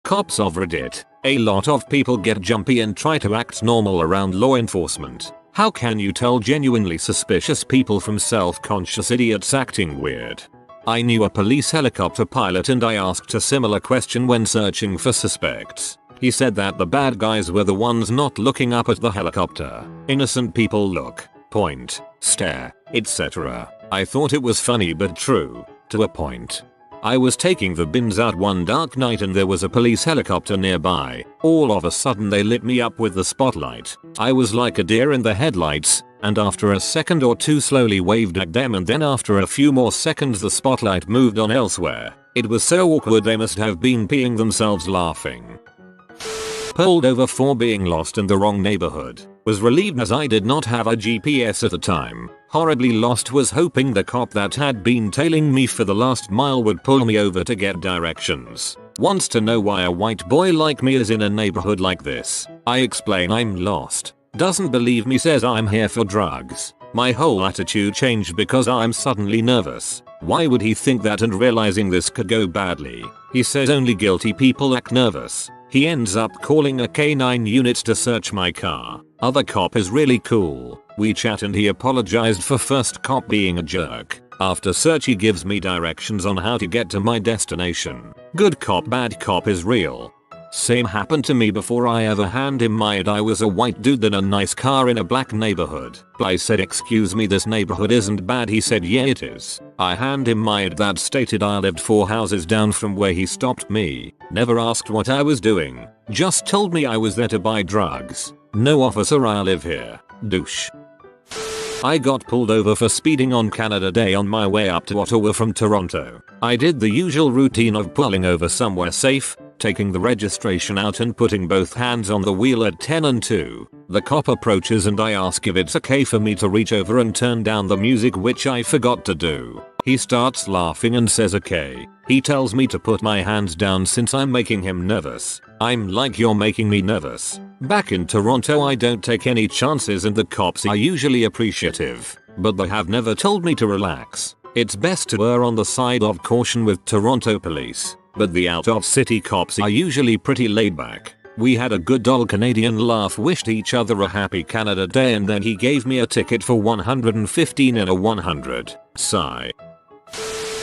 Cops of Reddit. A lot of people get jumpy and try to act normal around law enforcement. How can you tell genuinely suspicious people from self-conscious idiots acting weird? I knew a police helicopter pilot and I asked a similar question when searching for suspects. He said that the bad guys were the ones not looking up at the helicopter. Innocent people look, point, stare, etc. I thought it was funny but true, to a point. I was taking the bins out one dark night and there was a police helicopter nearby. All of a sudden they lit me up with the spotlight. I was like a deer in the headlights, and after a second or two slowly waved at them, and then after a few more seconds the spotlight moved on elsewhere. It was so awkward they must have been peeing themselves laughing. Pulled over for being lost in the wrong neighborhood. Was relieved as I did not have a GPS at the time. Horribly lost, was hoping the cop that had been tailing me for the last mile would pull me over to get directions. Wants to know why a white boy like me is in a neighborhood like this. I explain I'm lost. Doesn't believe me, says I'm here for drugs. My whole attitude changed because I'm suddenly nervous. Why would he think that, and realizing this could go badly? He says only guilty people act nervous. He ends up calling a K9 unit to search my car. Other cop is really cool. We chat and he apologized for first cop being a jerk. After search he gives me directions on how to get to my destination. Good cop bad cop is real. Same happened to me before I ever hand him my ID. I was a white dude in a nice car in a black neighborhood. I said, excuse me, this neighborhood isn't bad. He said, yeah it is. I hand him my ID that stated I lived 4 houses down from where he stopped me. Never asked what I was doing. Just told me I was there to buy drugs. No officer, I live here. Douche. I got pulled over for speeding on Canada Day on my way up to Ottawa from Toronto. I did the usual routine of pulling over somewhere safe, taking the registration out and putting both hands on the wheel at 10 and 2. The cop approaches and I ask if it's okay for me to reach over and turn down the music, which I forgot to do. He starts laughing and says okay. He tells me to put my hands down since I'm making him nervous. I'm like, you're making me nervous. Back in Toronto I don't take any chances and the cops are usually appreciative, but they have never told me to relax. It's best to err on the side of caution with Toronto police, but the out of city cops are usually pretty laid back. We had a good old Canadian laugh, wished each other a happy Canada Day, and then he gave me a ticket for 115 in a 100. Sigh.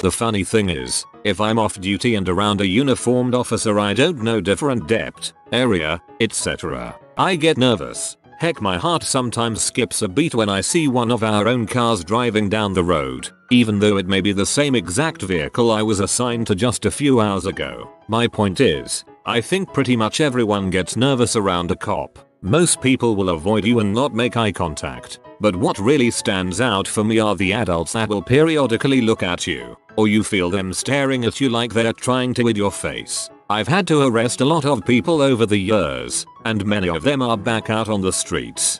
The funny thing is, if I'm off duty and around a uniformed officer I don't know different depth, area, etc., I get nervous. Heck, my heart sometimes skips a beat when I see one of our own cars driving down the road, even though it may be the same exact vehicle I was assigned to just a few hours ago. My point is, I think pretty much everyone gets nervous around a cop. Most people will avoid you and not make eye contact, but what really stands out for me are the adults that will periodically look at you, or you feel them staring at you like they're trying to eat your face. I've had to arrest a lot of people over the years, and many of them are back out on the streets.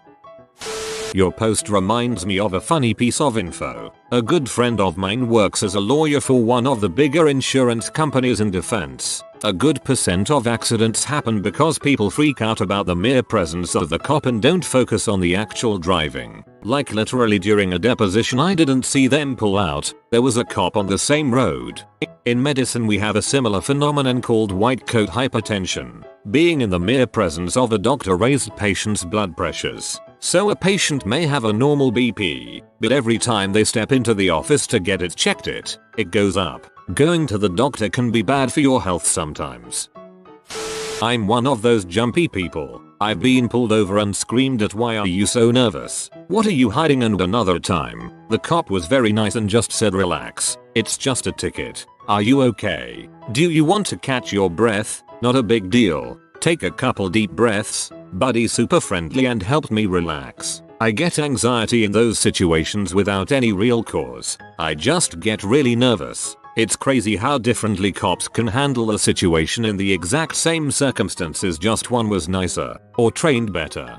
Your post reminds me of a funny piece of info. A good friend of mine works as a lawyer for one of the bigger insurance companies in defense. A good percent of accidents happen because people freak out about the mere presence of the cop and don't focus on the actual driving. Like literally during a deposition I didn't see them pull out, there was a cop on the same road. In medicine we have a similar phenomenon called white coat hypertension. Being in the mere presence of a doctor raised patients' blood pressures. So a patient may have a normal BP, but every time they step into the office to get it checked it goes up. Going to the doctor can be bad for your health sometimes. I'm one of those jumpy people. I've been pulled over and screamed at, why are you so nervous? What are you hiding? And another time, the cop was very nice and just said relax, it's just a ticket. Are you okay? Do you want to catch your breath? Not a big deal. Take a couple deep breaths. Buddy super friendly and helped me relax. I get anxiety in those situations without any real cause. I just get really nervous. It's crazy how differently cops can handle a situation in the exact same circumstances, just one was nicer or trained better.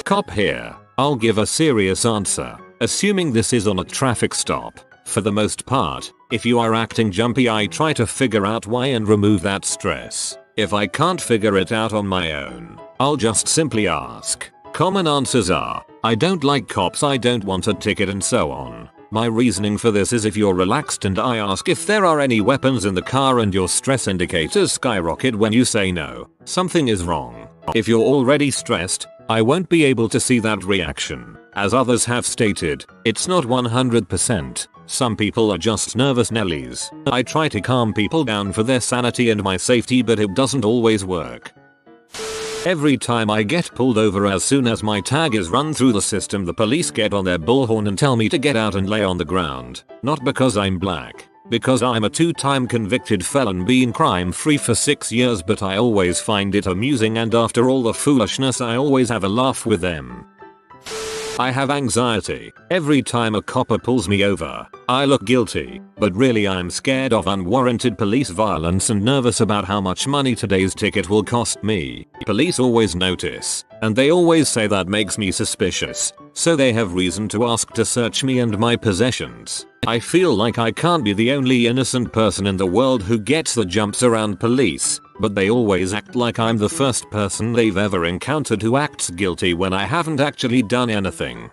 Cop here. I'll give a serious answer, assuming this is on a traffic stop. For the most part, if you are acting jumpy I try to figure out why and remove that stress. If I can't figure it out on my own, I'll just simply ask. Common answers are, I don't like cops, I don't want a ticket, and so on. My reasoning for this is if you're relaxed and I ask if there are any weapons in the car and your stress indicators skyrocket when you say no, something is wrong. If you're already stressed, I won't be able to see that reaction. As others have stated, it's not 100%. Some people are just nervous Nellies. I try to calm people down for their sanity and my safety, but it doesn't always work. Every time I get pulled over, as soon as my tag is run through the system, the police get on their bullhorn and tell me to get out and lay on the ground. Not because I'm black. Because I'm a 2-time convicted felon being crime free for 6 years, but I always find it amusing, and after all the foolishness I always have a laugh with them. I have anxiety. Every time a copper pulls me over, I look guilty, but really I'm scared of unwarranted police violence and nervous about how much money today's ticket will cost me. Police always notice, and they always say that makes me suspicious, so they have reason to ask to search me and my possessions. I feel like I can't be the only innocent person in the world who gets the jumps around police, but they always act like I'm the first person they've ever encountered who acts guilty when I haven't actually done anything.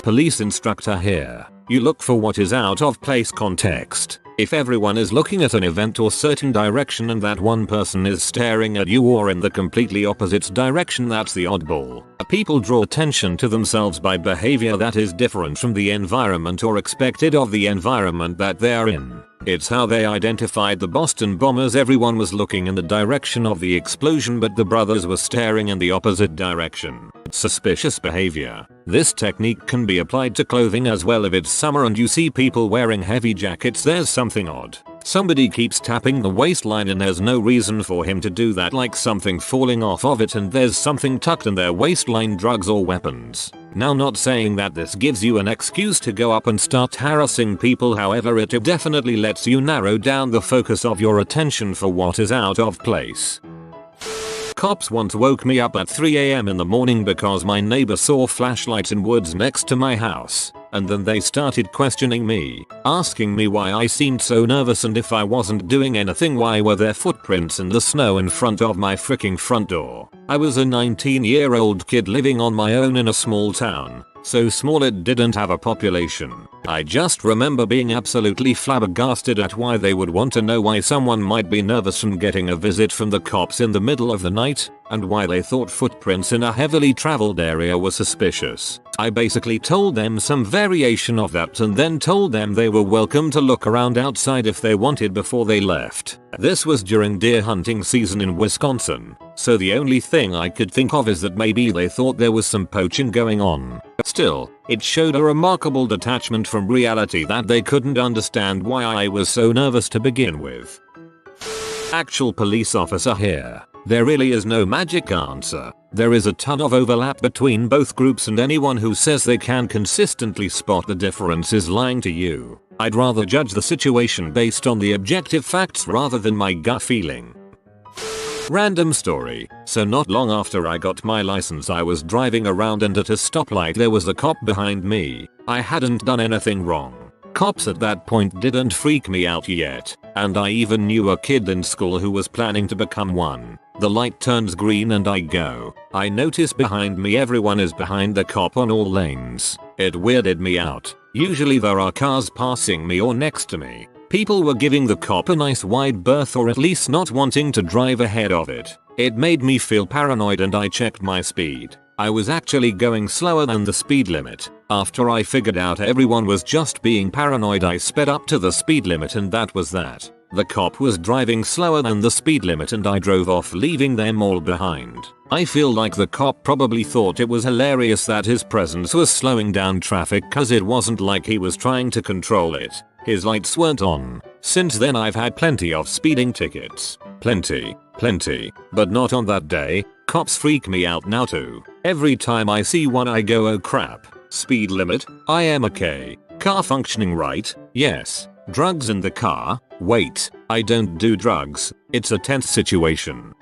Police instructor here. You look for what is out of place context. If everyone is looking at an event or certain direction and that one person is staring at you or in the completely opposite direction, that's the oddball. People draw attention to themselves by behavior that is different from the environment or expected of the environment that they're in. It's how they identified the Boston bombers. Everyone was looking in the direction of the explosion, but the brothers were staring in the opposite direction. Suspicious behavior. This technique can be applied to clothing as well. If it's summer and you see people wearing heavy jackets, there's something odd. Somebody keeps tapping the waistline and there's no reason for him to do that, like something falling off of it and there's something tucked in their waistline, drugs or weapons. Now, not saying that this gives you an excuse to go up and start harassing people, however it definitely lets you narrow down the focus of your attention for what is out of place. Cops once woke me up at 3 AM in the morning because my neighbor saw flashlights in woods next to my house, and then they started questioning me, asking me why I seemed so nervous, and if I wasn't doing anything, why were there footprints in the snow in front of my freaking front door. I was a 19-year-old kid living on my own in a small town, so small it didn't have a population. I just remember being absolutely flabbergasted at why they would want to know why someone might be nervous from getting a visit from the cops in the middle of the night, and why they thought footprints in a heavily traveled area were suspicious. I basically told them some variation of that and then told them they were welcome to look around outside if they wanted before they left. This was during deer hunting season in Wisconsin, so the only thing I could think of is that maybe they thought there was some poaching going on. Still, it showed a remarkable detachment from reality that they couldn't understand why I was so nervous to begin with. Actual police officer here. There really is no magic answer. There is a ton of overlap between both groups, and anyone who says they can consistently spot the difference is lying to you. I'd rather judge the situation based on the objective facts rather than my gut feeling. Random story. So not long after I got my license, I was driving around and at a stoplight there was a cop behind me. I hadn't done anything wrong. Cops at that point didn't freak me out yet, and I even knew a kid in school who was planning to become one. The light turns green and I go. I notice behind me everyone is behind the cop on all lanes. It weirded me out. Usually there are cars passing me or next to me. People were giving the cop a nice wide berth, or at least not wanting to drive ahead of it. It made me feel paranoid and I checked my speed. I was actually going slower than the speed limit. After I figured out everyone was just being paranoid, I sped up to the speed limit and that was that. The cop was driving slower than the speed limit and I drove off, leaving them all behind. I feel like the cop probably thought it was hilarious that his presence was slowing down traffic, cause it wasn't like he was trying to control it. His lights weren't on. Since then I've had plenty of speeding tickets. Plenty, but not on that day. Cops freak me out now too. Every time I see one I go, oh crap. Speed limit? I am okay. Car functioning right? Yes. Drugs in the car? Wait, I don't do drugs. It's a tense situation.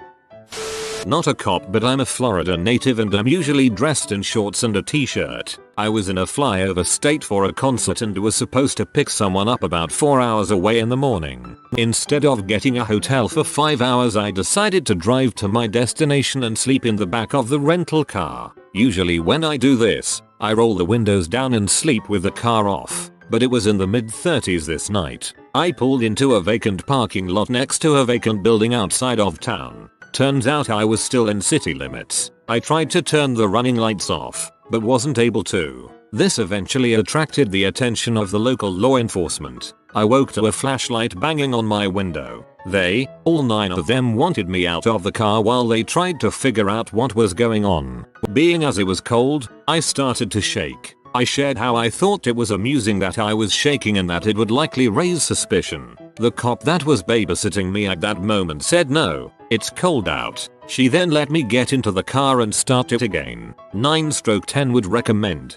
Not a cop, but I'm a Florida native and I'm usually dressed in shorts and a t-shirt. I was in a flyover state for a concert and was supposed to pick someone up about 4 hours away in the morning. Instead of getting a hotel for 5 hours, I decided to drive to my destination and sleep in the back of the rental car. Usually when I do this, I roll the windows down and sleep with the car off, but it was in the mid-30s this night. I pulled into a vacant parking lot next to a vacant building outside of town. Turns out I was still in city limits. I tried to turn the running lights off, but wasn't able to. This eventually attracted the attention of the local law enforcement. I woke to a flashlight banging on my window. They, all 9 of them, wanted me out of the car while they tried to figure out what was going on. Being as it was cold, I started to shake. I shared how I thought it was amusing that I was shaking and that it would likely raise suspicion. The cop that was babysitting me at that moment said no, it's cold out. She then let me get into the car and start it again. 9/10 would recommend.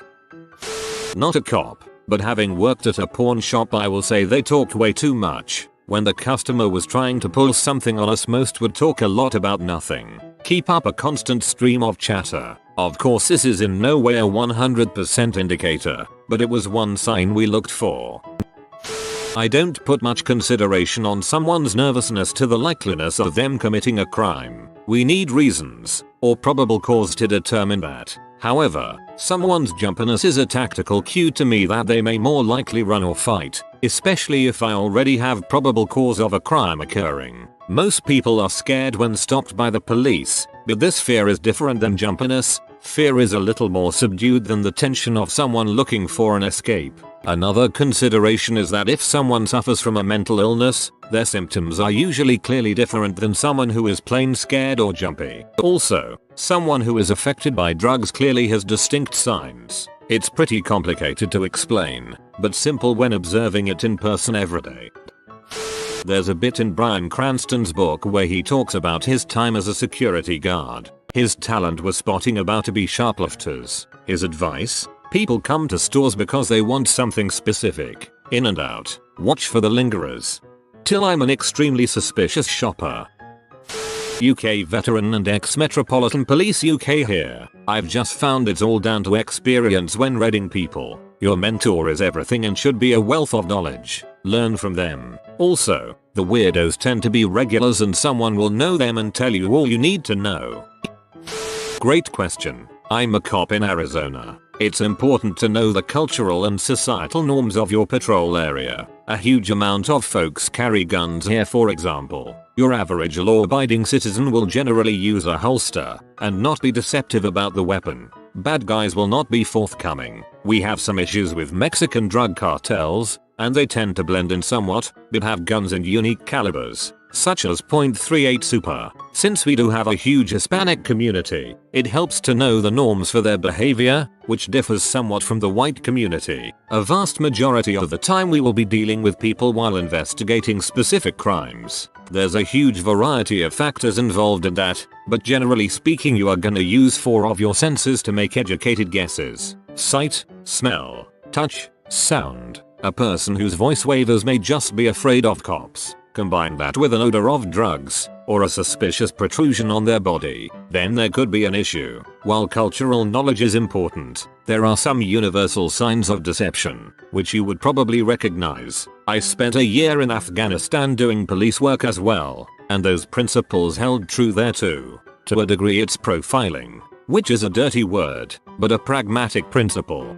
Not a cop, but having worked at a pawn shop, I will say they talked way too much. When the customer was trying to pull something on us, most would talk a lot about nothing. Keep up a constant stream of chatter. Of course, this is in no way a 100% indicator, but it was one sign we looked for. I don't put much consideration on someone's nervousness to the likeliness of them committing a crime. We need reasons, or probable cause to determine that. However, someone's jumpiness is a tactical cue to me that they may more likely run or fight, especially if I already have probable cause of a crime occurring. Most people are scared when stopped by the police, but this fear is different than jumpiness. Fear is a little more subdued than the tension of someone looking for an escape. Another consideration is that if someone suffers from a mental illness, their symptoms are usually clearly different than someone who is plain scared or jumpy. Also, someone who is affected by drugs clearly has distinct signs. It's pretty complicated to explain, but simple when observing it in person every day. There's a bit in Bryan Cranston's book where he talks about his time as a security guard. His talent was spotting about-to-be shoplifters. His advice? People come to stores because they want something specific. In and out. Watch for the lingerers. Till I'm an extremely suspicious shopper. UK veteran and ex-Metropolitan Police UK here. I've just found it's all down to experience when reading people. Your mentor is everything and should be a wealth of knowledge. Learn from them. Also, the weirdos tend to be regulars and someone will know them and tell you all you need to know. Great question. I'm a cop in Arizona. It's important to know the cultural and societal norms of your patrol area. A huge amount of folks carry guns here, for example. Your average law-abiding citizen will generally use a holster and not be deceptive about the weapon. Bad guys will not be forthcoming. We have some issues with Mexican drug cartels, and they tend to blend in somewhat, but have guns in unique calibers, such as .38 Super. Since we do have a huge Hispanic community, it helps to know the norms for their behavior, which differs somewhat from the white community. A vast majority of the time we will be dealing with people while investigating specific crimes. There's a huge variety of factors involved in that, but generally speaking you are gonna use 4 of your senses to make educated guesses. Sight, smell, touch, sound. A person whose voice wavers may just be afraid of cops. Combine that with an odor of drugs, or a suspicious protrusion on their body, then there could be an issue. While cultural knowledge is important, there are some universal signs of deception, which you would probably recognize. I spent a year in Afghanistan doing police work as well, and those principles held true there too. To a degree it's profiling, which is a dirty word, but a pragmatic principle.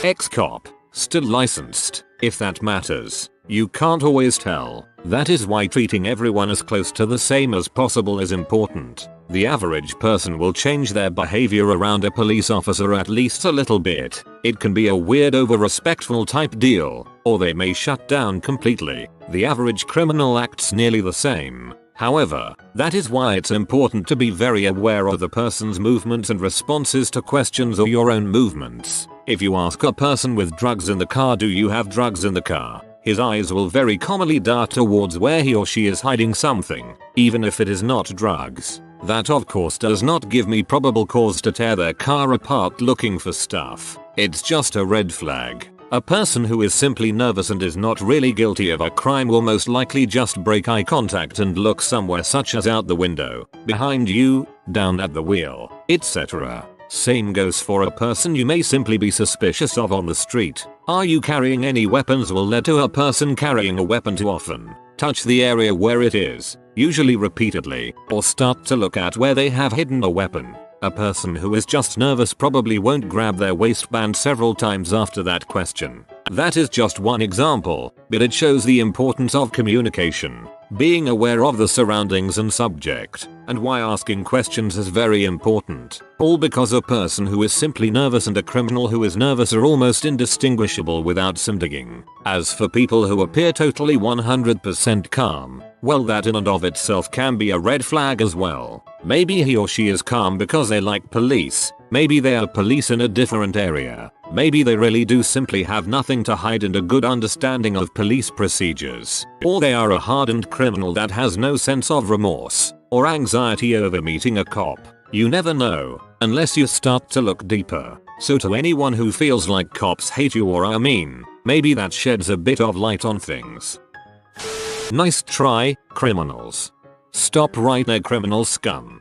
Ex-cop, still licensed, if that matters. You can't always tell. That is why treating everyone as close to the same as possible is important. The average person will change their behavior around a police officer at least a little bit. It can be a weird over-respectful type deal, or they may shut down completely. The average criminal acts nearly the same. However, that is why it's important to be very aware of the person's movements and responses to questions or your own movements. If you ask a person with drugs in the car, "Do you have drugs in the car?" his eyes will very commonly dart towards where he or she is hiding something, even if it is not drugs. That of course does not give me probable cause to tear their car apart looking for stuff. It's just a red flag. A person who is simply nervous and is not really guilty of a crime will most likely just break eye contact and look somewhere, such as out the window, behind you, down at the wheel, etc. Same goes for a person you may simply be suspicious of on the street. Are you carrying any weapons will lead to a person carrying a weapon too often. Touch the area where it is, usually repeatedly, or start to look at where they have hidden a weapon. A person who is just nervous probably won't grab their waistband several times after that question. That is just one example, but it shows the importance of communication, being aware of the surroundings and subject, and why asking questions is very important. All because a person who is simply nervous and a criminal who is nervous are almost indistinguishable without some digging. As for people who appear totally 100% calm, well, that in and of itself can be a red flag as well. Maybe he or she is calm because they like police. Maybe they are police in a different area. Maybe they really do simply have nothing to hide and a good understanding of police procedures. Or they are a hardened criminal that has no sense of remorse or anxiety over meeting a cop. You never know, unless you start to look deeper. So to anyone who feels like cops hate you or are mean, maybe that sheds a bit of light on things. Nice try, criminals. Stop right there, criminal scum.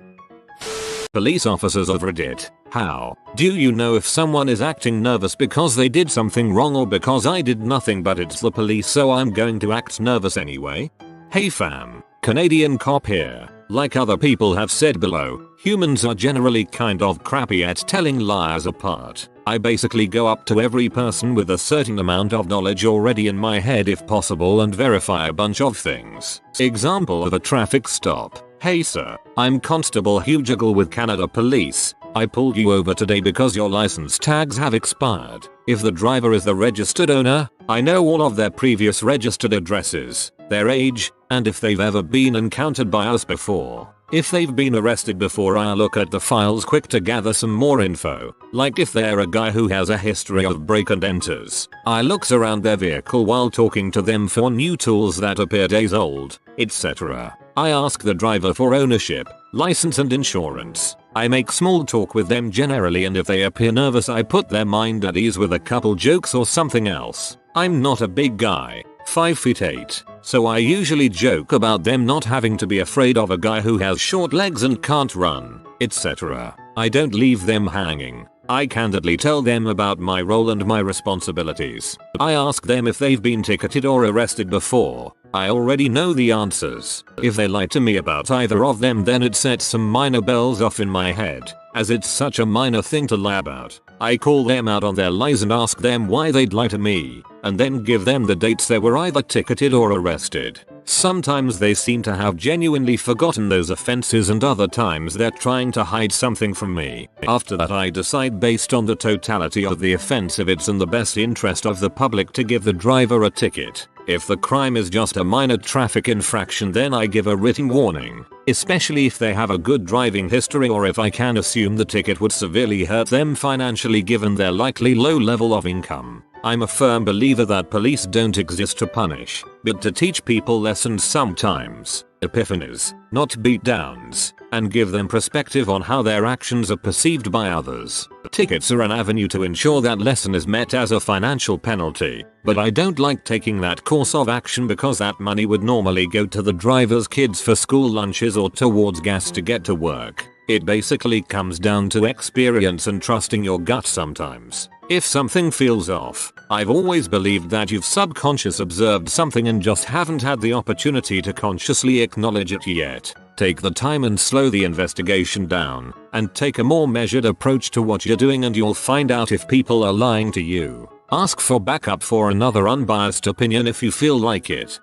Police officers of Reddit. How do you know if someone is acting nervous because they did something wrong or because I did nothing but it's the police so I'm going to act nervous anyway? Hey fam, Canadian cop here. Like other people have said below, humans are generally kind of crappy at telling liars apart. I basically go up to every person with a certain amount of knowledge already in my head if possible and verify a bunch of things. Example of a traffic stop. Hey sir, I'm Constable Hugh Juggle with Canada Police. I pulled you over today because your license tags have expired. If the driver is the registered owner, I know all of their previous registered addresses, their age, and if they've ever been encountered by us before. If they've been arrested before, I'll look at the files quick to gather some more info, like if they're a guy who has a history of break and enters. I looks around their vehicle while talking to them for new tools that appear days old, etc. I ask the driver for ownership, license and insurance. I make small talk with them generally, and if they appear nervous I put their mind at ease with a couple jokes or something else. I'm not a big guy, 5'8", so I usually joke about them not having to be afraid of a guy who has short legs and can't run, etc. I don't leave them hanging. I candidly tell them about my role and my responsibilities. I ask them if they've been ticketed or arrested before. I already know the answers. If they lie to me about either of them, then it sets some minor bells off in my head, as it's such a minor thing to lie about. I call them out on their lies and ask them why they'd lie to me, and then give them the dates they were either ticketed or arrested. Sometimes they seem to have genuinely forgotten those offenses, and other times they're trying to hide something from me. After that I decide based on the totality of the offense if it's in the best interest of the public to give the driver a ticket. If the crime is just a minor traffic infraction, then I give a written warning, especially if they have a good driving history or if I can assume the ticket would severely hurt them financially given their likely low level of income. I'm a firm believer that police don't exist to punish, but to teach people lessons sometimes, epiphanies, not beatdowns, and give them perspective on how their actions are perceived by others. Tickets are an avenue to ensure that lesson is met as a financial penalty, but I don't like taking that course of action because that money would normally go to the driver's kids for school lunches or towards gas to get to work. It basically comes down to experience and trusting your gut sometimes. If something feels off, I've always believed that you've subconsciously observed something and just haven't had the opportunity to consciously acknowledge it yet. Take the time and slow the investigation down, and take a more measured approach to what you're doing, and you'll find out if people are lying to you. Ask for backup for another unbiased opinion if you feel like it.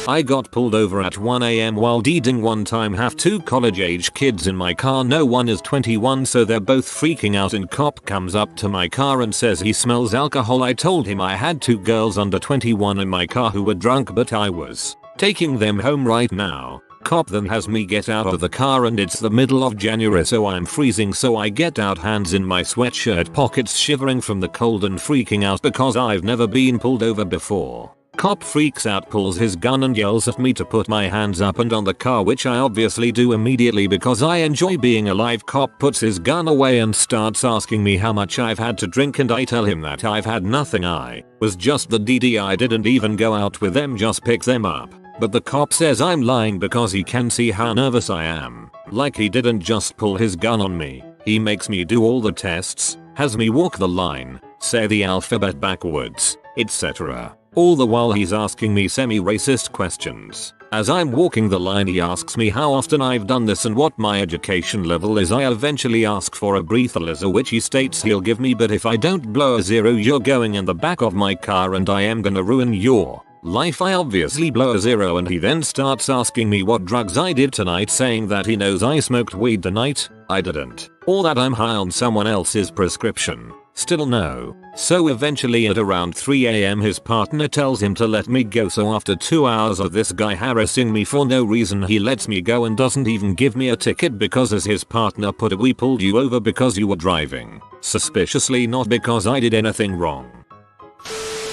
I got pulled over at 1 AM while deeding one time. Have two college-age kids in my car. No one is 21, so they're both freaking out, and cop comes up to my car and says he smells alcohol. I told him I had two girls under 21 in my car who were drunk, but I was taking them home right now. Cop then has me get out of the car, and it's the middle of January, so I'm freezing, so I get out, hands in my sweatshirt pockets, shivering from the cold and freaking out because I've never been pulled over before. Cop freaks out, pulls his gun and yells at me to put my hands up and on the car, which I obviously do immediately because I enjoy being alive. Cop puts his gun away and starts asking me how much I've had to drink, and I tell him that I've had nothing. I was just the DD. I didn't even go out with them, just pick them up. But the cop says I'm lying because he can see how nervous I am. Like he didn't just pull his gun on me. He makes me do all the tests, has me walk the line, say the alphabet backwards, etc. All the while he's asking me semi-racist questions. As I'm walking the line he asks me how often I've done this and what my education level is. I eventually ask for a breathalyzer which he states he'll give me, but if I don't blow a zero you're going in the back of my car and I am gonna ruin your life. I obviously blow a zero and he then starts asking me what drugs I did tonight, saying that he knows I smoked weed the night I didn't, or that I'm high on someone else's prescription. Still no. So eventually at around 3 AM his partner tells him to let me go, so after 2 hours of this guy harassing me for no reason he lets me go and doesn't even give me a ticket because, as his partner put it, we pulled you over because you were driving suspiciously, not because I did anything wrong.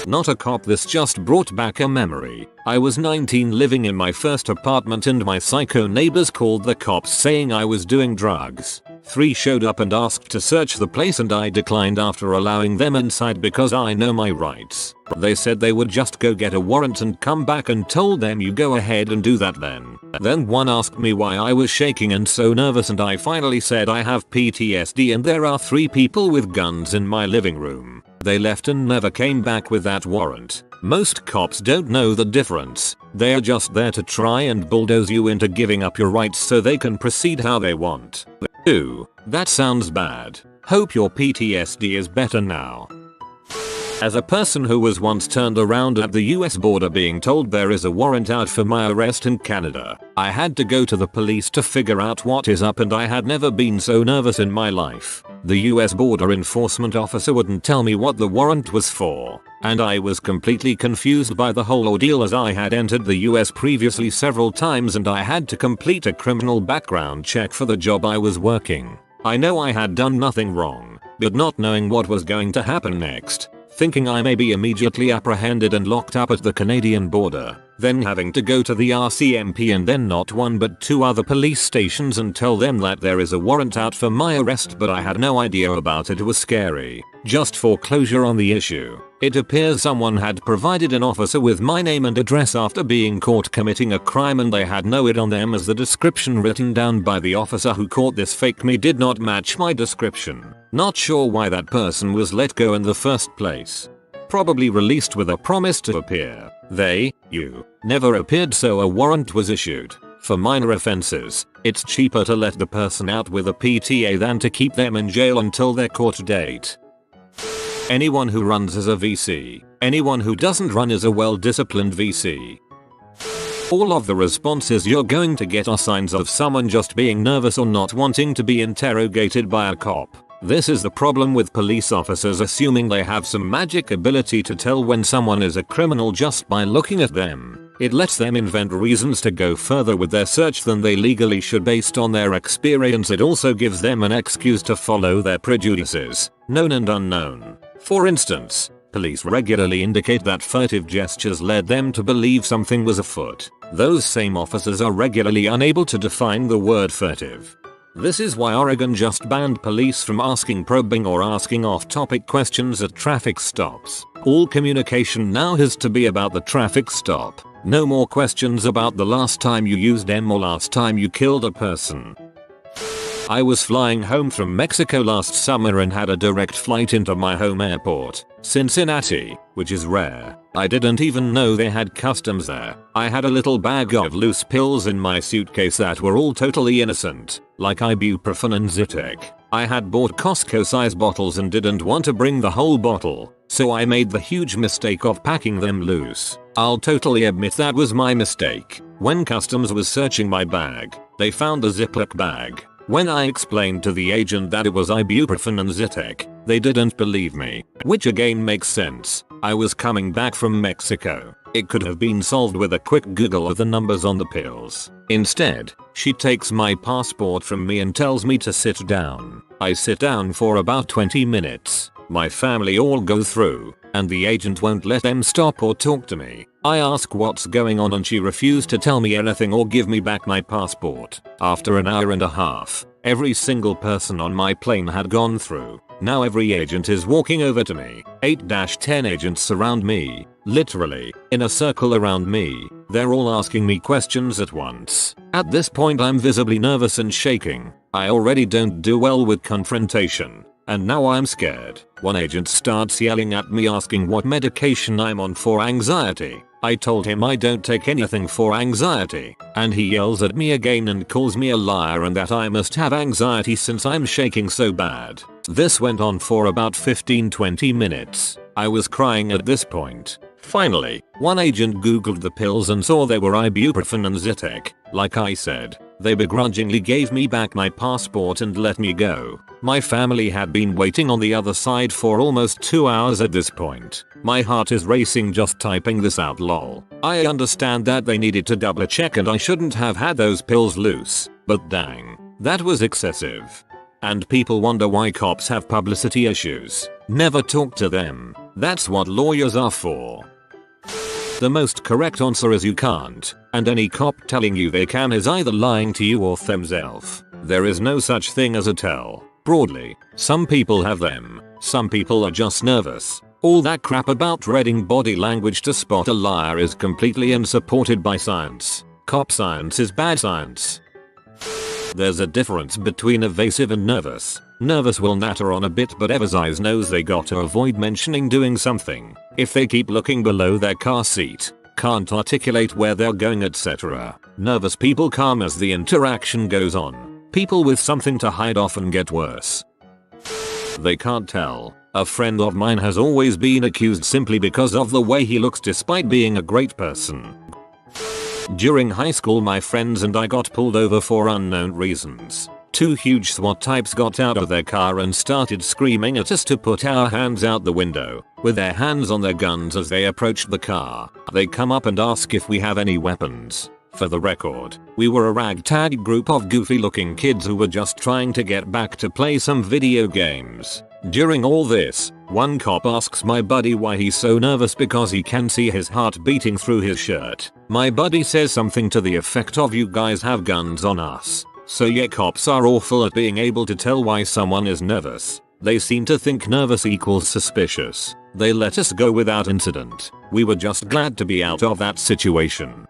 Not a cop. This just brought back a memory. I was 19 living in my first apartment and my psycho neighbors called the cops saying I was doing drugs. 3 showed up and asked to search the place and I declined after allowing them inside because I know my rights. They said they would just go get a warrant and come back and told them you go ahead and do that then. Then one asked me why I was shaking and so nervous and I finally said I have PTSD and there are 3 people with guns in my living room. They left and never came back with that warrant. Most cops don't know the difference. They're just there to try and bulldoze you into giving up your rights so they can proceed how they want. Ooh, that sounds bad. Hope your PTSD is better now. As a person who was once turned around at the US border being told there is a warrant out for my arrest in Canada, I had to go to the police to figure out what is up and I had never been so nervous in my life. The US border enforcement officer wouldn't tell me what the warrant was for, and I was completely confused by the whole ordeal as I had entered the US previously several times and I had to complete a criminal background check for the job I was working. I know I had done nothing wrong, but not knowing what was going to happen next, thinking I may be immediately apprehended and locked up at the Canadian border, then having to go to the RCMP and then not 1 but 2 other police stations and tell them that there is a warrant out for my arrest but I had no idea about it was scary. Just for closure on the issue, it appears someone had provided an officer with my name and address after being caught committing a crime and they had no it on them as the description written down by the officer who caught this fake me did not match my description. Not sure why that person was let go in the first place. Probably released with a promise to appear. You never appeared so a warrant was issued. For minor offenses, it's cheaper to let the person out with a PTA than to keep them in jail until their court date. Anyone who runs as a VC. Anyone who doesn't run is a well-disciplined VC. All of the responses you're going to get are signs of someone just being nervous or not wanting to be interrogated by a cop. This is the problem with police officers assuming they have some magic ability to tell when someone is a criminal just by looking at them. It lets them invent reasons to go further with their search than they legally should based on their experience. It also gives them an excuse to follow their prejudices, known and unknown. For instance, police regularly indicate that furtive gestures led them to believe something was afoot. Those same officers are regularly unable to define the word furtive. This is why Oregon just banned police from asking probing or asking off-topic questions at traffic stops. All communication now has to be about the traffic stop. No more questions about the last time you used them or last time you killed a person. I was flying home from Mexico last summer and had a direct flight into my home airport, Cincinnati, which is rare. I didn't even know they had customs there. I had a little bag of loose pills in my suitcase that were all totally innocent, like ibuprofen and Zyrtec. I had bought Costco-size bottles and didn't want to bring the whole bottle, so I made the huge mistake of packing them loose. I'll totally admit that was my mistake. When customs was searching my bag, they found the Ziploc bag. When I explained to the agent that it was ibuprofen and Zyrtec, they didn't believe me, which again makes sense. I was coming back from Mexico. It could have been solved with a quick Google of the numbers on the pills. Instead, she takes my passport from me and tells me to sit down. I sit down for about 20 minutes. My family all go through, and the agent won't let them stop or talk to me. I ask what's going on and she refused to tell me anything or give me back my passport. After an hour and a half, every single person on my plane had gone through. Now every agent is walking over to me. 8-10 agents surround me, literally, in a circle around me. They're all asking me questions at once. At this point I'm visibly nervous and shaking. I already don't do well with confrontation. And now I'm scared. One agent starts yelling at me asking what medication I'm on for anxiety. I told him I don't take anything for anxiety, and he yells at me again and calls me a liar and that I must have anxiety since I'm shaking so bad. This went on for about 15-20 minutes. I was crying at this point. Finally, one agent googled the pills and saw they were ibuprofen and Zytec. Like I said, they begrudgingly gave me back my passport and let me go. My family had been waiting on the other side for almost 2 hours at this point. My heart is racing just typing this out, lol. I understand that they needed to double check and I shouldn't have had those pills loose, but dang, that was excessive. And people wonder why cops have publicity issues. Never talk to them. That's what lawyers are for. The most correct answer is you can't, and any cop telling you they can is either lying to you or themselves. There is no such thing as a tell. Broadly, some people have them, some people are just nervous. All that crap about reading body language to spot a liar is completely unsupported by science. Cop science is bad science. There's a difference between evasive and nervous. Nervous will natter on a bit but evasive knows they gotta avoid mentioning doing something. If they keep looking below their car seat, can't articulate where they're going, etc. Nervous people calm as the interaction goes on. People with something to hide often get worse. They can't tell. A friend of mine has always been accused simply because of the way he looks despite being a great person. During high school my friends and I got pulled over for unknown reasons. Two huge SWAT types got out of their car and started screaming at us to put our hands out the window, with their hands on their guns as they approached the car. They come up and ask if we have any weapons. For the record, we were a ragtag group of goofy looking kids who were just trying to get back to play some video games. During all this, one cop asks my buddy why he's so nervous because he can see his heart beating through his shirt. My buddy says something to the effect of "You guys have guns on us." So yeah, cops are awful at being able to tell why someone is nervous. They seem to think nervous equals suspicious. They let us go without incident. We were just glad to be out of that situation.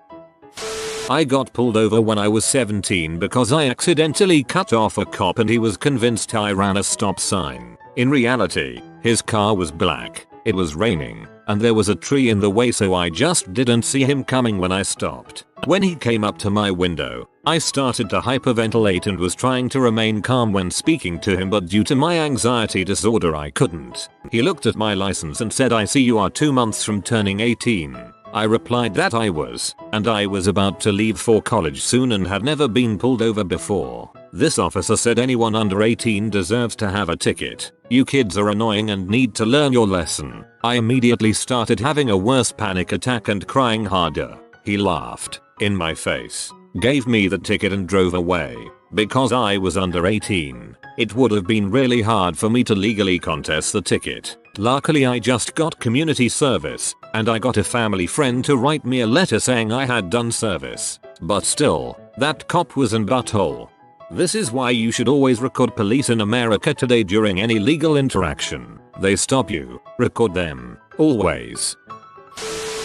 I got pulled over when I was 17 because I accidentally cut off a cop and he was convinced I ran a stop sign. In reality, his car was black, it was raining, and there was a tree in the way, so I just didn't see him coming when I stopped. When he came up to my window, I started to hyperventilate and was trying to remain calm when speaking to him, but due to my anxiety disorder I couldn't. He looked at my license and said, "I see you are 2 months from turning 18. I replied that I was, and I was about to leave for college soon and had never been pulled over before. This officer said anyone under 18 deserves to have a ticket. You kids are annoying and need to learn your lesson. I immediately started having a worse panic attack and crying harder. He laughed in my face, gave me the ticket and drove away. Because I was under 18, it would have been really hard for me to legally contest the ticket. Luckily I just got community service, and I got a family friend to write me a letter saying I had done service. But still, that cop was an butthole. This is why you should always record police in America today during any legal interaction. They stop you, record them, always.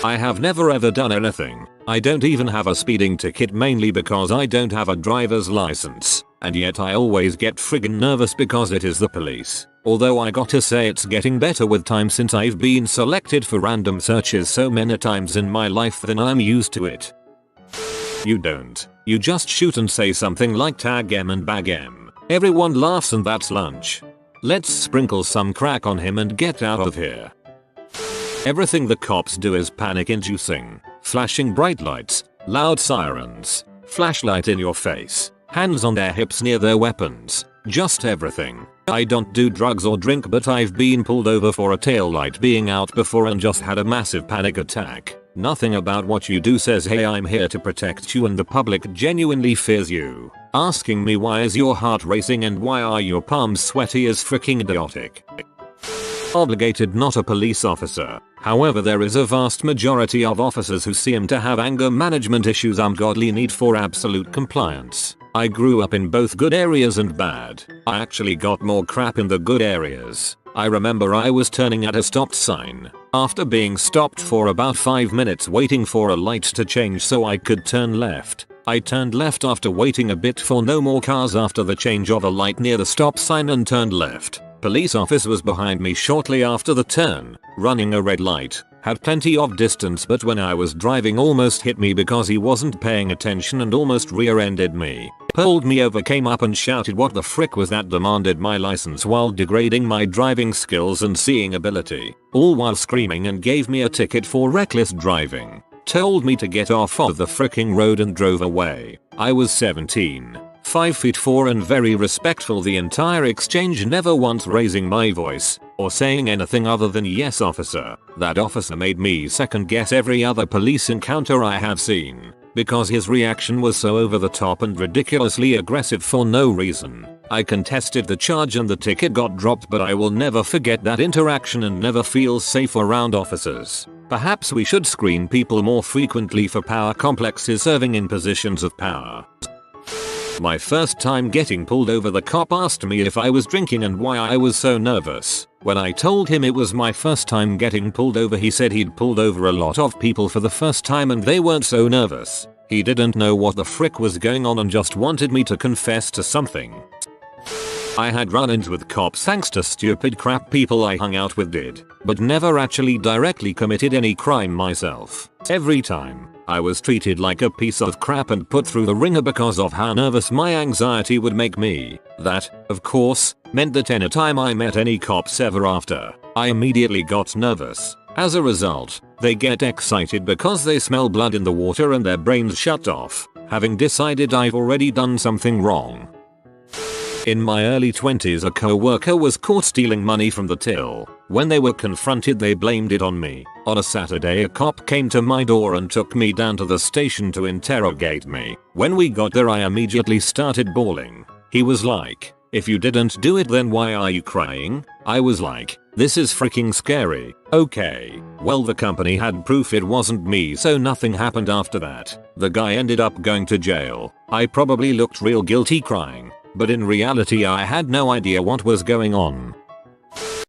I have never ever done anything. I don't even have a speeding ticket, mainly because I don't have a driver's license. And yet I always get friggin' nervous because it is the police. Although I gotta say it's getting better with time since I've been selected for random searches so many times in my life that I'm used to it. You don't. You just shoot and say something like "tag M and bag M." Everyone laughs and that's lunch. Let's sprinkle some crack on him and get out of here. Everything the cops do is panic inducing. Flashing bright lights, loud sirens, flashlight in your face, hands on their hips near their weapons, just everything. I don't do drugs or drink, but I've been pulled over for a taillight being out before and just had a massive panic attack. Nothing about what you do says "Hey, I'm here to protect you," and the public genuinely fears you. Asking me why is your heart racing and why are your palms sweaty is freaking idiotic. Obligated, not a police officer. However, there is a vast majority of officers who seem to have anger management issues, ungodly need for absolute compliance. I grew up in both good areas and bad. I actually got more crap in the good areas. I remember I was turning at a stop sign, after being stopped for about 5 minutes waiting for a light to change so I could turn left. I turned left after waiting a bit for no more cars after the change of a light near the stop sign and turned left. Police officer was behind me shortly after the turn, running a red light. Had plenty of distance, but when I was driving almost hit me because he wasn't paying attention and almost rear-ended me. Pulled me over, came up and shouted what the frick was that, demanded my license while degrading my driving skills and seeing ability, all while screaming, and gave me a ticket for reckless driving. Told me to get off of the fricking road and drove away. I was 17, 5'4" and very respectful the entire exchange, never once raising my voice or saying anything other than yes officer. That officer made me second guess every other police encounter I have seen, because his reaction was so over the top and ridiculously aggressive for no reason. I contested the charge and the ticket got dropped, but I will never forget that interaction and never feel safe around officers. Perhaps we should screen people more frequently for power complexes serving in positions of power. My first time getting pulled over, the cop asked me if I was drinking and why I was so nervous. When I told him it was my first time getting pulled over, he said he'd pulled over a lot of people for the first time and they weren't so nervous. He didn't know what the frick was going on and just wanted me to confess to something. I had run-ins with cops thanks to stupid crap people I hung out with did, but never actually directly committed any crime myself. Every time, I was treated like a piece of crap and put through the ringer because of how nervous my anxiety would make me. That, of course, meant that anytime I met any cops ever after, I immediately got nervous. As a result, they get excited because they smell blood in the water and their brains shut off, having decided I've already done something wrong. In my early 20s, a co-worker was caught stealing money from the till. When they were confronted, they blamed it on me. On a Saturday, a cop came to my door and took me down to the station to interrogate me. When we got there, I immediately started bawling. He was like, "If you didn't do it, then why are you crying?" I was like, "This is freaking scary." Okay. Well, the company had proof it wasn't me, so nothing happened after that. The guy ended up going to jail. I probably looked real guilty crying, but in reality I had no idea what was going on.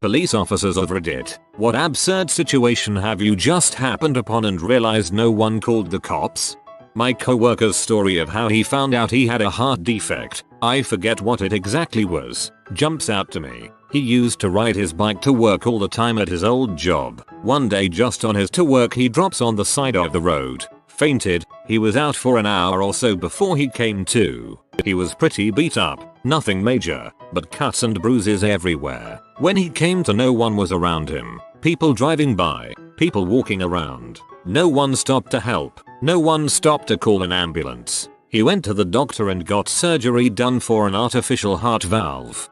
Police officers of Reddit, what absurd situation have you just happened upon and realized no one called the cops? My coworker's story of how he found out he had a heart defect, I forget what it exactly was, jumps out to me. He used to ride his bike to work all the time at his old job. One day, just on his to work, he drops on the side of the road, fainted. He was out for an hour or so before he came to. He was pretty beat up, nothing major, but cuts and bruises everywhere. When he came to, no one was around him. People driving by, people walking around. No one stopped to help. No one stopped to call an ambulance. He went to the doctor and got surgery done for an artificial heart valve.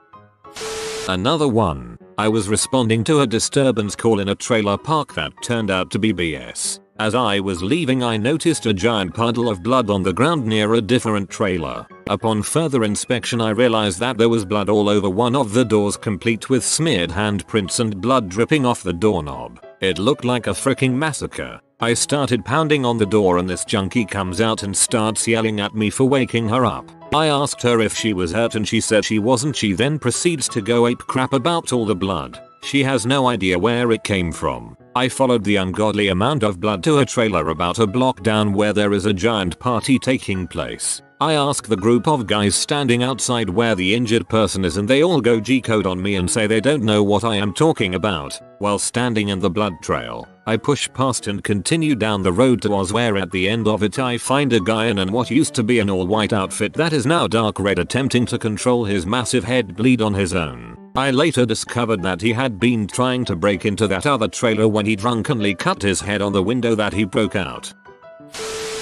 Another one. I was responding to a disturbance call in a trailer park that turned out to be BS. As I was leaving, I noticed a giant puddle of blood on the ground near a different trailer. Upon further inspection, I realized that there was blood all over one of the doors, complete with smeared handprints and blood dripping off the doorknob. It looked like a freaking massacre. I started pounding on the door and this junkie comes out and starts yelling at me for waking her up. I asked her if she was hurt and she said she wasn't. She then proceeds to go ape crap about all the blood. She has no idea where it came from. I followed the ungodly amount of blood to a trailer about a block down where there is a giant party taking place. I ask the group of guys standing outside where the injured person is and they all go G-code on me and say they don't know what I am talking about. While standing in the blood trail, I push past and continue down the road to Oz, where at the end of it I find a guy in what used to be an all-white outfit that is now dark red, attempting to control his massive head bleed on his own. I later discovered that he had been trying to break into that other trailer when he drunkenly cut his head on the window that he broke out.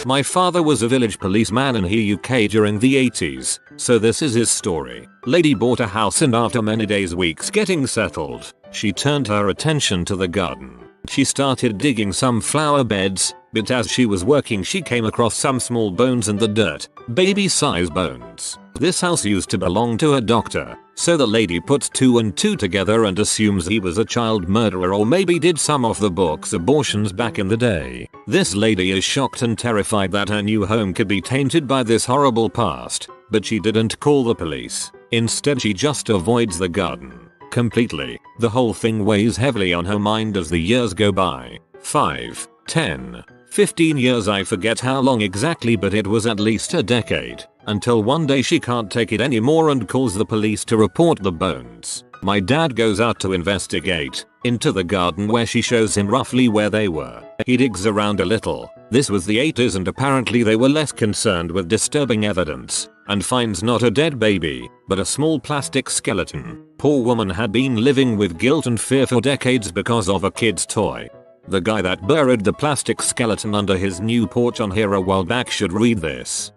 My father was a village policeman in the UK during the 80s, so this is his story. Lady bought a house and after many days, weeks getting settled, she turned her attention to the garden. She started digging some flower beds, but as she was working she came across some small bones in the dirt, baby-size bones. This house used to belong to a doctor, so the lady puts 2 and 2 together and assumes he was a child murderer or maybe did some of the book's abortions back in the day. This lady is shocked and terrified that her new home could be tainted by this horrible past, but she didn't call the police. Instead, she just avoids the garden completely. The whole thing weighs heavily on her mind as the years go by. 5, 10, 15 years, I forget how long exactly, but it was at least a decade. Until one day she can't take it anymore and calls the police to report the bones. My dad goes out to investigate. into the garden where she shows him roughly where they were. He digs around a little. This was the 80s and apparently they were less concerned with disturbing evidence, and finds not a dead baby, but a small plastic skeleton. Poor woman had been living with guilt and fear for decades because of a kid's toy. The guy that buried the plastic skeleton under his new porch on here a while back should read this.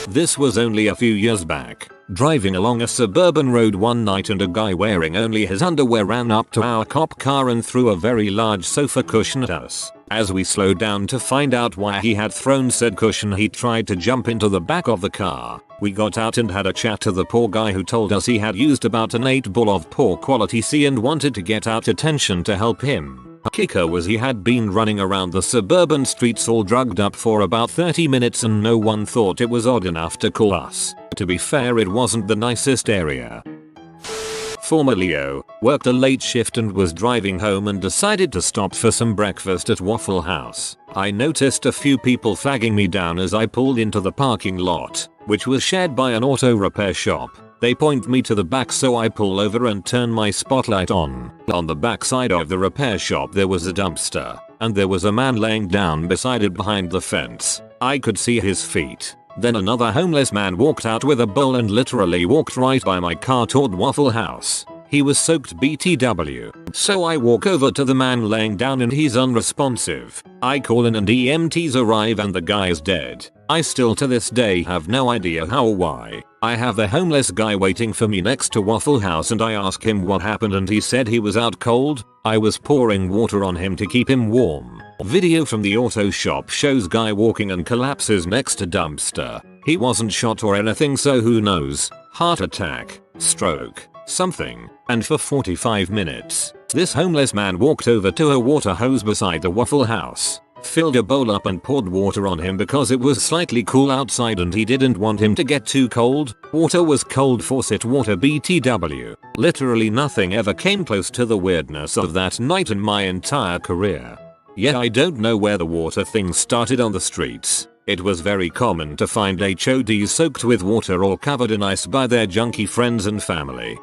This was only a few years back. Driving along a suburban road one night and a guy wearing only his underwear ran up to our cop car and threw a very large sofa cushion at us. As we slowed down to find out why he had thrown said cushion, he tried to jump into the back of the car. We got out and had a chat to the poor guy who told us he had used about an 8-ball of poor quality C and wanted to get our attention to help him. Kicker was he had been running around the suburban streets all drugged up for about 30 minutes and no one thought it was odd enough to call us. To be fair, it wasn't the nicest area. Former Leo worked a late shift and was driving home and decided to stop for some breakfast at Waffle House. I noticed a few people flagging me down as I pulled into the parking lot, which was shared by an auto repair shop. They point me to the back, so I pull over and turn my spotlight on. On the back side of the repair shop there was a dumpster, and there was a man laying down beside it behind the fence. I could see his feet. Then another homeless man walked out with a bowl and literally walked right by my car toward Waffle House. He was soaked BTW. So I walk over to the man laying down and he's unresponsive. I call in and EMTs arrive and the guy's dead. I still to this day have no idea how or why. I have the homeless guy waiting for me next to Waffle House and I ask him what happened and he said he was out cold. I was pouring water on him to keep him warm. Video from the auto shop shows guy walking and collapses next to dumpster. He wasn't shot or anything, so who knows? Heart attack, stroke, something. And for 45 minutes, this homeless man walked over to a water hose beside the Waffle House, filled a bowl up and poured water on him because it was slightly cool outside and he didn't want him to get too cold. Water was cold faucet water BTW. Literally nothing ever came close to the weirdness of that night in my entire career. Yeah, I don't know where the water thing started on the streets. It was very common to find HODs soaked with water or covered in ice by their junkie friends and family.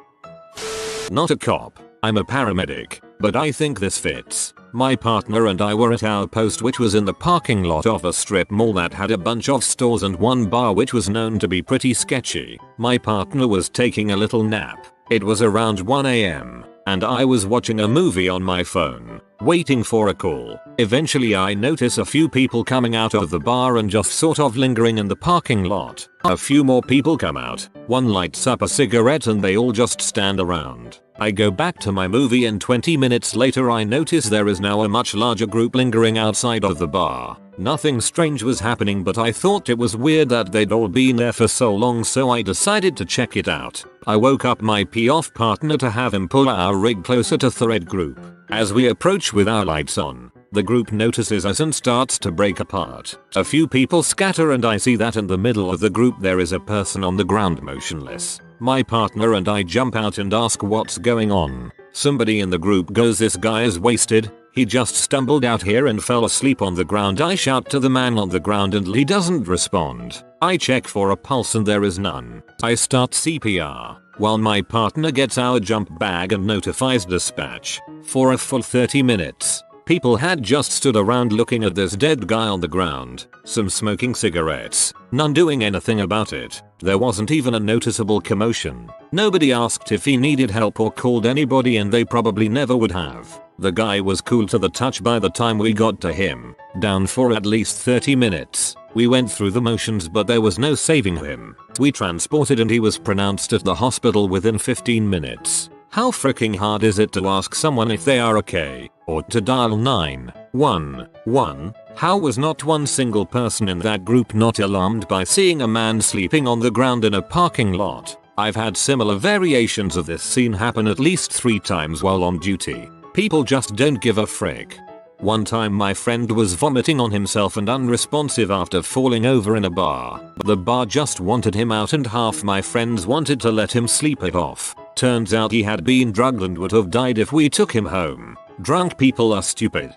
Not a cop, I'm a paramedic, but I think this fits. My partner and I were at our post, which was in the parking lot of a strip mall that had a bunch of stores and one bar which was known to be pretty sketchy. My partner was taking a little nap. It was around 1 AM, and I was watching a movie on my phone, waiting for a call. Eventually I notice a few people coming out of the bar and just sort of lingering in the parking lot. A few more people come out, one lights up a cigarette and they all just stand around. I go back to my movie and 20 minutes later I notice there is now a much larger group lingering outside of the bar. Nothing strange was happening, but I thought it was weird that they'd all been there for so long, so I decided to check it out. I woke up my pee-off partner to have him pull our rig closer to thread group. As we approach with our lights on, the group notices us and starts to break apart. A few people scatter and I see that in the middle of the group there is a person on the ground motionless. My partner and I jump out and ask what's going on. Somebody in the group goes, "This guy is wasted. He just stumbled out here and fell asleep on the ground." I shout to the man on the ground and he doesn't respond. I check for a pulse and there is none. I start CPR, while my partner gets our jump bag and notifies dispatch. For a full 30 minutes, people had just stood around looking at this dead guy on the ground, some smoking cigarettes, none doing anything about it. There wasn't even a noticeable commotion. Nobody asked if he needed help or called anybody, and they probably never would have. The guy was cool to the touch by the time we got to him. Down for at least 30 minutes. We went through the motions, but there was no saving him. We transported and he was pronounced at the hospital within 15 minutes. How freaking hard is it to ask someone if they are okay, or to dial 911? How was not one single person in that group not alarmed by seeing a man sleeping on the ground in a parking lot? I've had similar variations of this scene happen at least 3 times while on duty. People just don't give a frick. One time my friend was vomiting on himself and unresponsive after falling over in a bar. The bar just wanted him out and half my friends wanted to let him sleep it off. Turns out he had been drugged and would have died if we took him home. Drunk people are stupid.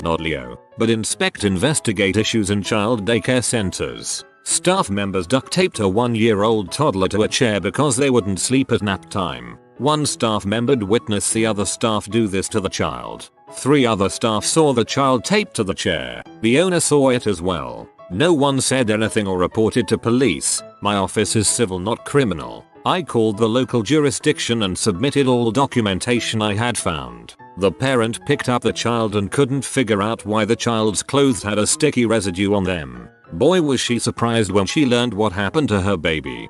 Not Leo, but investigate issues in child daycare centers. Staff members duct taped a 1-year-old toddler to a chair because they wouldn't sleep at nap time. One staff member witnessed the other staff do this to the child. 3 other staff saw the child taped to the chair. The owner saw it as well. No one said anything or reported to police. My office is civil, not criminal. I called the local jurisdiction and submitted all documentation I had found. The parent picked up the child and couldn't figure out why the child's clothes had a sticky residue on them. Boy, was she surprised when she learned what happened to her baby.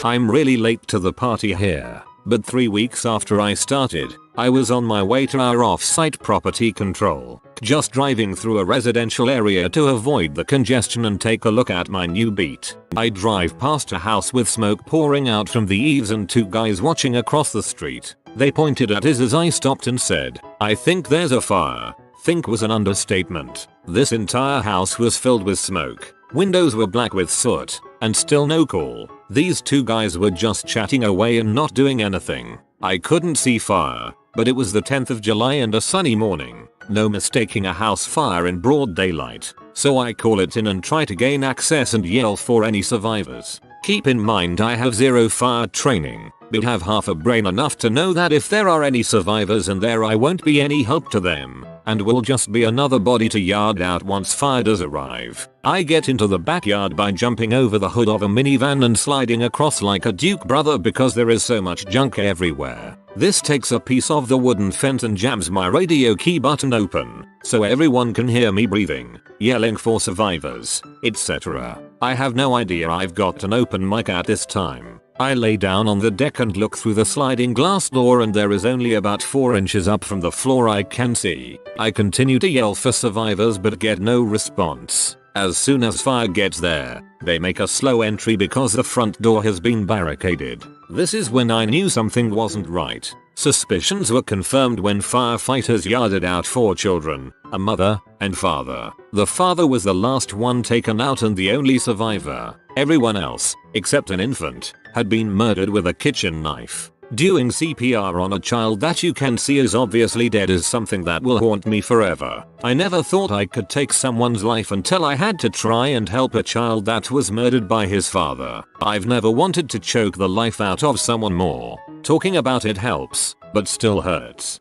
I'm really late to the party here, but 3 weeks after I started, I was on my way to our off-site property control, just driving through a residential area to avoid the congestion and take a look at my new beat. I drive past a house with smoke pouring out from the eaves and 2 guys watching across the street. They pointed at us as I stopped and said, "I think there's a fire." Think was an understatement. This entire house was filled with smoke. Windows were black with soot, and still no call. These 2 guys were just chatting away and not doing anything. I couldn't see fire, but it was the 10th of July and a sunny morning. No mistaking a house fire in broad daylight. So I call it in and try to gain access and yell for any survivors. Keep in mind I have 0 fire training, but have half a brain enough to know that if there are any survivors in there I won't be any help to them, and will just be another body to yard out once fire does arrive. I get into the backyard by jumping over the hood of a minivan and sliding across like a Duke brother because there is so much junk everywhere. This takes a piece of the wooden fence and jams my radio key button open, so everyone can hear me breathing, yelling for survivors, etc. I have no idea I've got an open mic at this time. I lay down on the deck and look through the sliding glass door and there is only about 4 inches up from the floor I can see. I continue to yell for survivors but get no response. As soon as fire gets there, they make a slow entry because the front door has been barricaded. This is when I knew something wasn't right. Suspicions were confirmed when firefighters yarded out 4 children, a mother and father. The father was the last one taken out and the only survivor. Everyone else, except an infant, had been murdered with a kitchen knife. Doing CPR on a child that you can see is obviously dead is something that will haunt me forever. I never thought I could take someone's life until I had to try and help a child that was murdered by his father. I've never wanted to choke the life out of someone more. Talking about it helps, but still hurts.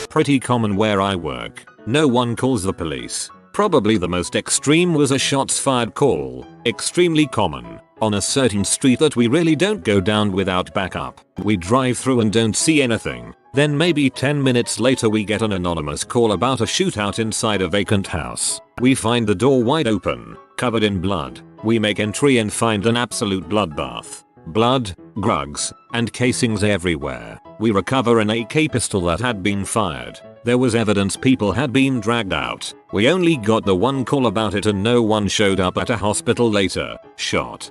Pretty common where I work. No one calls the police. Probably the most extreme was a shots fired call. Extremely common. On a certain street that we really don't go down without backup. We drive through and don't see anything. Then maybe 10 minutes later we get an anonymous call about a shootout inside a vacant house. We find the door wide open, covered in blood. We make entry and find an absolute bloodbath. Blood, drugs, and casings everywhere. We recover an AK pistol that had been fired. There was evidence people had been dragged out. We only got the one call about it and no one showed up at a hospital later. Shot.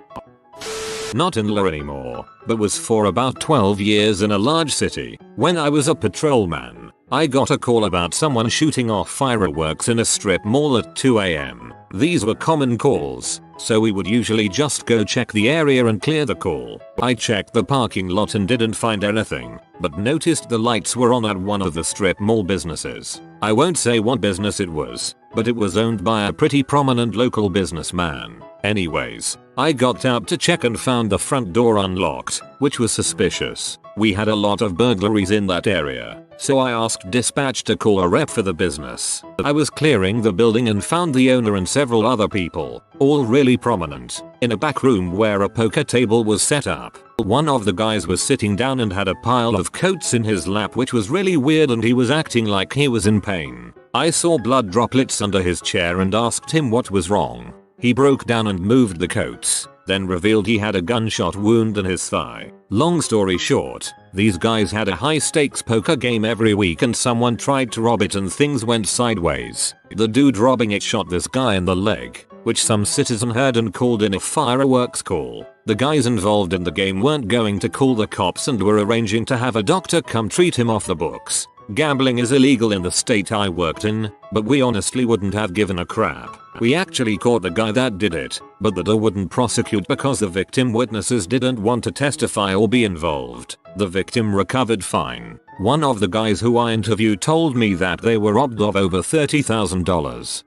Not in law anymore, but was for about 12 years in a large city. When I was a patrolman, I got a call about someone shooting off fireworks in a strip mall at 2 AM. These were common calls, so we would usually just go check the area and clear the call. I checked the parking lot and didn't find anything, but noticed the lights were on at one of the strip mall businesses. I won't say what business it was, but it was owned by a pretty prominent local businessman. Anyways, I got out to check and found the front door unlocked, which was suspicious. We had a lot of burglaries in that area, so I asked dispatch to call a rep for the business. I was clearing the building and found the owner and several other people, all really prominent, in a back room where a poker table was set up. One of the guys was sitting down and had a pile of coats in his lap, which was really weird, and he was acting like he was in pain. I saw blood droplets under his chair and asked him what was wrong. He broke down and moved the coats, then revealed he had a gunshot wound in his thigh. Long story short, these guys had a high stakes poker game every week and someone tried to rob it and things went sideways. The dude robbing it shot this guy in the leg, which some citizen heard and called in a fireworks call. The guys involved in the game weren't going to call the cops and were arranging to have a doctor come treat him off the books. Gambling is illegal in the state I worked in, but we honestly wouldn't have given a crap. We actually caught the guy that did it, but the DA wouldn't prosecute because the victim witnesses didn't want to testify or be involved. The victim recovered fine. One of the guys who I interviewed told me that they were robbed of over $30,000.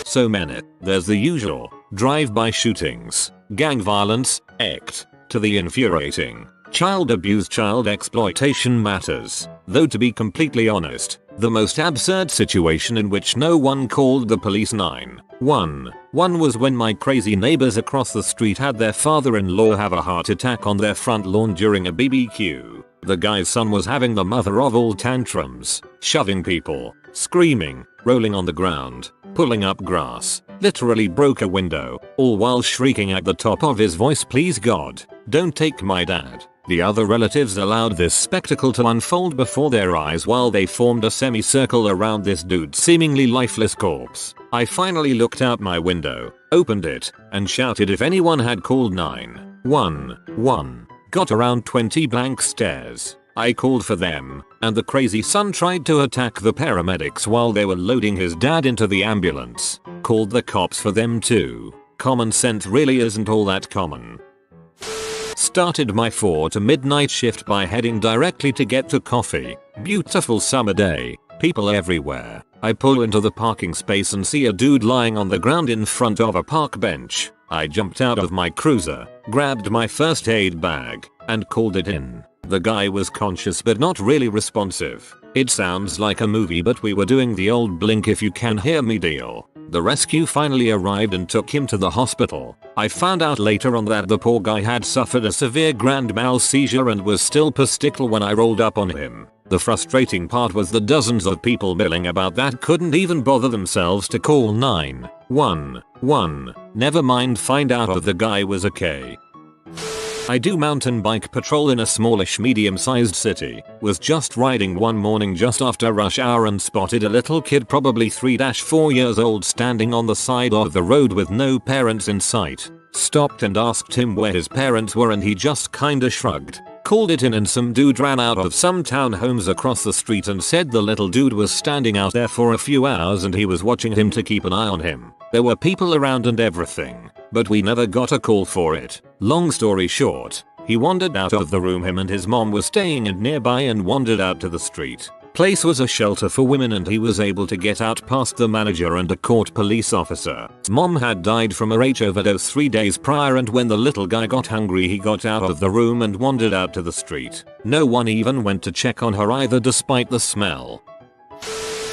So many. There's the usual drive-by shootings, gang violence, to the infuriating Child abuse, child exploitation matters. Though to be completely honest, the most absurd situation in which no one called the police 911 was when my crazy neighbors across the street had their father-in-law have a heart attack on their front lawn during a BBQ. The guy's son was having the mother of all tantrums, shoving people, screaming, rolling on the ground, pulling up grass, literally broke a window, all while shrieking at the top of his voice, "Please God, don't take my dad." The other relatives allowed this spectacle to unfold before their eyes while they formed a semicircle around this dude's seemingly lifeless corpse. I finally looked out my window, opened it, and shouted if anyone had called 911. Got around 20 blank stares. I called for them, and the crazy son tried to attack the paramedics while they were loading his dad into the ambulance. Called the cops for them too. Common sense really isn't all that common. Started my 4 to midnight shift by heading directly to get to coffee. Beautiful summer day, people everywhere. I pull into the parking space and see a dude lying on the ground in front of a park bench. I jumped out of my cruiser, grabbed my first aid bag, and called it in. The guy was conscious but not really responsive. It sounds like a movie, but we were doing the old blink if you can hear me deal. The rescue finally arrived and took him to the hospital. I found out later on that the poor guy had suffered a severe grand mal seizure and was still postickle when I rolled up on him. The frustrating part was the dozens of people milling about that couldn't even bother themselves to call 911. Never mind find out if the guy was okay. I do mountain bike patrol in a smallish medium-sized city. Was just riding one morning just after rush hour and spotted a little kid probably 3-4 years old standing on the side of the road with no parents in sight. Stopped and asked him where his parents were and he just kinda shrugged. Called it in and some dude ran out of some townhomes across the street and said the little dude was standing out there for a few hours and he was watching him to keep an eye on him. There were people around and everything, but we never got a call for it. Long story short, he wandered out of the room him and his mom were staying in nearby and wandered out to the street. Place was a shelter for women and he was able to get out past the manager and a court police officer. Mom had died from a H overdose 3 days prior and when the little guy got hungry he got out of the room and wandered out to the street. No one even went to check on her either despite the smell.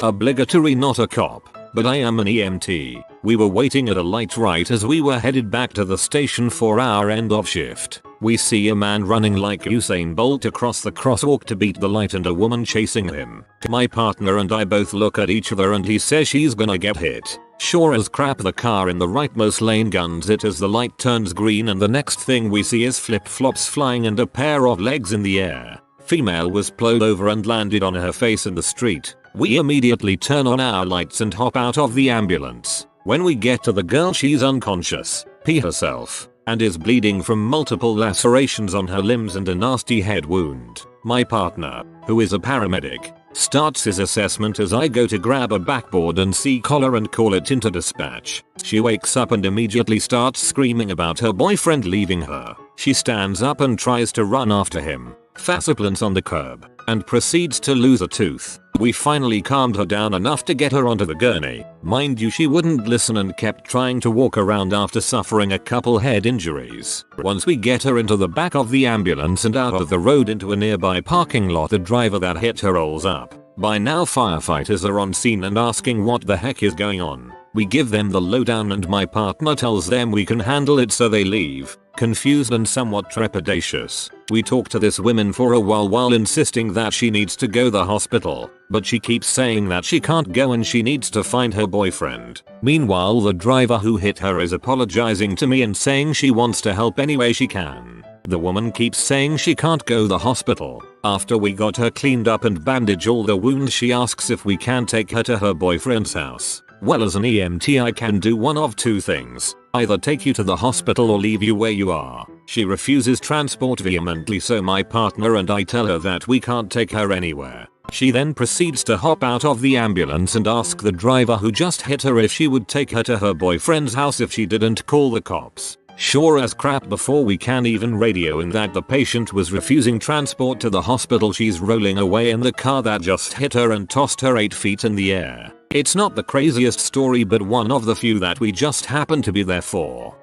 Obligatory not a cop, but I am an EMT. We were waiting at a light right as we were headed back to the station for our end of shift. We see a man running like Usain Bolt across the crosswalk to beat the light and a woman chasing him. My partner and I both look at each other and he says she's gonna get hit. Sure as crap the car in the rightmost lane guns it as the light turns green and the next thing we see is flip-flops flying and a pair of legs in the air. Female was plowed over and landed on her face in the street. We immediately turn on our lights and hop out of the ambulance. When we get to the girl she's unconscious, pee herself, and is bleeding from multiple lacerations on her limbs and a nasty head wound. My partner, who is a paramedic, starts his assessment as I go to grab a backboard and C-collar and call it into dispatch. She wakes up and immediately starts screaming about her boyfriend leaving her. She stands up and tries to run after him, faceplants on the curb, and proceeds to lose a tooth. We finally calmed her down enough to get her onto the gurney. Mind you, she wouldn't listen and kept trying to walk around after suffering a couple head injuries. Once we get her into the back of the ambulance and out of the road into a nearby parking lot, the driver that hit her rolls up. By now firefighters are on scene and asking what the heck is going on. We give them the lowdown and my partner tells them we can handle it, so they leave, confused and somewhat trepidatious. We talk to this woman for a while insisting that she needs to go to the hospital, but she keeps saying that she can't go and she needs to find her boyfriend. Meanwhile, the driver who hit her is apologizing to me and saying she wants to help any way she can. The woman keeps saying she can't go to the hospital. After we got her cleaned up and bandage all the wounds, she asks if we can take her to her boyfriend's house. Well, as an EMT I can do one of two things. Either take you to the hospital or leave you where you are. She refuses transport vehemently, so my partner and I tell her that we can't take her anywhere. She then proceeds to hop out of the ambulance and ask the driver who just hit her if she would take her to her boyfriend's house if she didn't call the cops. Sure as crap, before we can even radio in that the patient was refusing transport to the hospital, she's rolling away in the car that just hit her and tossed her 8 feet in the air. It's not the craziest story, but one of the few that we just happened to be there for.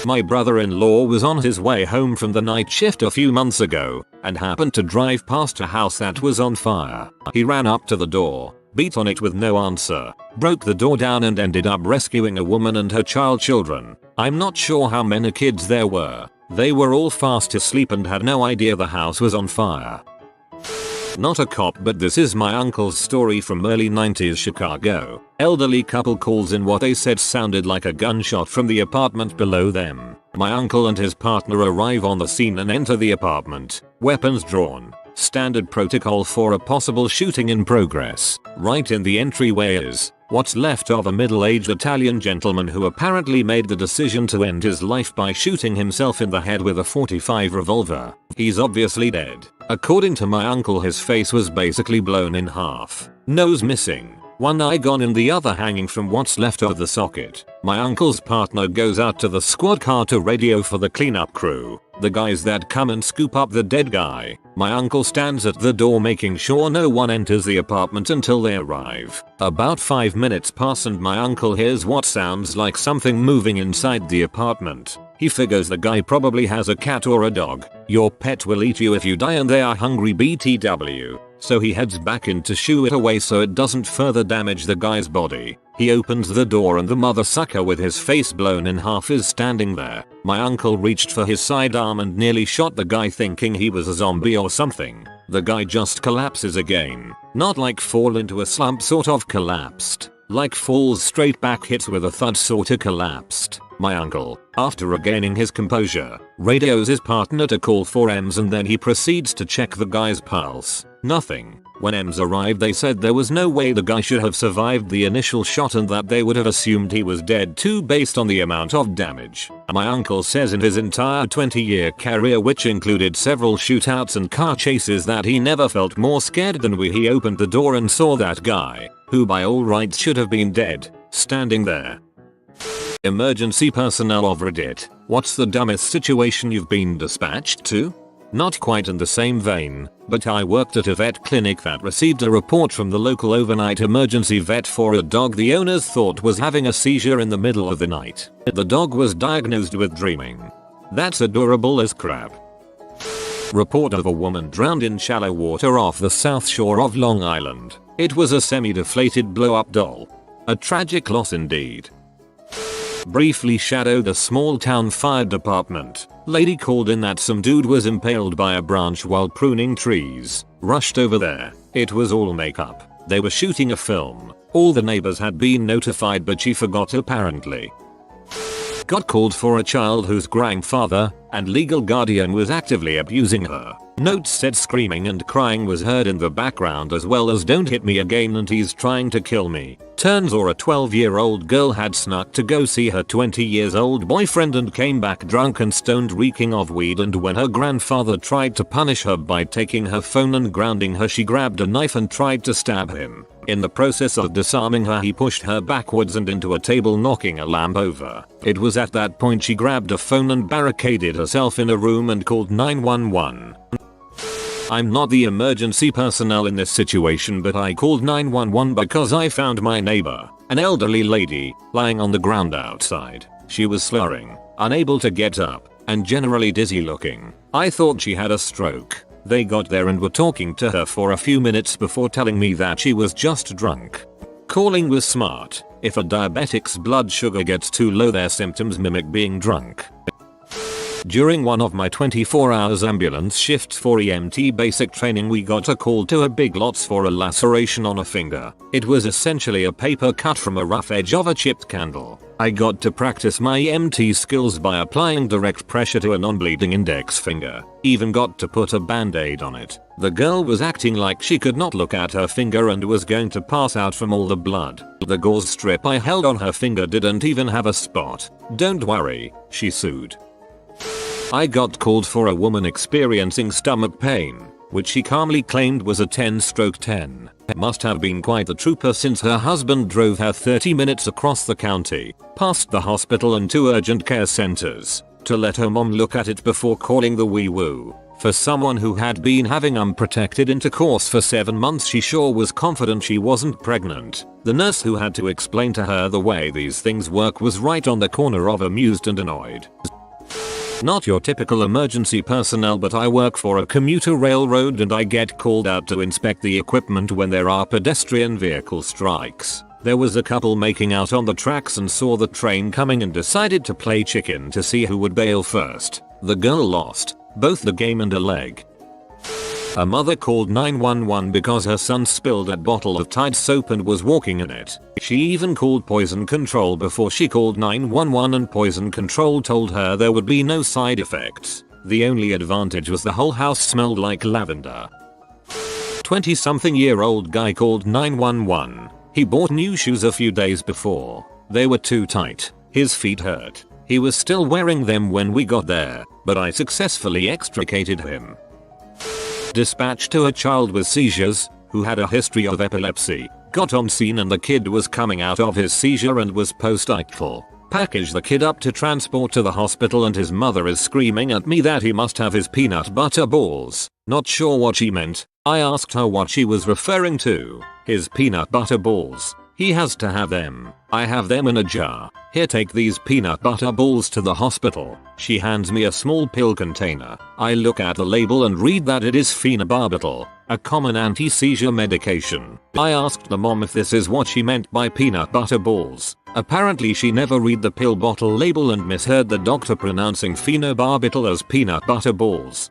My brother-in-law was on his way home from the night shift a few months ago and happened to drive past a house that was on fire. He ran up to the door, beat on it with no answer, broke the door down and ended up rescuing a woman and her children. I'm not sure how many kids there were. They were all fast asleep and had no idea the house was on fire. Not a cop, but this is my uncle's story from early 90s Chicago. Elderly couple calls in what they said sounded like a gunshot from the apartment below them. My uncle and his partner arrive on the scene and enter the apartment, weapons drawn. Standard protocol for a possible shooting in progress. Right in the entryway is what's left of a middle-aged Italian gentleman who apparently made the decision to end his life by shooting himself in the head with a .45 revolver. He's obviously dead. According to my uncle, his face was basically blown in half. Nose missing. One eye gone and the other hanging from what's left of the socket. My uncle's partner goes out to the squad car to radio for the cleanup crew, the guys that come and scoop up the dead guy. My uncle stands at the door making sure no one enters the apartment until they arrive. About 5 minutes pass and my uncle hears what sounds like something moving inside the apartment. He figures the guy probably has a cat or a dog. Your pet will eat you if you die and they are hungry BTW. So he heads back in to shoo it away so it doesn't further damage the guy's body. He opens the door and the mother sucker with his face blown in half is standing there. My uncle reached for his sidearm and nearly shot the guy thinking he was a zombie or something. The guy just collapses again. Not like fall into a slump sort of collapsed. Like falls straight back, hits with a thud sorta collapsed. My uncle, after regaining his composure, radios his partner to call for EMS and then he proceeds to check the guy's pulse. Nothing. When EMS arrived they said there was no way the guy should have survived the initial shot and that they would have assumed he was dead too based on the amount of damage. My uncle says in his entire 20-year career, which included several shootouts and car chases, that he never felt more scared than when he opened the door and saw that guy, who by all rights should have been dead, standing there. Emergency personnel of Reddit. What's the dumbest situation you've been dispatched to? Not quite in the same vein, but I worked at a vet clinic that received a report from the local overnight emergency vet for a dog the owners thought was having a seizure in the middle of the night. The dog was diagnosed with dreaming. That's adorable as crap. Report of a woman drowned in shallow water off the south shore of Long Island. It was a semi-deflated blow-up doll. A tragic loss indeed. Briefly shadowed a small town fire department. Lady called in that some dude was impaled by a branch while pruning trees. Rushed over there. It was all makeup. They were shooting a film. All the neighbors had been notified but she forgot apparently. Got called for a child whose grandfather and legal guardian was actively abusing her. Notes said screaming and crying was heard in the background as well as "Don't hit me again" and "He's trying to kill me." Turns out a 12-year-old girl had snuck to go see her 20-year-old boyfriend and came back drunk and stoned reeking of weed, and when her grandfather tried to punish her by taking her phone and grounding her, she grabbed a knife and tried to stab him. In the process of disarming her, he pushed her backwards and into a table, knocking a lamp over. It was at that point she grabbed a phone and barricaded herself in a room and called 911. I'm not the emergency personnel in this situation, but I called 911 because I found my neighbor, an elderly lady, lying on the ground outside. She was slurring, unable to get up, and generally dizzy looking. I thought she had a stroke. They got there and were talking to her for a few minutes before telling me that she was just drunk. Calling was smart. If a diabetic's blood sugar gets too low, their symptoms mimic being drunk. During one of my 24 hours ambulance shifts for EMT basic training, we got a call to a Big Lots for a laceration on a finger. It was essentially a paper cut from a rough edge of a chipped candle. I got to practice my EMT skills by applying direct pressure to a non-bleeding index finger. Even got to put a band-aid on it. The girl was acting like she could not look at her finger and was going to pass out from all the blood. The gauze strip I held on her finger didn't even have a spot. "Don't worry," she sued. I got called for a woman experiencing stomach pain, which she calmly claimed was a 10/10. Must have been quite the trooper since her husband drove her 30 minutes across the county, past the hospital and 2 urgent care centers, to let her mom look at it before calling the wee-woo. For someone who had been having unprotected intercourse for 7 months, she sure was confident she wasn't pregnant. The nurse who had to explain to her the way these things work was right on the corner of amused and annoyed. Not your typical emergency personnel, but I work for a commuter railroad and I get called out to inspect the equipment when there are pedestrian vehicle strikes. There was a couple making out on the tracks and saw the train coming and decided to play chicken to see who would bail first. The girl lost both the game and a leg. A mother called 911 because her son spilled a bottle of Tide soap and was walking in it. She even called poison control before she called 911, and poison control told her there would be no side effects. The only advantage was the whole house smelled like lavender. 20-something-year-old guy called 911. He bought new shoes a few days before. They were too tight. His feet hurt. He was still wearing them when we got there, but I successfully extricated him. Dispatch to a child with seizures, who had a history of epilepsy, got on scene and the kid was coming out of his seizure and was post-ictal. Package the kid up to transport to the hospital and his mother is screaming at me that he must have his peanut butter balls. Not sure what she meant. I asked her what she was referring to. His peanut butter balls. He has to have them. I have them in a jar. Here, take these peanut butter balls to the hospital. She hands me a small pill container. I look at the label and read that it is phenobarbital, a common anti-seizure medication. I asked the mom if this is what she meant by peanut butter balls. Apparently she never read the pill bottle label and misheard the doctor pronouncing phenobarbital as peanut butter balls.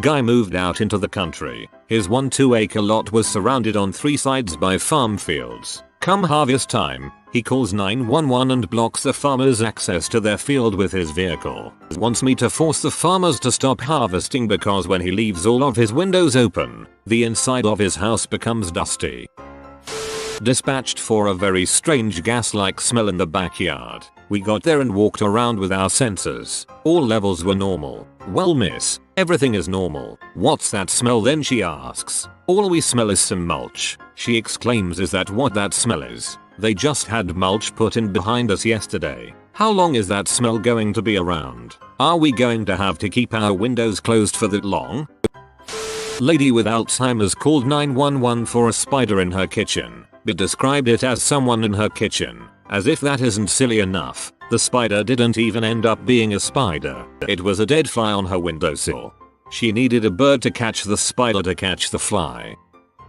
Guy moved out into the country. His 1-2-acre lot was surrounded on 3 sides by farm fields. Come harvest time, he calls 911 and blocks the farmers' access to their field with his vehicle. Wants me to force the farmers to stop harvesting because when he leaves all of his windows open, the inside of his house becomes dusty. Dispatched for a very strange gas-like smell in the backyard. We got there and walked around with our sensors. All levels were normal. Well, miss, everything is normal. What's that smell then, she asks. All we smell is some mulch. She exclaims, is that what that smell is? They just had mulch put in behind us yesterday. How long is that smell going to be around? Are we going to have to keep our windows closed for that long? Lady with Alzheimer's called 911 for a spider in her kitchen, but described it as someone in her kitchen. As if that isn't silly enough, the spider didn't even end up being a spider. It was a dead fly on her windowsill. She needed a bird to catch the spider to catch the fly.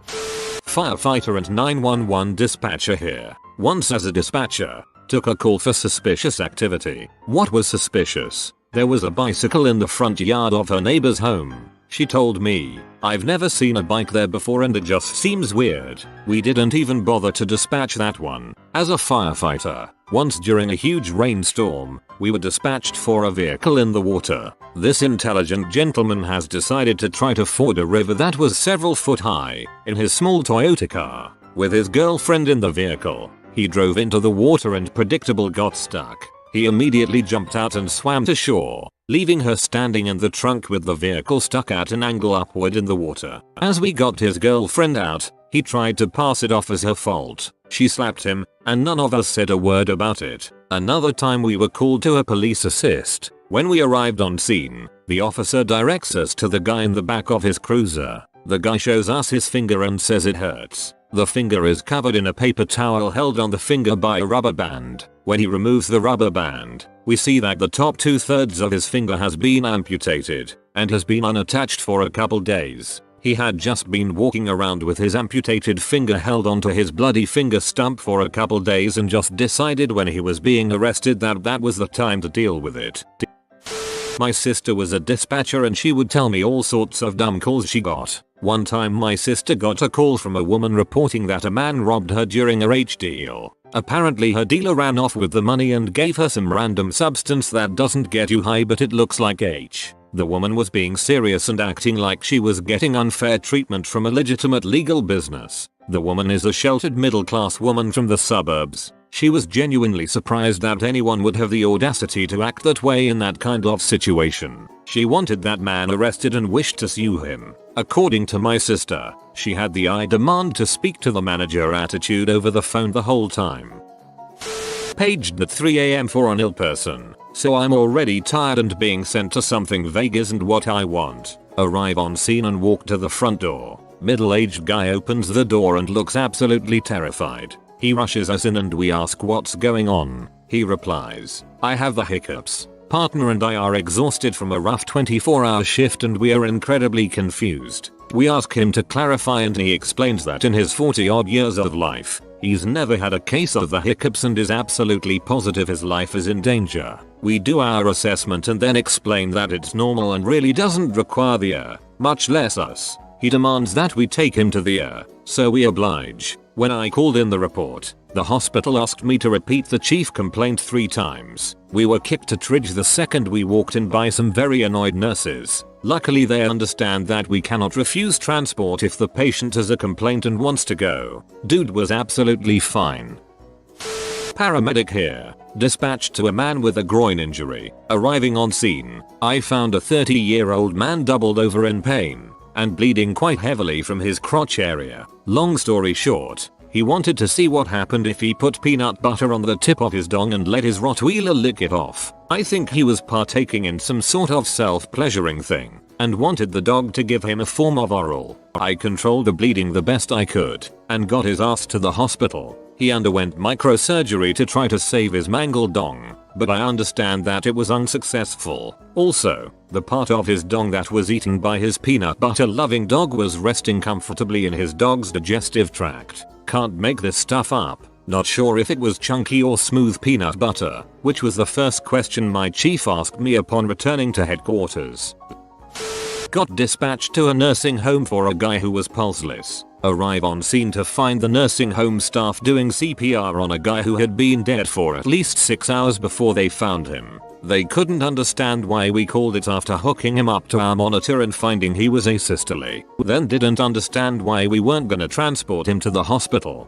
Firefighter and 911 dispatcher here. Once as a dispatcher, took a call for suspicious activity. What was suspicious? There was a bicycle in the front yard of her neighbor's home. She told me, I've never seen a bike there before and it just seems weird. We didn't even bother to dispatch that one. As a firefighter, once during a huge rainstorm, we were dispatched for a vehicle in the water. This intelligent gentleman has decided to try to ford a river that was several foot high in his small Toyota car. With his girlfriend in the vehicle, he drove into the water and predictable got stuck. He immediately jumped out and swam to shore, leaving her standing in the trunk with the vehicle stuck at an angle upward in the water. As we got his girlfriend out, he tried to pass it off as her fault. She slapped him, and none of us said a word about it. Another time we were called to a police assist. When we arrived on scene, the officer directs us to the guy in the back of his cruiser. The guy shows us his finger and says it hurts. The finger is covered in a paper towel held on the finger by a rubber band. When he removes the rubber band, we see that the top 2/3 of his finger has been amputated and has been unattached for a couple days. He had just been walking around with his amputated finger held onto his bloody finger stump for a couple days and just decided when he was being arrested that that was the time to deal with it. My sister was a dispatcher and she would tell me all sorts of dumb calls she got. One time my sister got a call from a woman reporting that a man robbed her during a H deal. Apparently her dealer ran off with the money and gave her some random substance that doesn't get you high but it looks like H. The woman was being serious and acting like she was getting unfair treatment from a legitimate legal business. The woman is a sheltered middle-class woman from the suburbs. She was genuinely surprised that anyone would have the audacity to act that way in that kind of situation. She wanted that man arrested and wished to sue him. According to my sister, she had the I demand to speak to the manager attitude over the phone the whole time. Paged at 3 AM for an ill person, so I'm already tired and being sent to something vague isn't what I want. Arrive on scene and walk to the front door. Middle-aged guy opens the door and looks absolutely terrified. He rushes us in and we ask what's going on. He replies, I have the hiccups. Partner and I are exhausted from a rough 24-hour shift and we are incredibly confused. We ask him to clarify and he explains that in his 40 odd years of life, he's never had a case of the hiccups and is absolutely positive his life is in danger. We do our assessment and then explain that it's normal and really doesn't require the ER, much less us. He demands that we take him to the ER, so we oblige. When I called in the report, the hospital asked me to repeat the chief complaint 3 times. We were kicked to Tridge the second we walked in by some very annoyed nurses. Luckily they understand that we cannot refuse transport if the patient has a complaint and wants to go. Dude was absolutely fine. Paramedic here. Dispatched to a man with a groin injury. Arriving on scene, I found a 30-year-old man doubled over in pain and bleeding quite heavily from his crotch area. Long story short, he wanted to see what happened if he put peanut butter on the tip of his dong and let his Rottweiler lick it off. I think he was partaking in some sort of self-pleasuring thing and wanted the dog to give him a form of oral. I controlled the bleeding the best I could and got his ass to the hospital. He underwent microsurgery to try to save his mangled dong, but I understand that it was unsuccessful. Also, the part of his dong that was eaten by his peanut butter loving dog was resting comfortably in his dog's digestive tract. Can't make this stuff up. Not sure if it was chunky or smooth peanut butter, which was the first question my chief asked me upon returning to headquarters. Got dispatched to a nursing home for a guy who was pulseless. Arrive on scene to find the nursing home staff doing CPR on a guy who had been dead for at least 6 hours before they found him. They couldn't understand why we called it after hooking him up to our monitor and finding he was asystole. Then didn't understand why we weren't gonna transport him to the hospital.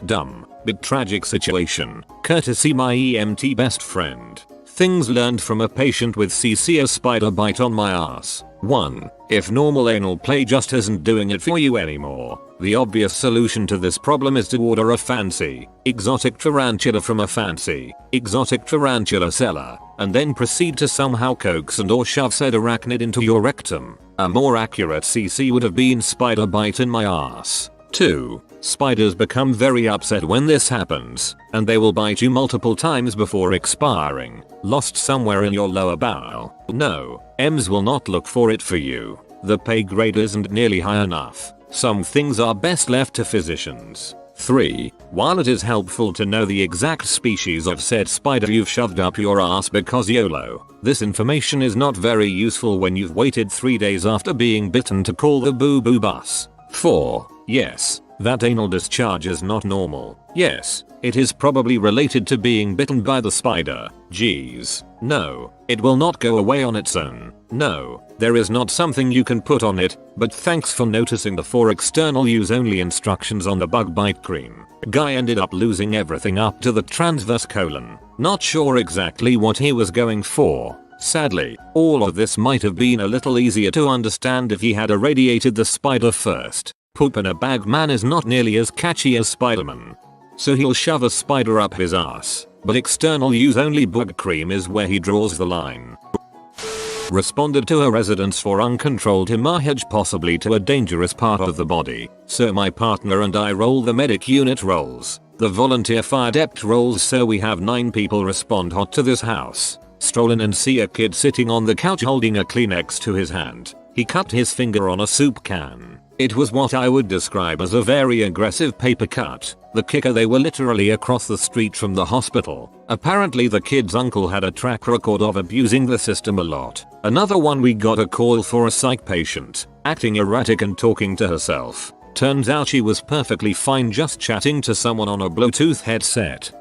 Dumb, but tragic situation, courtesy my EMT best friend. Things learned from a patient with CC: a spider bite on my ass. 1. If normal anal play just isn't doing it for you anymore, the obvious solution to this problem is to order a fancy, exotic tarantula from a fancy, exotic tarantula seller, and then proceed to somehow coax and or shove said arachnid into your rectum. A more accurate CC would have been spider bite in my ass. 2. Spiders become very upset when this happens, and they will bite you multiple times before expiring. Lost somewhere in your lower bowel? No, EMS will not look for it for you. The pay grade isn't nearly high enough. Some things are best left to physicians. 3. While it is helpful to know the exact species of said spider you've shoved up your ass because YOLO, this information is not very useful when you've waited 3 days after being bitten to call the boo-boo bus. 4. Yes, that anal discharge is not normal. Yes, it is probably related to being bitten by the spider. Geez. No, it will not go away on its own. No, there is not something you can put on it, but thanks for noticing the 4 external use only instructions on the bug bite cream. Guy ended up losing everything up to the transverse colon. Not sure exactly what he was going for. Sadly, all of this might have been a little easier to understand if he had irradiated the spider first. Poop in a bag man is not nearly as catchy as Spider-Man. So he'll shove a spider up his ass, but external use only bug cream is where he draws the line. Responded to a residence for uncontrolled hemorrhage, possibly to a dangerous part of the body, so my partner and I roll the medic unit rolls, the volunteer fire depth rolls, so we have 9 people respond hot to this house. Stroll in and see a kid sitting on the couch holding a Kleenex to his hand. He cut his finger on a soup can. It was what I would describe as a very aggressive paper cut. The kicker, they were literally across the street from the hospital. Apparently the kid's uncle had a track record of abusing the system a lot. Another one, we got a call for a psych patient, acting erratic and talking to herself. Turns out she was perfectly fine just chatting to someone on a Bluetooth headset.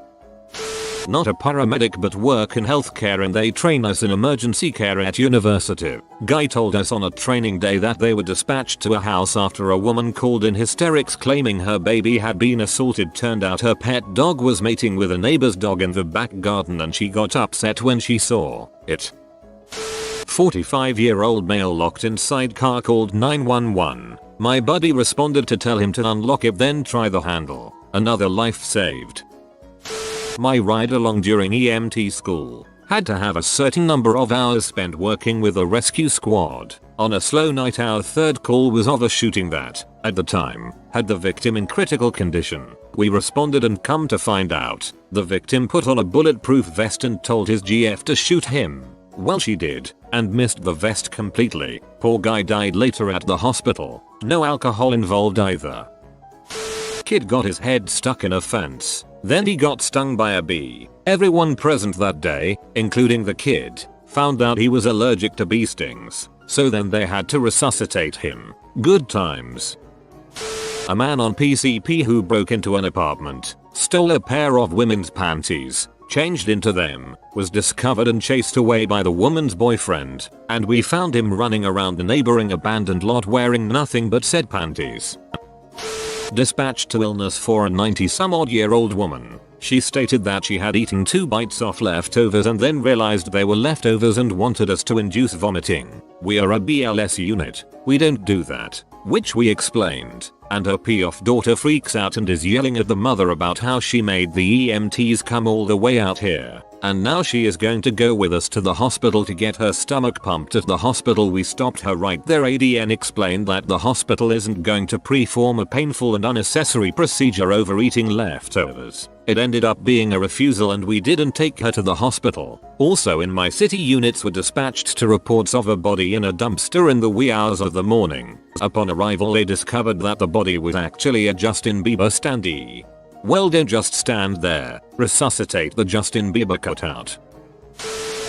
Not a paramedic but work in healthcare and they train us in emergency care at university. Guy told us on a training day that they were dispatched to a house after a woman called in hysterics claiming her baby had been assaulted. Turned out her pet dog was mating with a neighbor's dog in the back garden and she got upset when she saw it. 45-year-old male locked inside car called 911. My buddy responded to tell him to unlock it then try the handle. Another life saved. My ride along during EMT school had to have a certain number of hours spent working with a rescue squad. On a slow night our third call was of a shooting that, at the time, had the victim in critical condition. We responded and come to find out, the victim put on a bulletproof vest and told his GF to shoot him. Well, she did, and missed the vest completely. Poor guy died later at the hospital. No alcohol involved either. Kid got his head stuck in a fence. Then he got stung by a bee. Everyone present that day, including the kid, found out he was allergic to bee stings. So then they had to resuscitate him. Good times. A man on PCP who broke into an apartment, stole a pair of women's panties, changed into them, was discovered and chased away by the woman's boyfriend, and we found him running around the neighboring abandoned lot wearing nothing but said panties. Dispatched to illness for a 90-some-odd-year-old woman. She stated that she had eaten 2 bites off leftovers and then realized they were leftovers and wanted us to induce vomiting. We are a BLS unit. We don't do that. Which we explained, and her pee-off daughter freaks out and is yelling at the mother about how she made the EMTs come all the way out here, and now she is going to go with us to the hospital to get her stomach pumped. At the hospital we stopped her right there. ADN explained that the hospital isn't going to perform a painful and unnecessary procedure over eating leftovers. It ended up being a refusal and we didn't take her to the hospital. Also in my city, units were dispatched to reports of a body in a dumpster in the wee hours of the morning. Upon arrival they discovered that the body was actually a Justin Bieber standee. Well, don't just stand there, resuscitate the Justin Bieber cutout.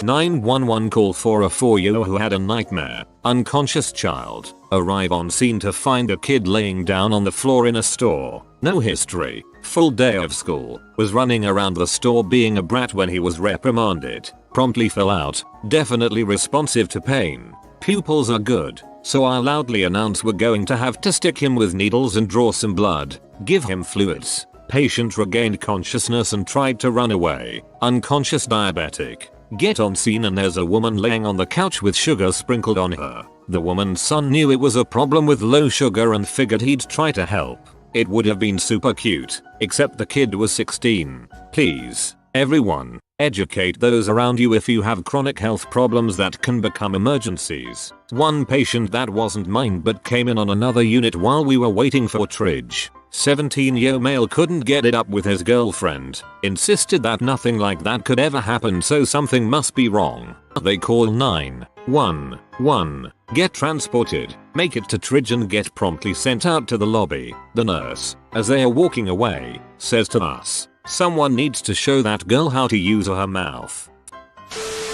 911 call for a 4-year-old who had a nightmare. Unconscious child. Arrive on scene to find a kid laying down on the floor in a store. No history. Full day of school. Was running around the store being a brat when he was reprimanded. Promptly fell out. Definitely responsive to pain. Pupils are good. So I loudly announce we're going to have to stick him with needles and draw some blood. Give him fluids. Patient regained consciousness and tried to run away. Unconscious diabetic. Get on scene and there's a woman laying on the couch with sugar sprinkled on her. The woman's son knew it was a problem with low sugar and figured he'd try to help. It would have been super cute, except the kid was 16. Please, everyone, educate those around you if you have chronic health problems that can become emergencies. One patient that wasn't mine but came in on another unit while we were waiting for triage. 17-year male couldn't get it up with his girlfriend. Insisted that nothing like that could ever happen, so something must be wrong. They call 911. Get transported. Make it to triage and get promptly sent out to the lobby. The nurse, as they are walking away, says to us, someone needs to show that girl how to use her mouth.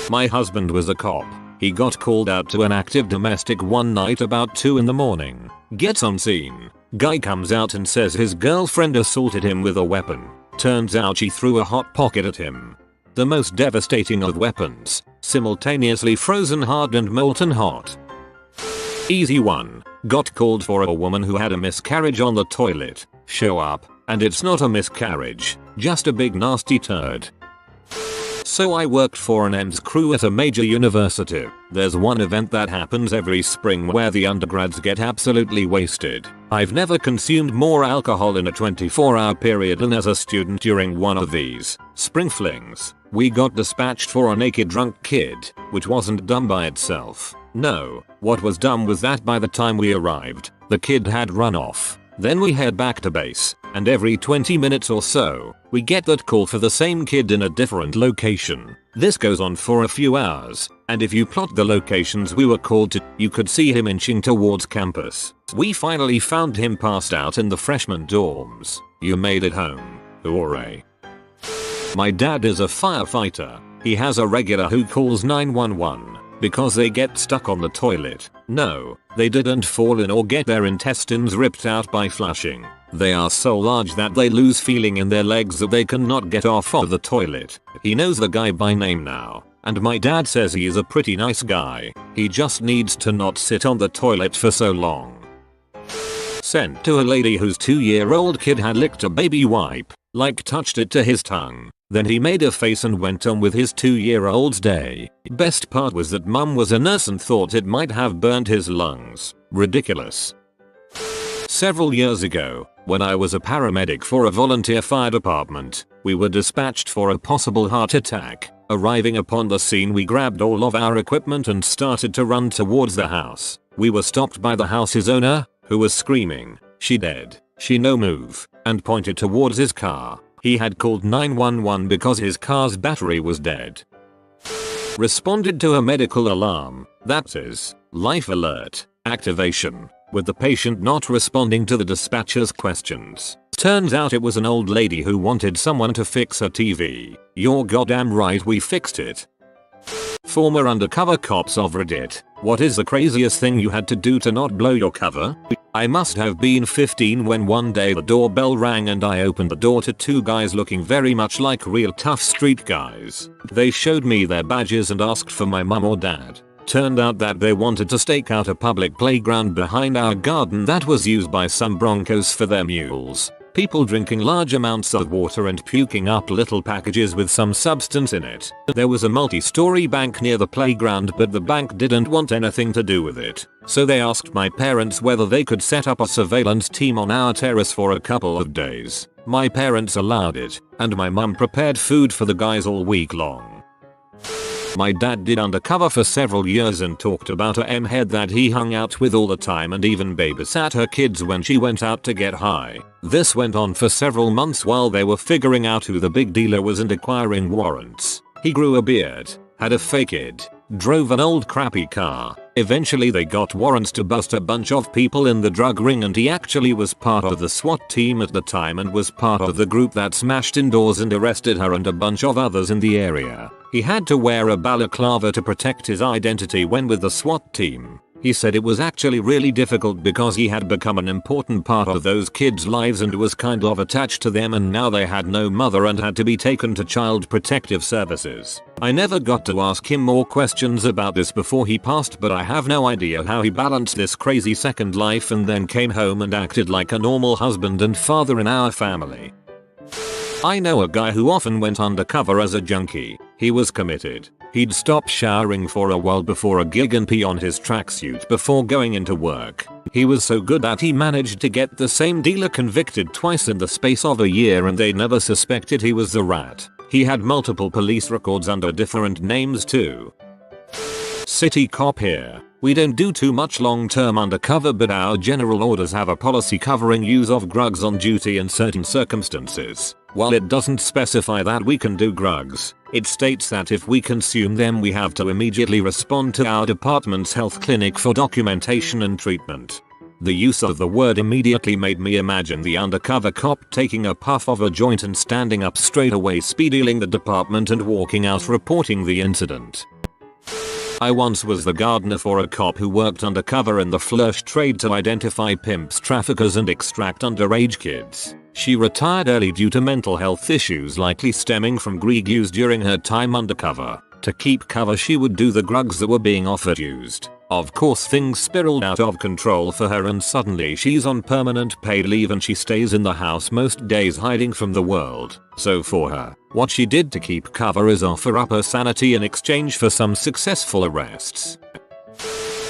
My husband was a cop. He got called out to an active domestic one night about 2 in the morning. Gets on scene. Guy comes out and says his girlfriend assaulted him with a weapon. Turns out she threw a hot pocket at him. The most devastating of weapons. Simultaneously frozen hard and molten hot. Easy one. Got called for a woman who had a miscarriage on the toilet. Show up, and it's not a miscarriage, just a big nasty turd. So I worked for an EMS crew at a major university. There's one event that happens every spring where the undergrads get absolutely wasted. I've never consumed more alcohol in a 24-hour period than as a student during one of these spring flings. We got dispatched for a naked drunk kid, which wasn't dumb by itself. No, what was dumb was that by the time we arrived, the kid had run off. Then we head back to base, and every 20 minutes or so, we get that call for the same kid in a different location. This goes on for a few hours, and if you plot the locations we were called to, you could see him inching towards campus. We finally found him passed out in the freshman dorms. You made it home. Hooray. My dad is a firefighter. He has a regular who calls 911. Because they get stuck on the toilet. No, they didn't fall in or get their intestines ripped out by flushing. They are so large that they lose feeling in their legs that they cannot get off of the toilet. He knows the guy by name now, and my dad says he is a pretty nice guy. He just needs to not sit on the toilet for so long. Sent to a lady whose 2-year-old kid had licked a baby wipe, like touched it to his tongue. Then he made a face and went on with his 2-year-old's day. Best part was that mum was a nurse and thought it might have burned his lungs. Ridiculous. Several years ago, when I was a paramedic for a volunteer fire department, we were dispatched for a possible heart attack. Arriving upon the scene, we grabbed all of our equipment and started to run towards the house. We were stopped by the house's owner, who was screaming, "She dead." She no move and pointed towards his car. He had called 911 because his car's battery was dead. Responded to a medical alarm, that says, life alert, activation, with the patient not responding to the dispatcher's questions. Turns out it was an old lady who wanted someone to fix her TV. You're goddamn right, we fixed it. Former undercover cops of Reddit, what is the craziest thing you had to do to not blow your cover? I must have been 15 when one day the doorbell rang and I opened the door to two guys looking very much like real tough street guys. They showed me their badges and asked for my mum or dad. Turned out that they wanted to stake out a public playground behind our garden that was used by some broncos for their mules. People drinking large amounts of water and puking up little packages with some substance in it. There was a multi-story bank near the playground, but the bank didn't want anything to do with it. So they asked my parents whether they could set up a surveillance team on our terrace for a couple of days. My parents allowed it, and my mum prepared food for the guys all week long. My dad did undercover for several years and talked about a M-head that he hung out with all the time and even babysat her kids when she went out to get high. This went on for several months while they were figuring out who the big dealer was and acquiring warrants. He grew a beard, had a fake kid, drove an old crappy car. Eventually they got warrants to bust a bunch of people in the drug ring, and he actually was part of the SWAT team at the time and was part of the group that smashed in doors and arrested her and a bunch of others in the area. He had to wear a balaclava to protect his identity when with the SWAT team. He said it was actually really difficult because he had become an important part of those kids' lives and was kind of attached to them, and now they had no mother and had to be taken to Child Protective Services. I never got to ask him more questions about this before he passed, but I have no idea how he balanced this crazy second life and then came home and acted like a normal husband and father in our family. I know a guy who often went undercover as a junkie. He was committed. He'd stop showering for a while before a gig and pee on his tracksuit before going into work. He was so good that he managed to get the same dealer convicted twice in the space of a year, and they never suspected he was the rat. He had multiple police records under different names too. City cop here. We don't do too much long-term undercover, but our general orders have a policy covering use of drugs on duty in certain circumstances. While it doesn't specify that we can do drugs, it states that if we consume them we have to immediately respond to our department's health clinic for documentation and treatment. The use of the word immediately made me imagine the undercover cop taking a puff of a joint and standing up straight away, speedealing the department and walking out reporting the incident. I once was the gardener for a cop who worked undercover in the flush trade to identify pimps, traffickers and extract underage kids. She retired early due to mental health issues likely stemming from Greek use during her time undercover. To keep cover she would do the drugs that were being offered used. Of course things spiraled out of control for her and suddenly she's on permanent paid leave and she stays in the house most days hiding from the world. So for her, what she did to keep cover is offer up her sanity in exchange for some successful arrests.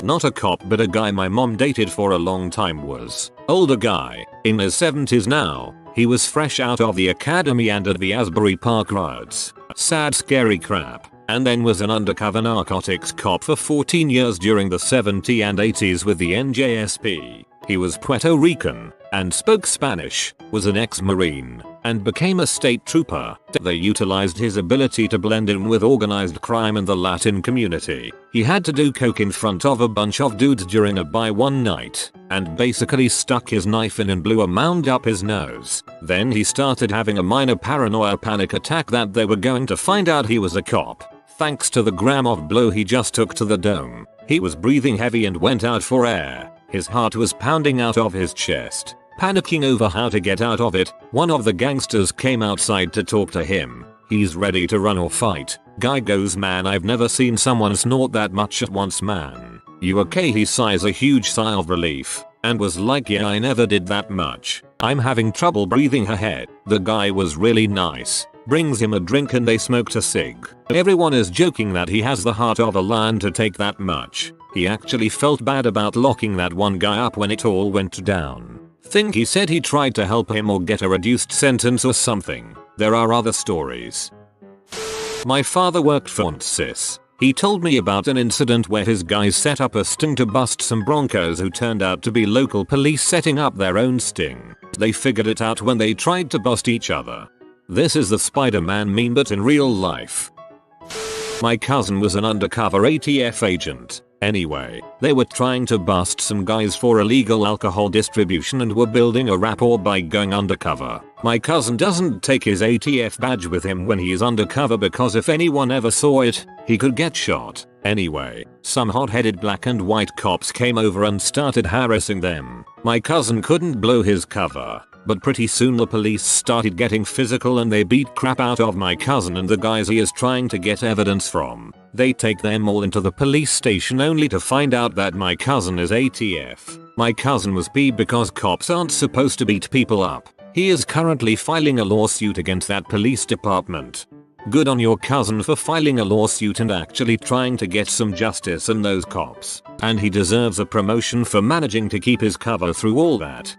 Not a cop but a guy my mom dated for a long time was. Older guy, in his 70s now. He was fresh out of the academy and at the Asbury Park riots. Sad scary crap. And then was an undercover narcotics cop for 14 years during the 70s and 80s with the NJSP. He was Puerto Rican and spoke Spanish, was an ex-Marine, and became a state trooper. They utilized his ability to blend in with organized crime in the Latin community. He had to do coke in front of a bunch of dudes during a buy one night, and basically stuck his knife in and blew a mound up his nose. Then he started having a minor paranoia panic attack that they were going to find out he was a cop. Thanks to the gram of blow he just took to the dome, he was breathing heavy and went out for air. His heart was pounding out of his chest. Panicking over how to get out of it, one of the gangsters came outside to talk to him. He's ready to run or fight. Guy goes, "Man, I've never seen someone snort that much at once, man. You okay?" He sighs a huge sigh of relief and was like, "Yeah, I never did that much. I'm having trouble breathing." Ahead. The guy was really nice. Brings him a drink and they smoked a cig. Everyone is joking that he has the heart of a lion to take that much. He actually felt bad about locking that one guy up when it all went down. Think he said he tried to help him or get a reduced sentence or something. There are other stories. My father worked for Nervousness. He told me about an incident where his guys set up a sting to bust some Broncos who turned out to be local police setting up their own sting. They figured it out when they tried to bust each other. This is the Spider-Man meme but in real life. My cousin was an undercover ATF agent. Anyway, they were trying to bust some guys for illegal alcohol distribution and were building a rapport by going undercover. My cousin doesn't take his ATF badge with him when he is undercover because if anyone ever saw it, he could get shot. Anyway, some hot-headed black and white cops came over and started harassing them. My cousin couldn't blow his cover, but pretty soon the police started getting physical and they beat crap out of my cousin and the guys he is trying to get evidence from. They take them all into the police station only to find out that my cousin is ATF. My cousin was peeved because cops aren't supposed to beat people up. He is currently filing a lawsuit against that police department. Good on your cousin for filing a lawsuit and actually trying to get some justice on those cops. And he deserves a promotion for managing to keep his cover through all that.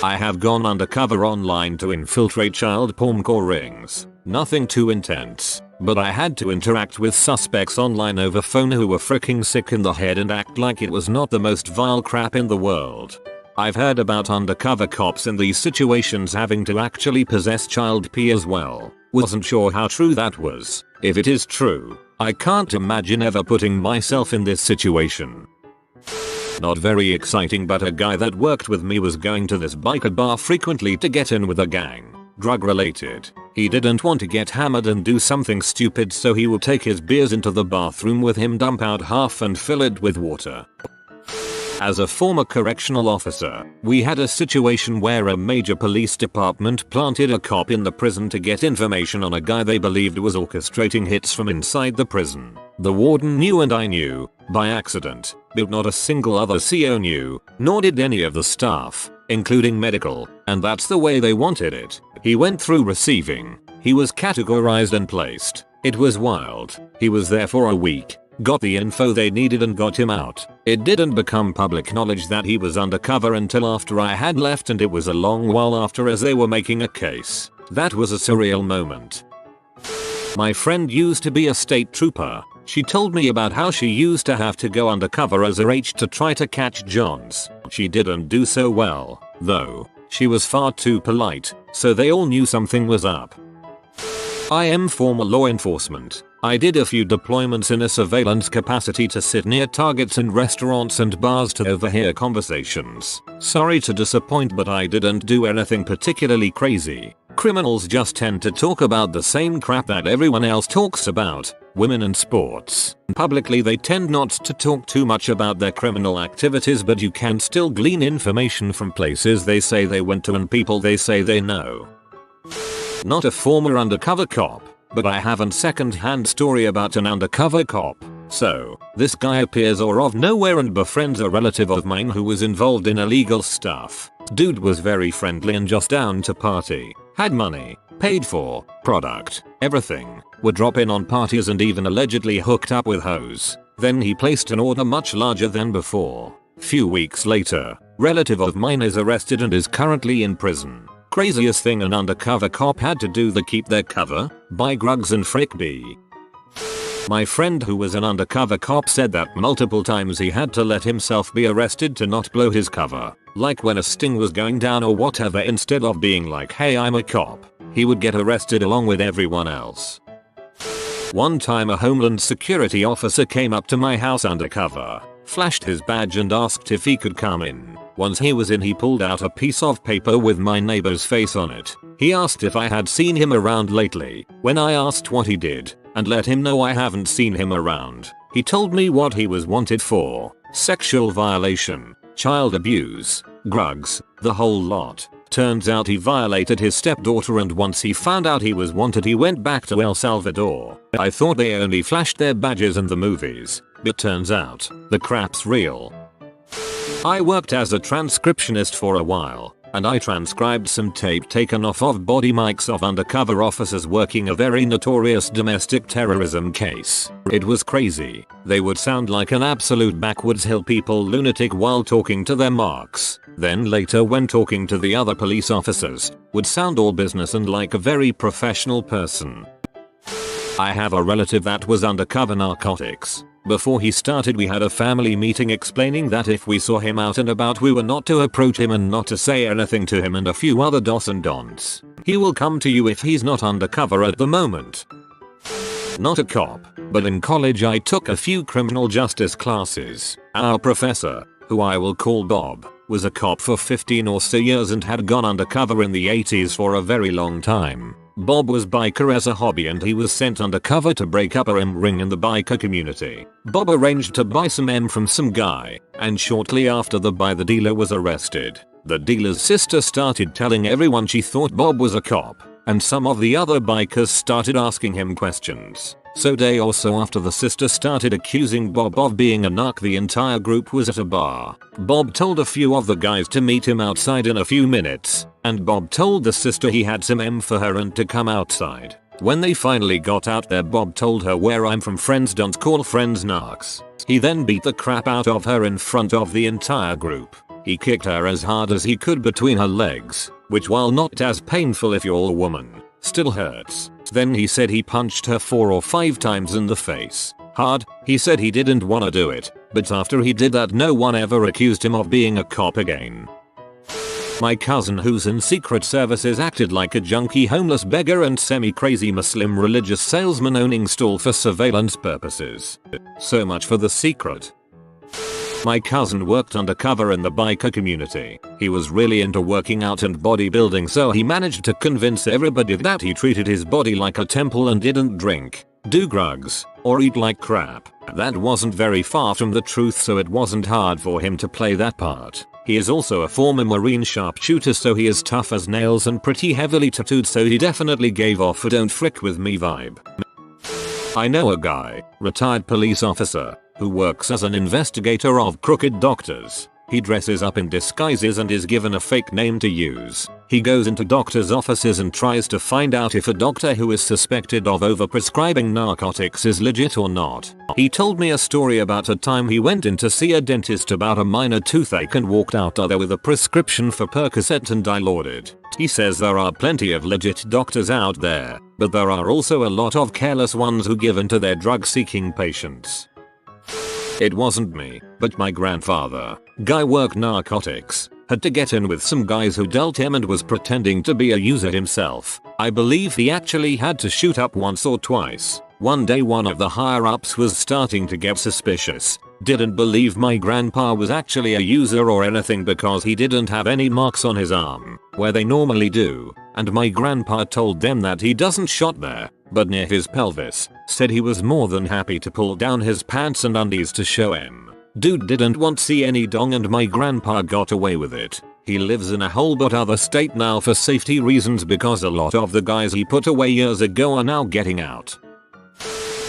I have gone undercover online to infiltrate child porn core rings. Nothing too intense, but I had to interact with suspects online over phone who were freaking sick in the head and act like it was not the most vile crap in the world. I've heard about undercover cops in these situations having to actually possess child P as well. Wasn't sure how true that was. If it is true, I can't imagine ever putting myself in this situation. Not very exciting, but a guy that worked with me was going to this biker bar frequently to get in with a gang. Drug related. He didn't want to get hammered and do something stupid, so he would take his beers into the bathroom with him, dump out half and fill it with water. As a former correctional officer, we had a situation where a major police department planted a cop in the prison to get information on a guy they believed was orchestrating hits from inside the prison. The warden knew and I knew, by accident, but not a single other CO knew, nor did any of the staff, including medical, and that's the way they wanted it. He went through receiving. He was categorized and placed. It was wild. He was there for a week. Got the info they needed and got him out. It didn't become public knowledge that he was undercover until after I had left, and it was a long while after as they were making a case. That was a surreal moment. My friend used to be a state trooper. She told me about how she used to have to go undercover as a H to try to catch Johns. She didn't do so well, though. She was far too polite, so they all knew something was up. I am former law enforcement. I did a few deployments in a surveillance capacity to sit near targets in restaurants and bars to overhear conversations. Sorry to disappoint, but I didn't do anything particularly crazy. Criminals just tend to talk about the same crap that everyone else talks about, women and sports. Publicly they tend not to talk too much about their criminal activities, but you can still glean information from places they say they went to and people they say they know. Not a former undercover cop, but I have a second-hand story about an undercover cop. So, this guy appears out of nowhere and befriends a relative of mine who was involved in illegal stuff. Dude was very friendly and just down to party. Had money, paid for, product, everything. Would drop in on parties and even allegedly hooked up with hoes. Then he placed an order much larger than before. Few weeks later, relative of mine is arrested and is currently in prison. Craziest thing an undercover cop had to do to keep their cover? Buy drugs and frick B. My friend who was an undercover cop said that multiple times he had to let himself be arrested to not blow his cover. Like when a sting was going down or whatever, instead of being like, hey, I'm a cop, he would get arrested along with everyone else. One time a Homeland Security officer came up to my house undercover, flashed his badge and asked if he could come in. Once he was in, he pulled out a piece of paper with my neighbor's face on it. He asked if I had seen him around lately. When I asked what he did, and let him know I haven't seen him around, he told me what he was wanted for: sexual violation, child abuse, drugs, the whole lot. Turns out he violated his stepdaughter, and once he found out he was wanted, he went back to El Salvador. I thought they only flashed their badges in the movies, but turns out the crap's real. I worked as a transcriptionist for a while, and I transcribed some tape taken off of body mics of undercover officers working a very notorious domestic terrorism case. It was crazy. They would sound like an absolute backwoods hill people lunatic while talking to their marks. Then later, when talking to the other police officers, would sound all business and like a very professional person. I have a relative that was undercover narcotics. Before he started we had a family meeting explaining that if we saw him out and about we were not to approach him and not to say anything to him and a few other dos and don'ts. He will come to you if he's not undercover at the moment. Not a cop, but in college I took a few criminal justice classes. Our professor, who I will call Bob, was a cop for 15 or so years and had gone undercover in the 80s for a very long time. Bob was biker as a hobby and he was sent undercover to break up a ring in the biker community. Bob arranged to buy some M from some guy, and shortly after the buy the dealer was arrested. The dealer's sister started telling everyone she thought Bob was a cop, and some of the other bikers started asking him questions. So day or so after the sister started accusing Bob of being a narc, the entire group was at a bar. Bob told a few of the guys to meet him outside in a few minutes, and Bob told the sister he had some M for her and to come outside. When they finally got out there, Bob told her, "Where I'm from, friends don't call friends narcs." He then beat the crap out of her in front of the entire group. He kicked her as hard as he could between her legs, which, while not as painful if you're a woman, still hurts. Then he said he punched her 4 or 5 times in the face. Hard. He said he didn't wanna do it, but after he did that no one ever accused him of being a cop again. My cousin, who's in secret services, acted like a junkie, homeless beggar and semi-crazy Muslim religious salesman owning stall for surveillance purposes. So much for the secret. My cousin worked undercover in the biker community. He was really into working out and bodybuilding, so he managed to convince everybody that he treated his body like a temple and didn't drink, do drugs, or eat like crap. That wasn't very far from the truth, so it wasn't hard for him to play that part. He is also a former Marine sharpshooter, so he is tough as nails and pretty heavily tattooed, so he definitely gave off a "don't frick with me" vibe. I know a guy, retired police officer, who works as an investigator of crooked doctors. He dresses up in disguises and is given a fake name to use. He goes into doctors' offices and tries to find out if a doctor who is suspected of overprescribing narcotics is legit or not. He told me a story about a time he went in to see a dentist about a minor toothache and walked out of there with a prescription for Percocet and Dilaudid. He says there are plenty of legit doctors out there, but there are also a lot of careless ones who give in to their drug-seeking patients. It wasn't me, but my grandfather. Guy worked narcotics, had to get in with some guys who dealt him and was pretending to be a user himself. I believe he actually had to shoot up once or twice. One day one of the higher ups was starting to get suspicious. Didn't believe my grandpa was actually a user or anything because he didn't have any marks on his arm, where they normally do, and my grandpa told them that he doesn't shot there, but near his pelvis. Said he was more than happy to pull down his pants and undies to show him. Dude didn't want to see any dong and my grandpa got away with it. He lives in a whole but other state now for safety reasons because a lot of the guys he put away years ago are now getting out.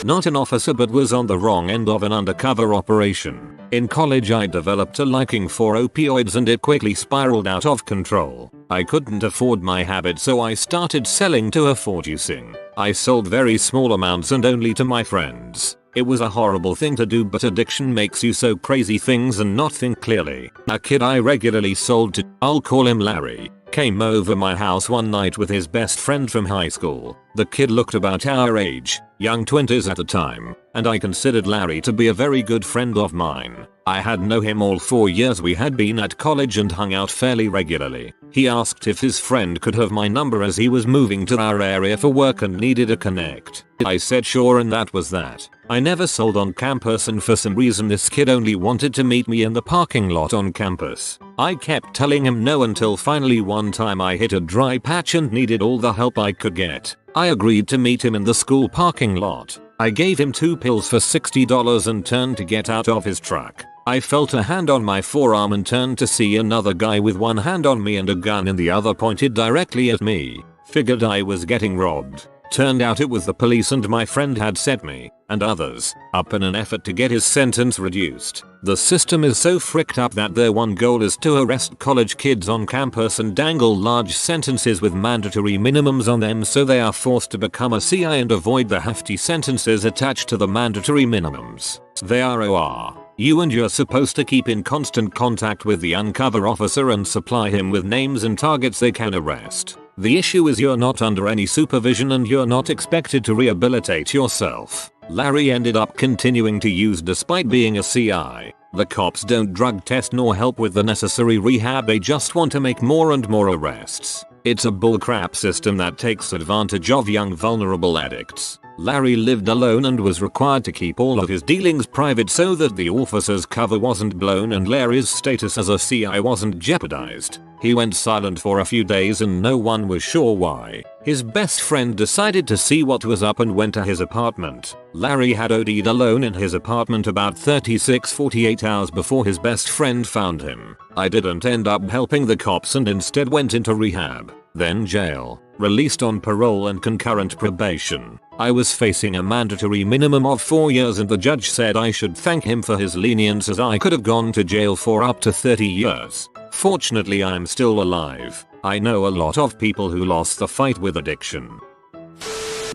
Not an officer, but was on the wrong end of an undercover operation. In college I developed a liking for opioids and it quickly spiraled out of control. I couldn't afford my habit, so I started selling to afford using. I sold very small amounts and only to my friends. It was a horrible thing to do, but addiction makes you so crazy things and not think clearly. A kid I regularly sold to, I'll call him Larry, came over my house one night with his best friend from high school. The kid looked about our age, young 20s at the time, and I considered Larry to be a very good friend of mine. I had known him all 4 years we had been at college and hung out fairly regularly. He asked if his friend could have my number as he was moving to our area for work and needed a connect. I said sure, and that was that. I never sold on campus, and for some reason this kid only wanted to meet me in the parking lot on campus. I kept telling him no until finally one time I hit a dry patch and needed all the help I could get. I agreed to meet him in the school parking lot. I gave him 2 pills for $60 and turned to get out of his truck. I felt a hand on my forearm and turned to see another guy with one hand on me and a gun in the other pointed directly at me. Figured I was getting robbed. Turned out it was the police and my friend had set me, and others, up in an effort to get his sentence reduced. The system is so fricked up that their one goal is to arrest college kids on campus and dangle large sentences with mandatory minimums on them, so they are forced to become a CI and avoid the hefty sentences attached to the mandatory minimums. They are OR. You and you're supposed to keep in constant contact with the undercover officer and supply him with names and targets they can arrest. The issue is you're not under any supervision and you're not expected to rehabilitate yourself. Larry ended up continuing to use despite being a CI. The cops don't drug test nor help with the necessary rehab, they just want to make more and more arrests. It's a bullcrap system that takes advantage of young vulnerable addicts. Larry lived alone and was required to keep all of his dealings private so that the officer's cover wasn't blown and Larry's status as a CI wasn't jeopardized. He went silent for a few days and no one was sure why. His best friend decided to see what was up and went to his apartment. Larry had OD'd alone in his apartment about 48 hours before his best friend found him. I didn't end up helping the cops and instead went into rehab, then jail, released on parole and concurrent probation. I was facing a mandatory minimum of 4 years and the judge said I should thank him for his lenience as I could have gone to jail for up to 30 years. Fortunately, I'm still alive. I know a lot of people who lost the fight with addiction.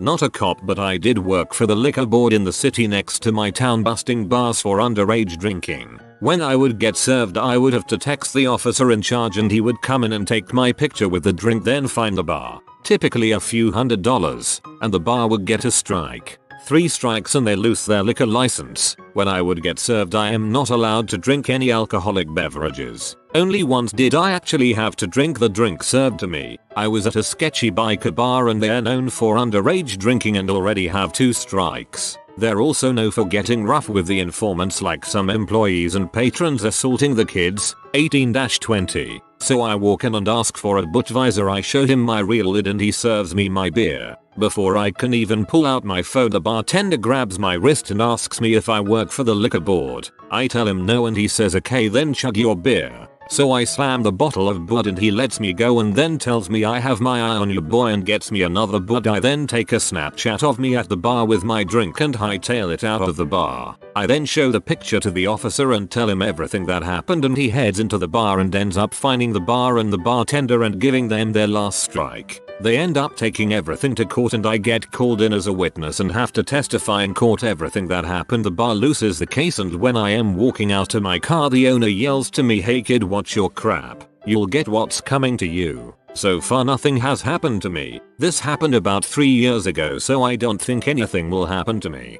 Not a cop, but I did work for the liquor board in the city next to my town, busting bars for underage drinking. When I would get served, I would have to text the officer in charge and he would come in and take my picture with the drink, then find the bar, typically a few $100s, and the bar would get a strike. 3 strikes and they lose their liquor license. When I would get served, I am not allowed to drink any alcoholic beverages. Only once did I actually have to drink the drink served to me. I was at a sketchy biker bar and they're known for underage drinking and already have 2 strikes. They're also known for getting rough with the informants, like some employees and patrons assaulting the kids, 18-20. So I walk in and ask for a Budweiser. I show him my real ID and he serves me my beer. Before I can even pull out my phone, the bartender grabs my wrist and asks me if I work for the liquor board. I tell him no and he says okay, then chug your beer. So I slam the bottle of Bud and he lets me go and then tells me I have my eye on you boy and gets me another Bud. I then take a Snapchat of me at the bar with my drink and hightail it out of the bar. I then show the picture to the officer and tell him everything that happened and he heads into the bar and ends up finding the bar and the bartender and giving them their last strike. They end up taking everything to court and I get called in as a witness and have to testify in court everything that happened. The bar loses the case and when I am walking out to my car, the owner yells to me, "Hey kid, watch your crap. You'll get what's coming to you." So far nothing has happened to me. This happened about 3 years ago, so I don't think anything will happen to me.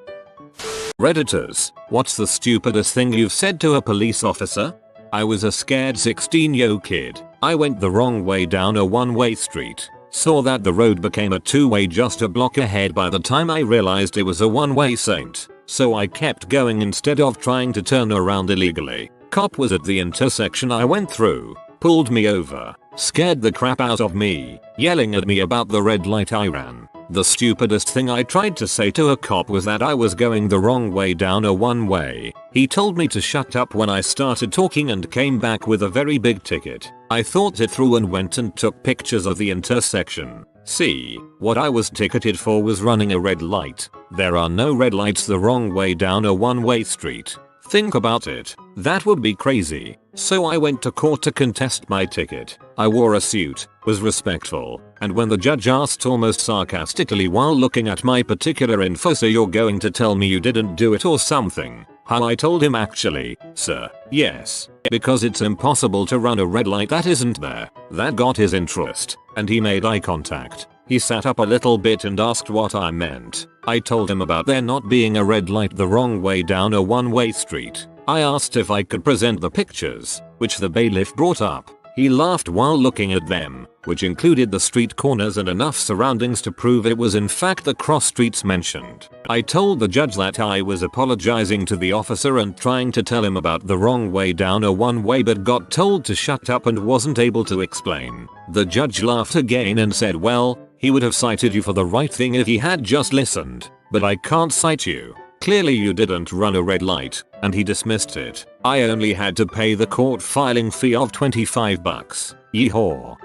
Redditors, what's the stupidest thing you've said to a police officer? I was a scared 16-year-old kid. I went the wrong way down a one-way street. Saw that the road became a 2-way just a block ahead by the time I realized it was a one-way saint. So I kept going instead of trying to turn around illegally. Cop was at the intersection I went through, pulled me over, scared the crap out of me, yelling at me about the red light I ran. The stupidest thing I tried to say to a cop was that I was going the wrong way down a one-way. He told me to shut up when I started talking and came back with a very big ticket. I thought it through and went and took pictures of the intersection. See, what I was ticketed for was running a red light. There are no red lights the wrong way down a one-way street. Think about it. That would be crazy. So I went to court to contest my ticket. I wore a suit, was respectful, and when the judge asked almost sarcastically while looking at my particular info, "So you're going to tell me you didn't do it or something?" How I told him, "Actually, sir, yes, because it's impossible to run a red light that isn't there." That got his interest, and he made eye contact. He sat up a little bit and asked what I meant. I told him about there not being a red light the wrong way down a one-way street. I asked if I could present the pictures, which the bailiff brought up. He laughed while looking at them, which included the street corners and enough surroundings to prove it was in fact the cross streets mentioned. I told the judge that I was apologizing to the officer and trying to tell him about the wrong way down a one-way, but got told to shut up and wasn't able to explain. The judge laughed again and said, "Well, he would have cited you for the right thing if he had just listened, but I can't cite you. Clearly you didn't run a red light," and he dismissed it. I only had to pay the court filing fee of $25. Yeehaw.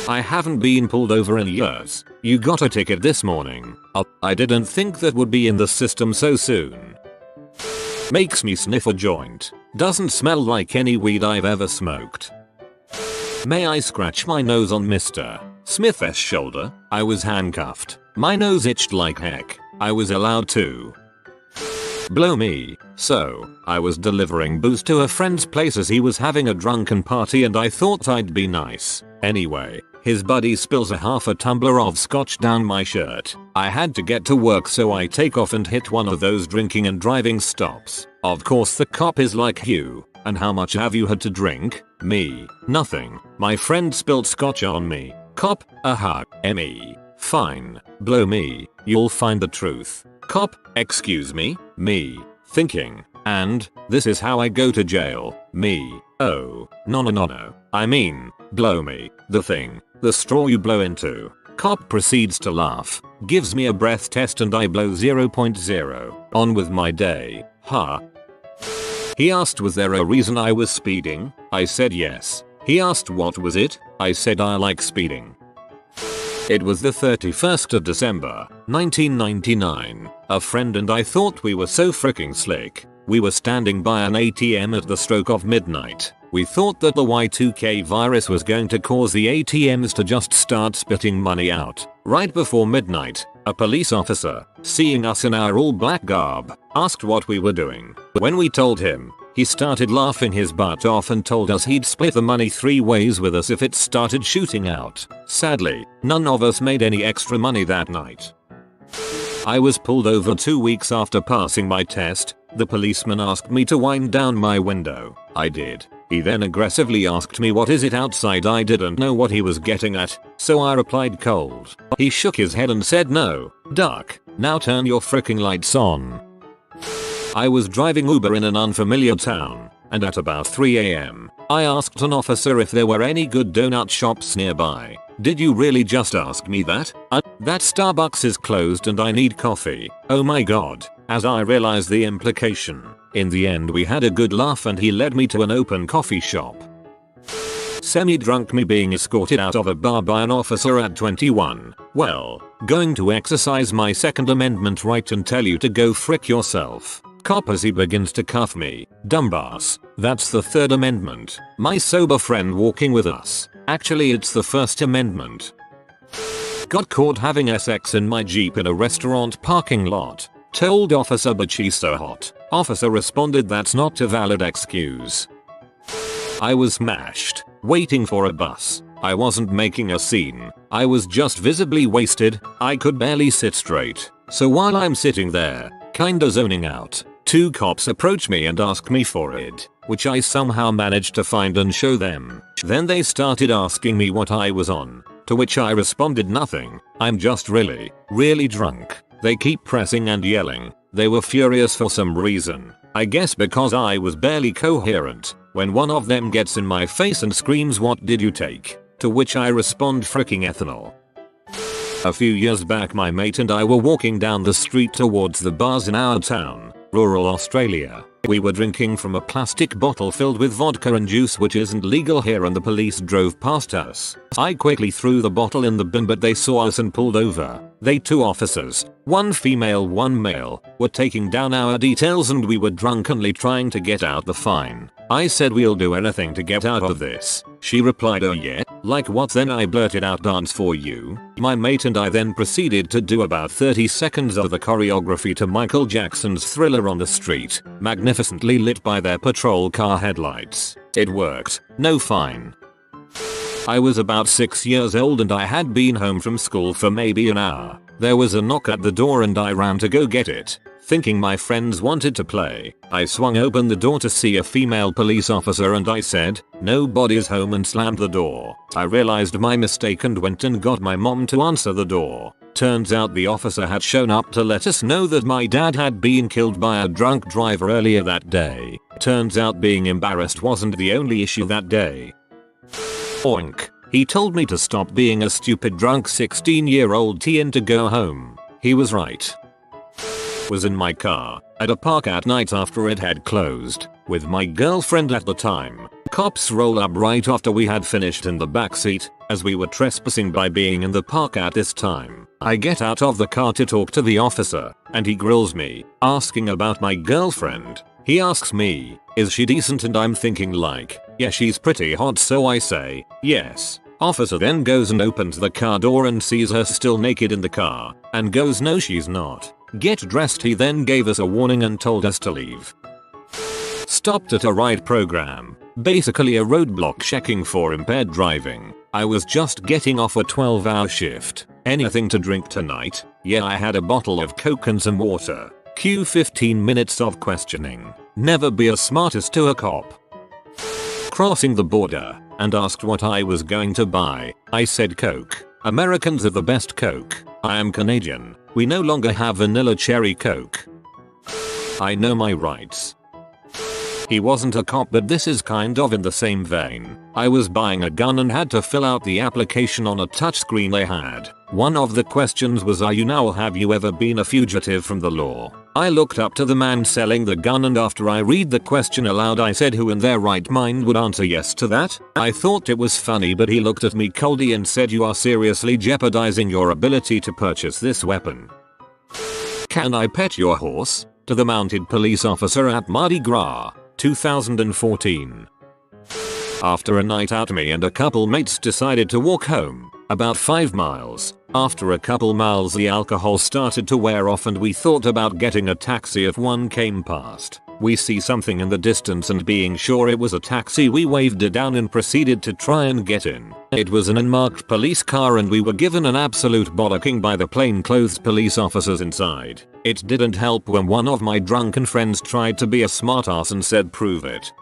I haven't been pulled over in years. You got a ticket this morning. I didn't think that would be in the system so soon. Makes me sniff a joint. Doesn't smell like any weed I've ever smoked. May I scratch my nose on Mr. Smith's shoulder? I was handcuffed. My nose itched like heck. I was allowed to blow me. So, I was delivering booze to a friend's place as he was having a drunken party and I thought I'd be nice. Anyway, His buddy spills a half a tumbler of scotch down my shirt. I had to get to work, so I take off and hit one of those drinking and driving stops. Of course the cop is like, "You, and how much have you had to drink?" Me, "Nothing. My friend spilled scotch on me." Cop, "Aha, me. Fine. Blow me. You'll find the truth." Cop, "Excuse me?" Me, thinking, "And this is how I go to jail." Me, "Oh, no. I mean, blow me. The thing. The straw you blow into." Cop proceeds to laugh, gives me a breath test, and I blow 0.0. On with my day. Ha. He asked was there a reason I was speeding? I said yes. He asked what was it? I said I like speeding. It was the 31st of December, 1999. A friend and I thought we were so freaking slick. We were standing by an ATM at the stroke of midnight. We thought that the Y2K virus was going to cause the ATMs to just start spitting money out. Right before midnight, a police officer, seeing us in our all-black garb, asked what we were doing. When we told him, he started laughing his butt off and told us he'd split the money 3 ways with us if it started shooting out. Sadly, none of us made any extra money that night. I was pulled over 2 weeks after passing my test. The policeman asked me to wind down my window. I did. He then aggressively asked me what is it outside. I didn't know what he was getting at, so I replied cold. He shook his head and said, "No, duck. Now turn your fricking lights on." I was driving Uber in an unfamiliar town, and at about 3 AM, I asked an officer if there were any good donut shops nearby. "Did you really just ask me that? That Starbucks is closed and I need coffee." Oh my god, as I realized the implication. In the end we had a good laugh and he led me to an open coffee shop. Semi-drunk me being escorted out of a bar by an officer at 21. Well, going to exercise my Second Amendment right and tell you to go frick yourself. Cop as he begins to cuff me. "Dumbass. That's the Third Amendment." My sober friend walking with us. "Actually it's the First Amendment." Got caught having sex in my Jeep in a restaurant parking lot. Told officer but she's so hot. Officer responded that's not a valid excuse. I was smashed, waiting for a bus. I wasn't making a scene. I was just visibly wasted. I could barely sit straight. So while I'm sitting there, kinda zoning out, 2 cops approach me and ask me for it, which I somehow managed to find and show them. Then they started asking me what I was on, to which I responded nothing. I'm just really drunk. They keep pressing and yelling. They were furious for some reason. I guess because I was barely coherent. When one of them gets in my face and screams, "What did you take?" To which I respond, "Fricking ethanol." A few years back my mate and I were walking down the street towards the bars in our town, rural Australia. We were drinking from a plastic bottle filled with vodka and juice, which isn't legal here, and the police drove past us. I quickly threw the bottle in the bin but they saw us and pulled over. They 2 officers, 1 female 1 male, were taking down our details and we were drunkenly trying to get out the fine. I said, "We'll do anything to get out of this." She replied, "Oh yeah? Like what?" Then I blurted out, "Dance for you." My mate and I then proceeded to do about 30 seconds of the choreography to Michael Jackson's Thriller on the street, magnificently lit by their patrol car headlights. It worked. No fine. I was about 6 years old and I had been home from school for maybe an hour. There was a knock at the door and I ran to go get it, thinking my friends wanted to play. I swung open the door to see a female police officer and I said, "Nobody's home," and slammed the door. I realized my mistake and went and got my mom to answer the door. Turns out the officer had shown up to let us know that my dad had been killed by a drunk driver earlier that day. Turns out being embarrassed wasn't the only issue that day. Oink. He told me to stop being a stupid drunk 16-year-old teen to go home. He was right. Was in my car, at a park at night after it had closed, with my girlfriend at the time. Cops roll up right after we had finished in the backseat, as we were trespassing by being in the park at this time. I get out of the car to talk to the officer, and he grills me, asking about my girlfriend. He asks me, "Is she decent?" and I'm thinking like, yeah, she's pretty hot, so I say, "Yes." Officer then goes and opens the car door and sees her still naked in the car, and goes, "No, she's not. Get dressed." He then gave us a warning and told us to leave. Stopped at a ride program, basically a roadblock checking for impaired driving. I was just getting off a 12-hour shift. Anything to drink tonight? Yeah, I had a bottle of Coke and some water. Cue 15 minutes of questioning. Never be a smartass to a cop. Crossing the border and asked what I was going to buy. I said Coke. Americans are the best Coke. I am Canadian. We no longer have vanilla cherry Coke. I know my rights. He wasn't a cop, but this is kind of in the same vein. I was buying a gun and had to fill out the application on a touchscreen they had. One of the questions was, are you now or have you ever been a fugitive from the law? I looked up to the man selling the gun, and after I read the question aloud I said, who in their right mind would answer yes to that? I thought it was funny, but he looked at me coldly and said, you are seriously jeopardizing your ability to purchase this weapon. Can I pet your horse? To the mounted police officer at Mardi Gras, 2014. After a night out, me and a couple mates decided to walk home, about 5 miles. After a couple miles the alcohol started to wear off and we thought about getting a taxi if one came past. We see something in the distance and being sure it was a taxi we waved it down and proceeded to try and get in. It was an unmarked police car and we were given an absolute bollocking by the plainclothes police officers inside. It didn't help when one of my drunken friends tried to be a smartass and said, prove it.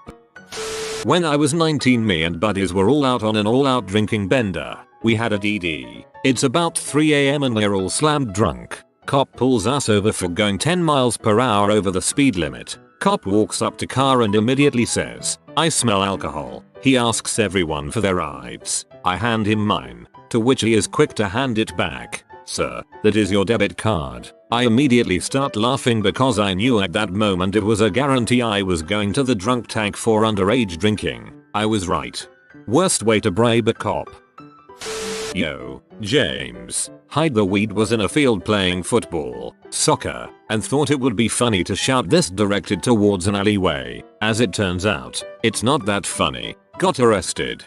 When I was 19, me and buddies were all out on an all-out drinking bender. We had a DD. It's about 3 AM and we're all slammed drunk. Cop pulls us over for going 10 miles per hour over the speed limit. Cop walks up to car and immediately says, I smell alcohol. He asks everyone for their IDs. I hand him mine, to which he is quick to hand it back. Sir, that is your debit card. I immediately start laughing because I knew at that moment it was a guarantee I was going to the drunk tank for underage drinking. I was right. Worst way to bribe a cop. Yo, James. Hide the weed was in a field playing football, soccer, and thought it would be funny to shout this directed towards an alleyway. As it turns out, it's not that funny. Got arrested.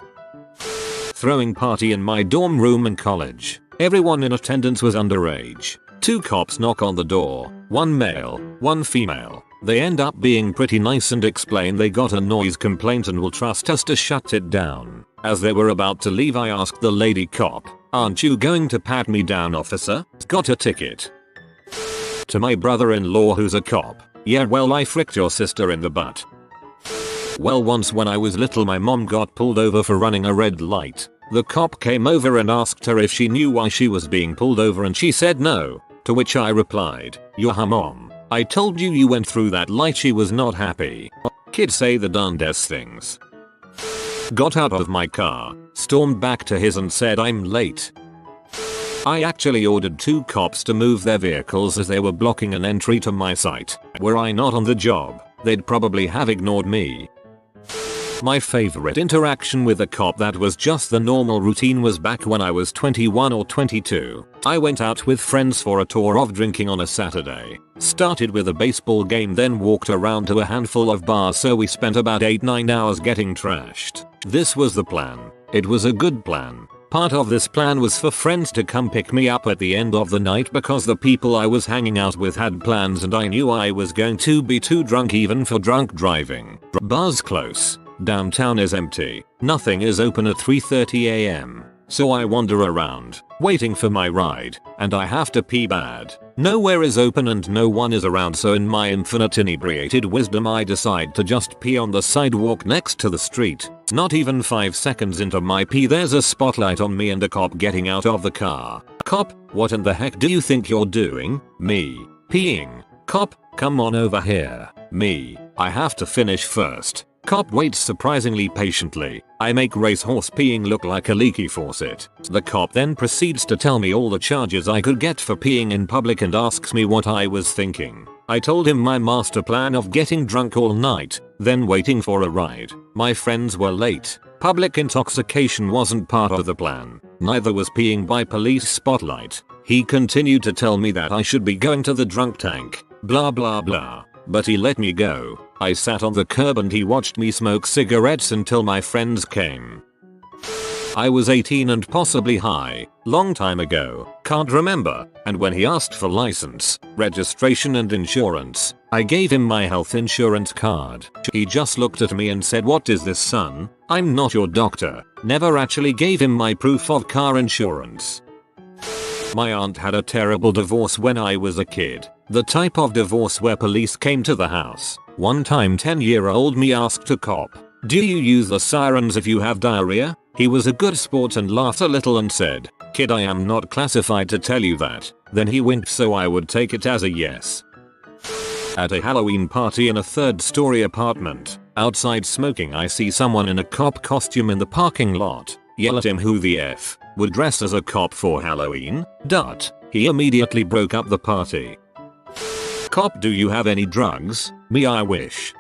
Throwing party in my dorm room in college. Everyone in attendance was underage. 2 cops knock on the door, 1 male, 1 female. They end up being pretty nice and explain they got a noise complaint and will trust us to shut it down. As they were about to leave I asked the lady cop, aren't you going to pat me down, officer? Got a ticket. To my brother-in-law who's a cop. Yeah, well, I fricked your sister in the butt. Well, once when I was little my mom got pulled over for running a red light. The cop came over and asked her if she knew why she was being pulled over and she said no. To which I replied, "Your mom. I told you you went through that light." She was not happy. Kids say the darndest things. Got out of my car, stormed back to his and said I'm late. I actually ordered 2 cops to move their vehicles as they were blocking an entry to my site. Were I not on the job, they'd probably have ignored me. My favorite interaction with a cop that was just the normal routine was back when I was 21 or 22. I went out with friends for a tour of drinking on a Saturday. Started with a baseball game, then walked around to a handful of bars, so we spent about 8-9 hours getting trashed. This was the plan. It was a good plan. Part of this plan was for friends to come pick me up at the end of the night because the people I was hanging out with had plans and I knew I was going to be too drunk even for drunk driving. Bars close. Downtown is empty. Nothing is open at 3:30 AM. So I wander around, waiting for my ride, and I have to pee bad. Nowhere is open and no one is around, so in my infinite inebriated wisdom I decide to just pee on the sidewalk next to the street. Not even 5 seconds into my pee there's a spotlight on me and a cop getting out of the car. Cop, what in the heck do you think you're doing? Me. Peeing. Cop, come on over here. Me. I have to finish first. Cop waits surprisingly patiently. I make racehorse peeing look like a leaky faucet. The cop then proceeds to tell me all the charges I could get for peeing in public and asks me what I was thinking. I told him my master plan of getting drunk all night, then waiting for a ride. My friends were late. Public intoxication wasn't part of the plan. Neither was peeing by police spotlight. He continued to tell me that I should be going to the drunk tank. Blah blah blah. But he let me go. I sat on the curb and he watched me smoke cigarettes until my friends came. I was 18 and possibly high, long time ago, can't remember, and when he asked for license, registration and insurance, I gave him my health insurance card. He just looked at me and said, "What is this, son? I'm not your doctor." Never actually gave him my proof of car insurance. My aunt had a terrible divorce when I was a kid. The type of divorce where police came to the house. One time 10-year-old me asked a cop, "Do you use the sirens if you have diarrhea?" He was a good sport and laughed a little and said, "Kid, I am not classified to tell you that." Then he winked so I would take it as a yes. At a Halloween party in a third-story apartment, outside smoking, I see someone in a cop costume in the parking lot. Yell at him who the F would dress as a cop for Halloween. He immediately broke up the party. Cop, do you have any drugs? Me, I wish.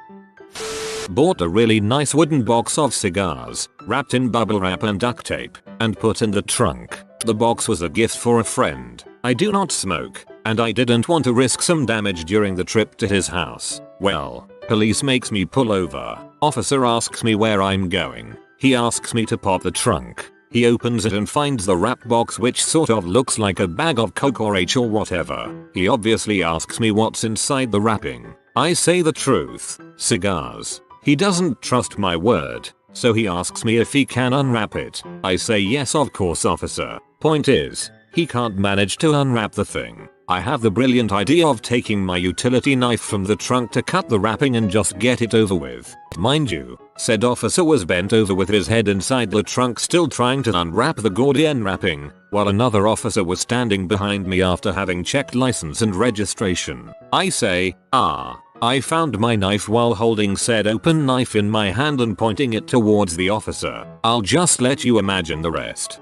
Bought a really nice wooden box of cigars, wrapped in bubble wrap and duct tape, and put in the trunk. The box was a gift for a friend. I do not smoke, and I didn't want to risk some damage during the trip to his house. Well, police makes me pull over. Officer asks me where I'm going. He asks me to pop the trunk. He opens it and finds the wrap box, which sort of looks like a bag of coke or H or whatever. He obviously asks me what's inside the wrapping. I say the truth, cigars. He doesn't trust my word, so he asks me if he can unwrap it. I say yes, of course, officer. Point is, he can't manage to unwrap the thing. I have the brilliant idea of taking my utility knife from the trunk to cut the wrapping and just get it over with. Mind you, said officer was bent over with his head inside the trunk still trying to unwrap the Gordian wrapping, while another officer was standing behind me after having checked license and registration. I say, I found my knife while holding said open knife in my hand and pointing it towards the officer. I'll just let you imagine the rest.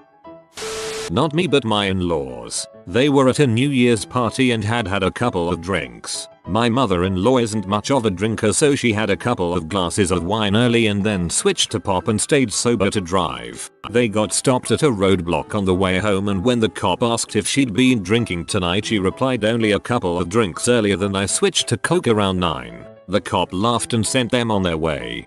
Not me, but my in-laws. They were at a New Year's party and had a couple of drinks. My mother-in-law isn't much of a drinker, so she had a couple of glasses of wine early and then switched to pop and stayed sober to drive. They got stopped at a roadblock on the way home, and when the cop asked if she'd been drinking tonight, she replied only a couple of drinks earlier than I switched to coke around 9. The cop laughed and sent them on their way.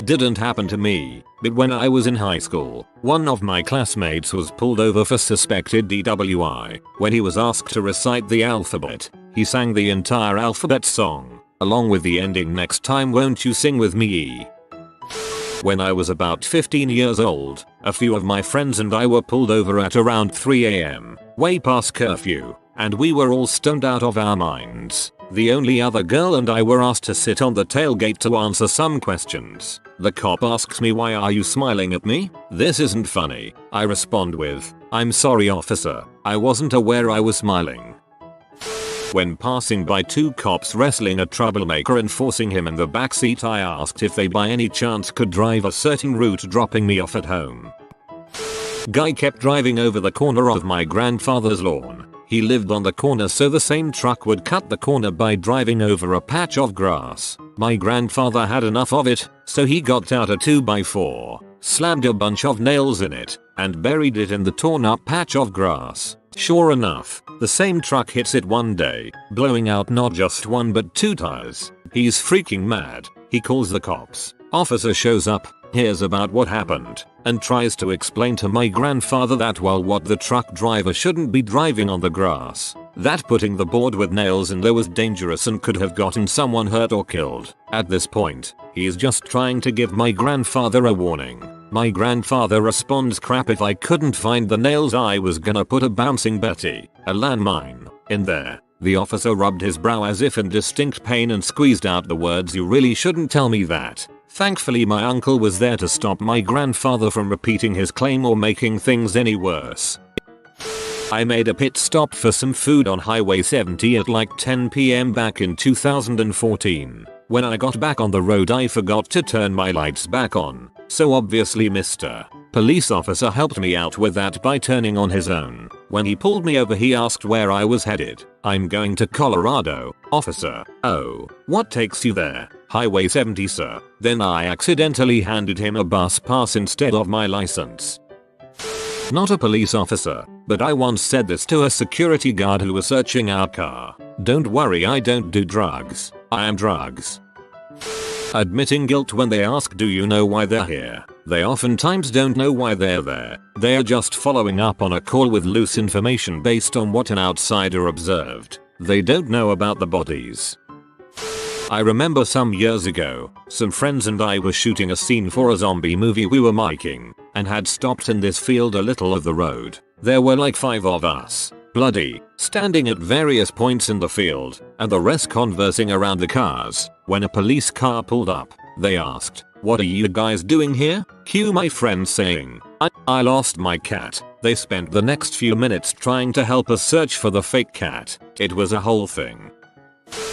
Didn't happen to me, but when I was in high school, one of my classmates was pulled over for suspected DWI. When he was asked to recite the alphabet, he sang the entire alphabet song, along with the ending "Next time won't you sing with me." When I was about 15 years old, a few of my friends and I were pulled over at around 3 AM, way past curfew, and we were all stoned out of our minds. The only other girl and I were asked to sit on the tailgate to answer some questions. The cop asks me, "Why are you smiling at me? This isn't funny." I respond with, "I'm sorry, officer. I wasn't aware I was smiling." When passing by two cops wrestling a troublemaker and forcing him in the backseat, I asked if they by any chance could drive a certain route, dropping me off at home. Guy kept driving over the corner of my grandfather's lawn. He lived on the corner, so the same truck would cut the corner by driving over a patch of grass. My grandfather had enough of it, so he got out a 2x4, slammed a bunch of nails in it, and buried it in the torn up patch of grass. Sure enough, the same truck hits it one day, blowing out not just one but 2 tires. He's freaking mad. He calls the cops. Officer shows up, hears about what happened, and tries to explain to my grandfather that what the truck driver shouldn't be driving on the grass. That putting the board with nails in there was dangerous and could have gotten someone hurt or killed. At this point, he's just trying to give my grandfather a warning. My grandfather responds, "Crap, if I couldn't find the nails I was gonna put a bouncing Betty, a landmine, in there." The officer rubbed his brow as if in distinct pain and squeezed out the words, "You really shouldn't tell me that." Thankfully my uncle was there to stop my grandfather from repeating his claim or making things any worse. I made a pit stop for some food on Highway 70 at like 10 PM back in 2014. When I got back on the road, I forgot to turn my lights back on, so obviously Mr. Police officer helped me out with that by turning on his own. When he pulled me over, he asked where I was headed. "I'm going to Colorado, officer." "Oh, what takes you there?" "Highway 70, sir." Then I accidentally handed him a bus pass instead of my license. Not a police officer, but I once said this to a security guard who was searching our car. "Don't worry, I don't do drugs. I am drugs." Admitting guilt when they ask, "Do you know why they're here?" They oftentimes don't know why they're there. They are just following up on a call with loose information based on what an outsider observed. They don't know about the bodies. I remember some years ago, some friends and I were shooting a scene for a zombie movie we were making, and had stopped in this field a little of the road. There were like 5 of us, bloody, standing at various points in the field, and the rest conversing around the cars. When a police car pulled up, they asked, "What are you guys doing here?" Cue my friend saying, I lost my cat." They spent the next few minutes trying to help us search for the fake cat. It was a whole thing.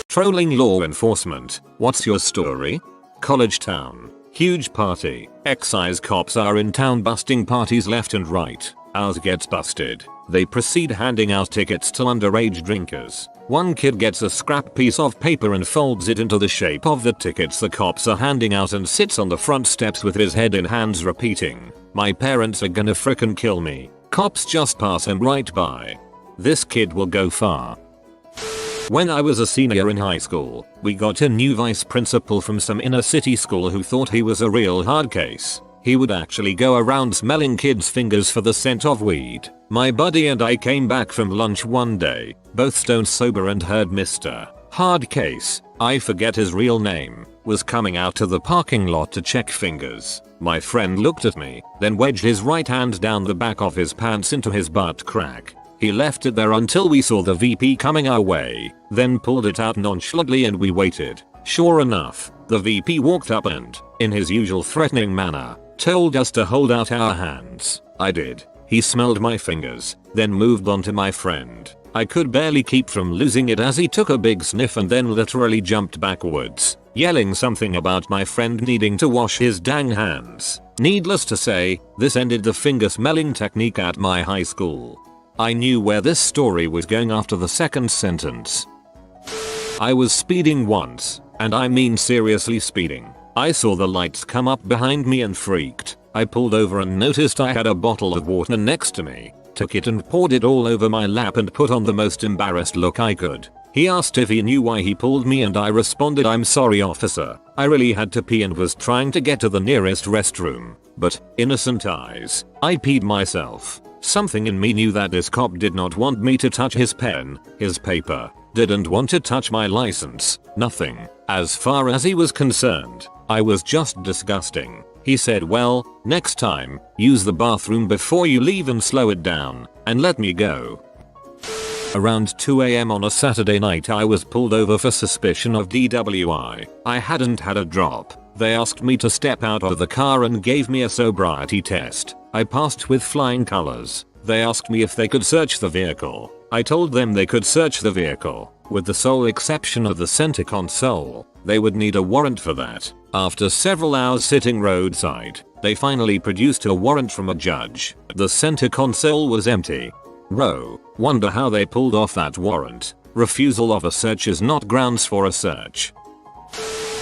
Trolling law enforcement. What's your story? College town. Huge party. Excise cops are in town busting parties left and right. Ours gets busted. They proceed handing out tickets to underage drinkers. One kid gets a scrap piece of paper and folds it into the shape of the tickets the cops are handing out and sits on the front steps with his head in hands repeating, "My parents are gonna frickin' kill me." Cops just pass him right by. This kid will go far. When I was a senior in high school, we got a new vice principal from some inner city school who thought he was a real hard case. He would actually go around smelling kids' fingers for the scent of weed. My buddy and I came back from lunch one day, both stone sober, and heard Mr. Hardcase, I forget his real name, was coming out to the parking lot to check fingers. My friend looked at me, then wedged his right hand down the back of his pants into his butt crack. He left it there until we saw the VP coming our way, then pulled it out nonchalantly and we waited. Sure enough, the VP walked up and, in his usual threatening manner, told us to hold out our hands. I did. He smelled my fingers, then moved on to my friend. I could barely keep from losing it as he took a big sniff and then literally jumped backwards, yelling something about my friend needing to wash his dang hands. Needless to say, this ended the finger smelling technique at my high school. I knew where this story was going after the second sentence. I was speeding once, and I mean seriously speeding. I saw the lights come up behind me and freaked. I pulled over and noticed I had a bottle of water next to me. Took it and poured it all over my lap and put on the most embarrassed look I could. He asked if he knew why he pulled me and I responded, "I'm sorry officer. I really had to pee and was trying to get to the nearest restroom." But, innocent eyes, I peed myself. Something in me knew that this cop did not want me to touch his pen, his paper, didn't want to touch my license, nothing. As far as he was concerned, I was just disgusting. He said, "Well, next time, use the bathroom before you leave and slow it down, and let me go." Around 2 AM on a Saturday night I was pulled over for suspicion of DWI. I hadn't had a drop. They asked me to step out of the car and gave me a sobriety test. I passed with flying colors. They asked me if they could search the vehicle. I told them they could search the vehicle, with the sole exception of the center console. They would need a warrant for that. After several hours sitting roadside, they finally produced a warrant from a judge. The center console was empty. Wonder how they pulled off that warrant. Refusal of a search is not grounds for a search.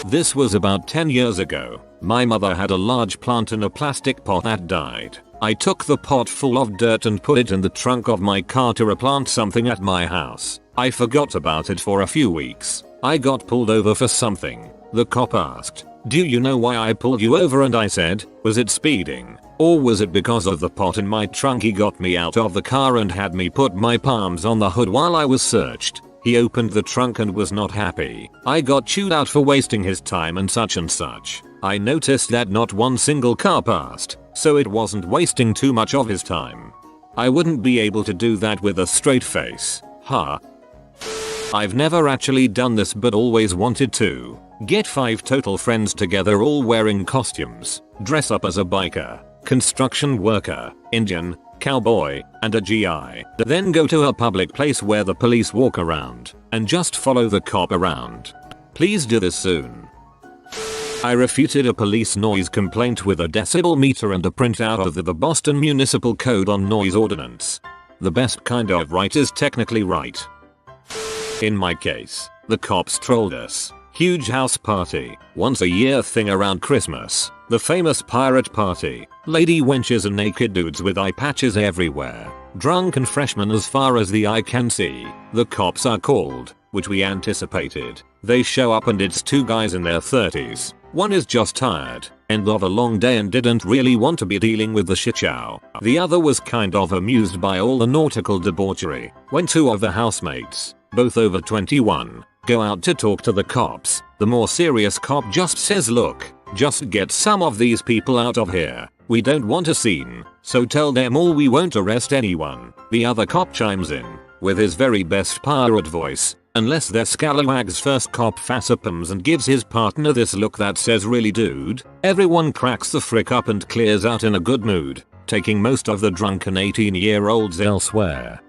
This was about 10 years ago. My mother had a large plant in a plastic pot that died. I took the pot full of dirt and put it in the trunk of my car to replant something at my house. I forgot about it for a few weeks. I got pulled over for something. The cop asked, "Do you know why I pulled you over?" And I said, "Was it speeding? Or was it because of the pot in my trunk?" He got me out of the car and had me put my palms on the hood while I was searched. He opened the trunk and was not happy. I got chewed out for wasting his time and such and such. I noticed that not one single car passed, so it wasn't wasting too much of his time. I wouldn't be able to do that with a straight face. Huh? I've never actually done this but always wanted to. Get 5 total friends together all wearing costumes, dress up as a biker, construction worker, Indian, cowboy, and a GI. Then go to a public place where the police walk around, and just follow the cop around. Please do this soon. I refuted a police noise complaint with a decibel meter and a printout of the Boston Municipal Code on Noise Ordinance. The best kind of right is technically right. In my case, the cops trolled us. Huge house party, once a year thing around Christmas. The famous pirate party. Lady wenches and naked dudes with eye patches everywhere. Drunken freshmen as far as the eye can see. The cops are called, which we anticipated. They show up and it's 2 guys in their 30s. One is just tired, end of a long day and didn't really want to be dealing with the shit show. The other was kind of amused by all the nautical debauchery. When 2 of the housemates, both over 21, Go out to talk to the cops. The more serious cop just says, look, just get some of these people out of here. We don't want a scene, so tell them all we won't arrest anyone. The other cop chimes in with his very best pirate voice, unless they're Scalawag's first cop facepalms, and gives his partner this look that says, really dude? Everyone cracks the frick up and clears out in a good mood, taking most of the drunken 18-year-olds elsewhere.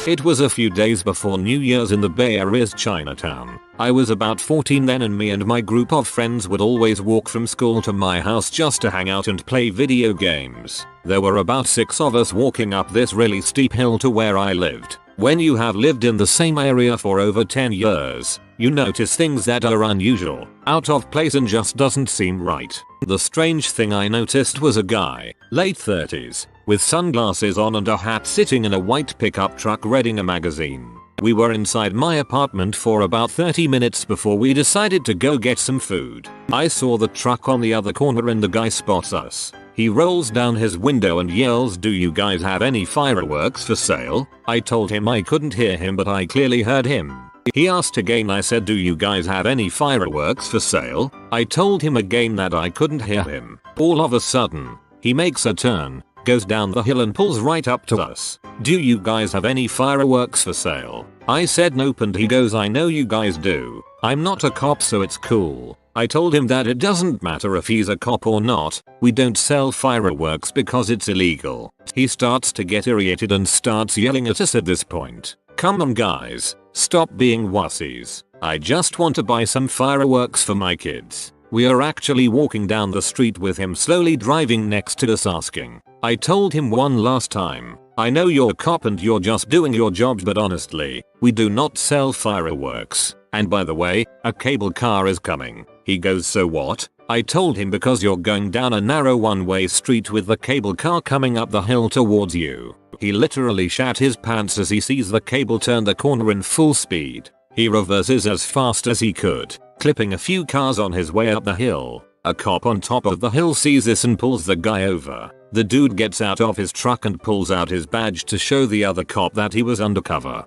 It was a few days before New Year's in the Bay Area's Chinatown. I was about 14 then, and me and my group of friends would always walk from school to my house just to hang out and play video games. There were about 6 of us walking up this really steep hill to where I lived. When you have lived in the same area for over 10 years, you notice things that are unusual, out of place, and just doesn't seem right. The strange thing I noticed was a guy, late 30s, with sunglasses on and a hat, sitting in a white pickup truck reading a magazine. We were inside my apartment for about 30 minutes before we decided to go get some food. I saw the truck on the other corner and the guy spots us. He rolls down his window and yells, "Do you guys have any fireworks for sale?" I told him I couldn't hear him, but I clearly heard him. He asked again. I said, "Do you guys have any fireworks for sale?" I told him again that I couldn't hear him. All of a sudden, he makes a turn, goes down the hill and pulls right up to us. "Do you guys have any fireworks for sale?" I said nope, and he goes, "I know you guys do. I'm not a cop, so it's cool." I told him that it doesn't matter if he's a cop or not, we don't sell fireworks because it's illegal. He starts to get irritated and starts yelling at us at this point. "Come on guys, stop being wussies. I just want to buy some fireworks for my kids." We are actually walking down the street with him slowly driving next to us asking. I told him one last time, "I know you're a cop and you're just doing your job, but honestly, we do not sell fireworks. And by the way, a cable car is coming." He goes, "So what?" I told him, "Because you're going down a narrow one-way street with the cable car coming up the hill towards you." He literally shat his pants as he sees the cable turn the corner in full speed. He reverses as fast as he could, clipping a few cars on his way up the hill. A cop on top of the hill sees this and pulls the guy over. The dude gets out of his truck and pulls out his badge to show the other cop that he was undercover.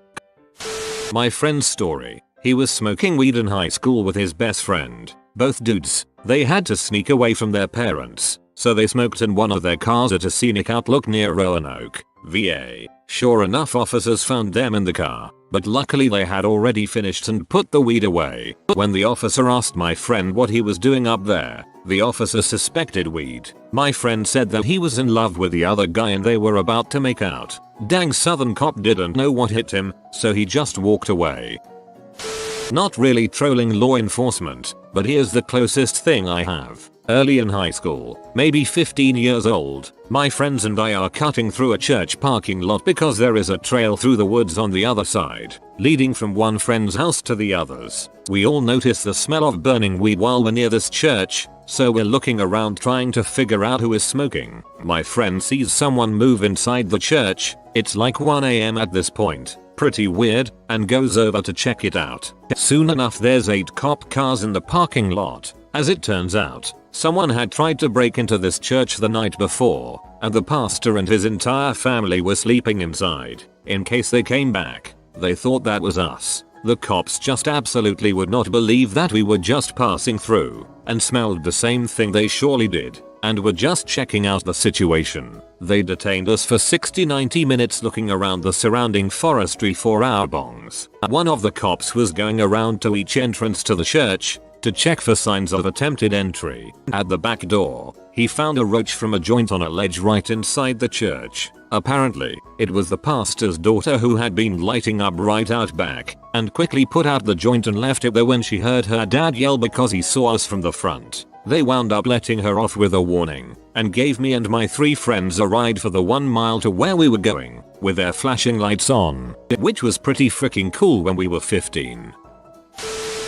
My friend's story. He was smoking weed in high school with his best friend. Both dudes. They had to sneak away from their parents, so they smoked in one of their cars at a scenic outlook near Roanoke, VA. Sure enough, officers found them in the car, but luckily they had already finished and put the weed away. When the officer asked my friend what he was doing up there, the officer suspected weed. My friend said that he was in love with the other guy and they were about to make out. Dang, Southern cop didn't know what hit him, so he just walked away. Not really trolling law enforcement, but here's the closest thing I have. Early in high school, maybe 15 years old, my friends and I are cutting through a church parking lot because there is a trail through the woods on the other side, leading from one friend's house to the others. We all notice the smell of burning weed while we're near this church, so we're looking around trying to figure out who is smoking. My friend sees someone move inside the church. It's like 1 AM at this point. Pretty weird, and goes over to check it out. Soon enough, there's 8 cop cars in the parking lot. As it turns out, someone had tried to break into this church the night before, and the pastor and his entire family were sleeping inside, in case they came back. They thought that was us. The cops just absolutely would not believe that we were just passing through, and smelled the same thing they surely did, and were just checking out the situation. They detained us for 60-90 minutes looking around the surrounding forestry for our bongs. One of the cops was going around to each entrance to the church to check for signs of attempted entry. At the back door, he found a roach from a joint on a ledge right inside the church. Apparently, it was the pastor's daughter who had been lighting up right out back, and quickly put out the joint and left it there when she heard her dad yell because he saw us from the front. They wound up letting her off with a warning, and gave me and my 3 friends a ride for the 1 mile to where we were going, with their flashing lights on, which was pretty freaking cool when we were 15.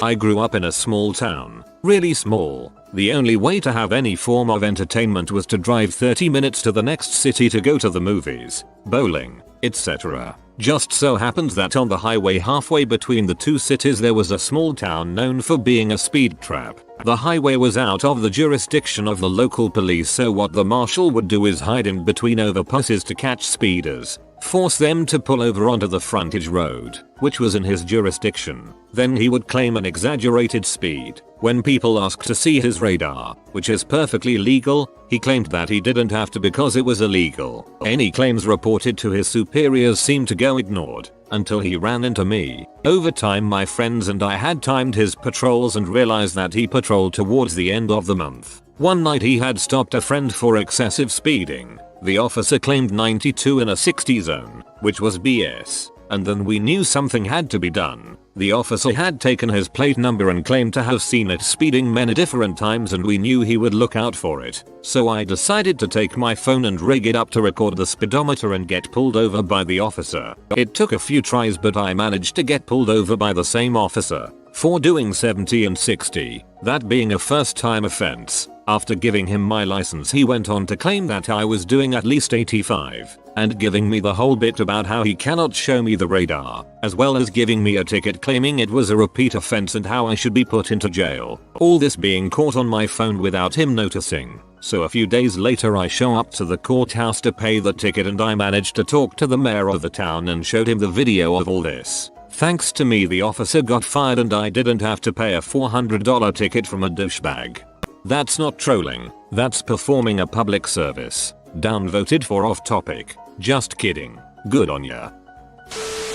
I grew up in a small town, really small. The only way to have any form of entertainment was to drive 30 minutes to the next city to go to the movies, bowling, etc. Just so happens that on the highway halfway between the 2 cities there was a small town known for being a speed trap. The highway was out of the jurisdiction of the local police, so what the marshal would do is hide in between overpasses to catch speeders. force them to pull over onto the frontage road, which was in his jurisdiction. Then he would claim an exaggerated speed. When people asked to see his radar, which is perfectly legal, he claimed that he didn't have to because it was illegal. Any claims reported to his superiors seemed to go ignored, until he ran into me. Over time my friends and I had timed his patrols and realized that he patrolled towards the end of the month. One night he had stopped a friend for excessive speeding. The officer claimed 92 in a 60 zone, which was BS. And then we knew something had to be done. The officer had taken his plate number and claimed to have seen it speeding many different times, and we knew he would look out for it. So I decided to take my phone and rig it up to record the speedometer and get pulled over by the officer. It took a few tries, but I managed to get pulled over by the same officer for doing 70 and 60, that being a first time offense. After giving him my license, he went on to claim that I was doing at least 85, and giving me the whole bit about how he cannot show me the radar, as well as giving me a ticket claiming it was a repeat offense and how I should be put into jail. All this being caught on my phone without him noticing. So a few days later I show up to the courthouse to pay the ticket, and I managed to talk to the mayor of the town and showed him the video of all this. Thanks to me the officer got fired and I didn't have to pay a $400 ticket from a douchebag. That's not trolling, that's performing a public service. Downvoted for off topic. Just kidding. Good on ya.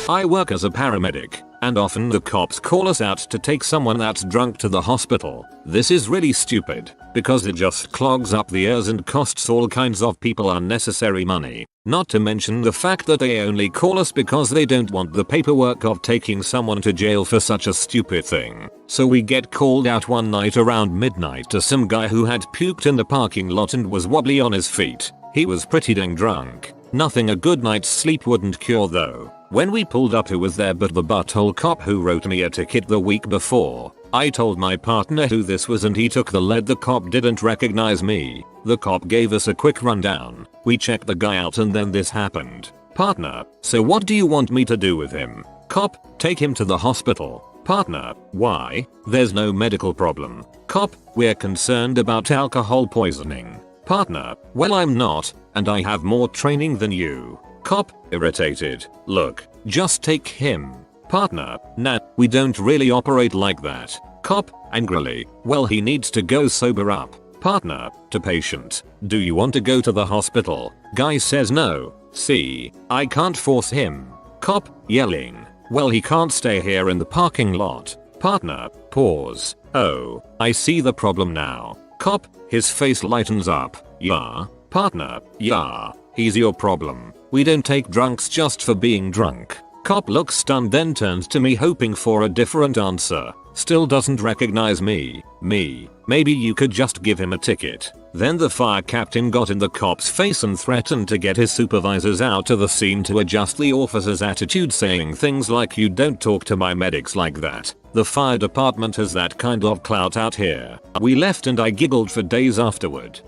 I work as a paramedic, and often the cops call us out to take someone that's drunk to the hospital. This is really stupid, because it just clogs up the ears and costs all kinds of people unnecessary money. Not to mention the fact that they only call us because they don't want the paperwork of taking someone to jail for such a stupid thing. So we get called out one night around midnight to some guy who had puked in the parking lot and was wobbly on his feet. He was pretty dang drunk. Nothing a good night's sleep wouldn't cure though. When we pulled up, who was there but the butthole cop who wrote me a ticket the week before. I told my partner who this was and he took the lead. The cop didn't recognize me. The cop gave us a quick rundown. We checked the guy out and then this happened. Partner: so what do you want me to do with him? Cop: take him to the hospital. Partner: why? There's no medical problem. Cop: we're concerned about alcohol poisoning. Partner: well, I'm not, and I have more training than you. Cop, irritated: look, just take him. Partner: nah, we don't really operate like that. Cop, angrily: well, he needs to go sober up. Partner, to patient: do you want to go to the hospital? Guy says no. See, I can't force him. Cop, yelling: well, he can't stay here in the parking lot. Partner, pause: oh, I see the problem now. Cop, his face lightens up: yeah. Partner: yeah, he's your problem. We don't take drunks just for being drunk. Cop looks stunned, then turns to me hoping for a different answer. Still doesn't recognize me. Maybe you could just give him a ticket. Then the fire captain got in the cop's face and threatened to get his supervisors out to the scene to adjust the officer's attitude, saying things like, you don't talk to my medics like that. The fire department has that kind of clout out here. We left and I giggled for days afterward.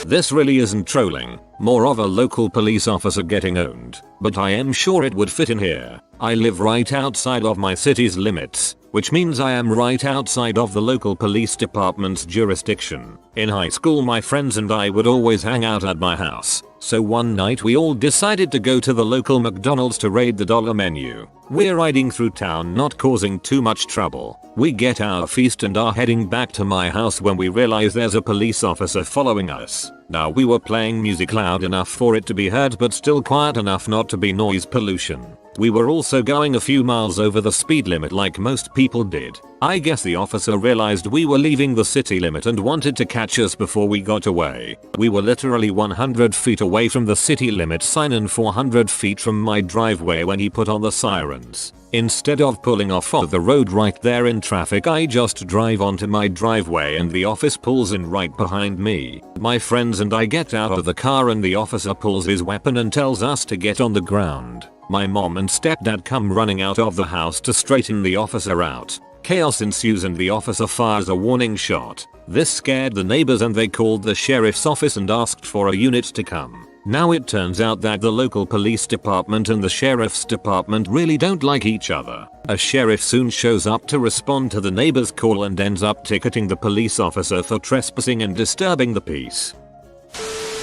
This really isn't trolling, more of a local police officer getting owned, but I am sure it would fit in here. I live right outside of my city's limits, which means I am right outside of the local police department's jurisdiction. In high school my friends and I would always hang out at my house, so one night we all decided to go to the local McDonald's to raid the dollar menu. We're riding through town, not causing too much trouble. We get our feast and are heading back to my house when we realize there's a police officer following us. Now, we were playing music loud enough for it to be heard but still quiet enough not to be noise pollution. We were also going a few miles over the speed limit like most people did. I guess the officer realized we were leaving the city limit and wanted to catch us before we got away. We were literally 100 feet away from the city limit sign and 400 feet from my driveway when he put on the sirens. Instead of pulling off the road right there in traffic, I just drive onto my driveway and the officer pulls in right behind me. My friends and I get out of the car and the officer pulls his weapon and tells us to get on the ground. My mom and stepdad come running out of the house to straighten the officer out. Chaos ensues and the officer fires a warning shot. This scared the neighbors and they called the sheriff's office and asked for a unit to come. Now it turns out that the local police department and the sheriff's department really don't like each other. A sheriff soon shows up to respond to the neighbor's call and ends up ticketing the police officer for trespassing and disturbing the peace.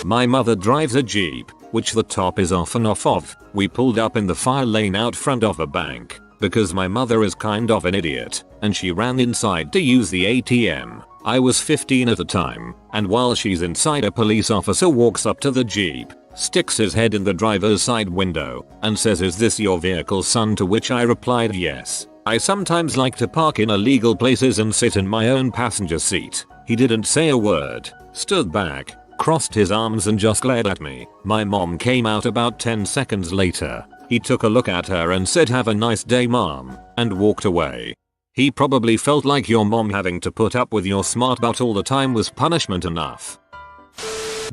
My mother drives a Jeep, which the top is off and off of. We pulled up in the fire lane out front of a bank because my mother is kind of an idiot and she ran inside to use the ATM. I was 15 at the time, and while she's inside, a police officer walks up to the Jeep, sticks his head in the driver's side window, and says, "Is this your vehicle, son?" To which I replied, "Yes. I sometimes like to park in illegal places and sit in my own passenger seat." He didn't say a word, stood back, crossed his arms and just glared at me. My mom came out about 10 seconds later. He took a look at her and said, "Have a nice day, mom," and walked away. He probably felt like your mom having to put up with your smart butt all the time was punishment enough.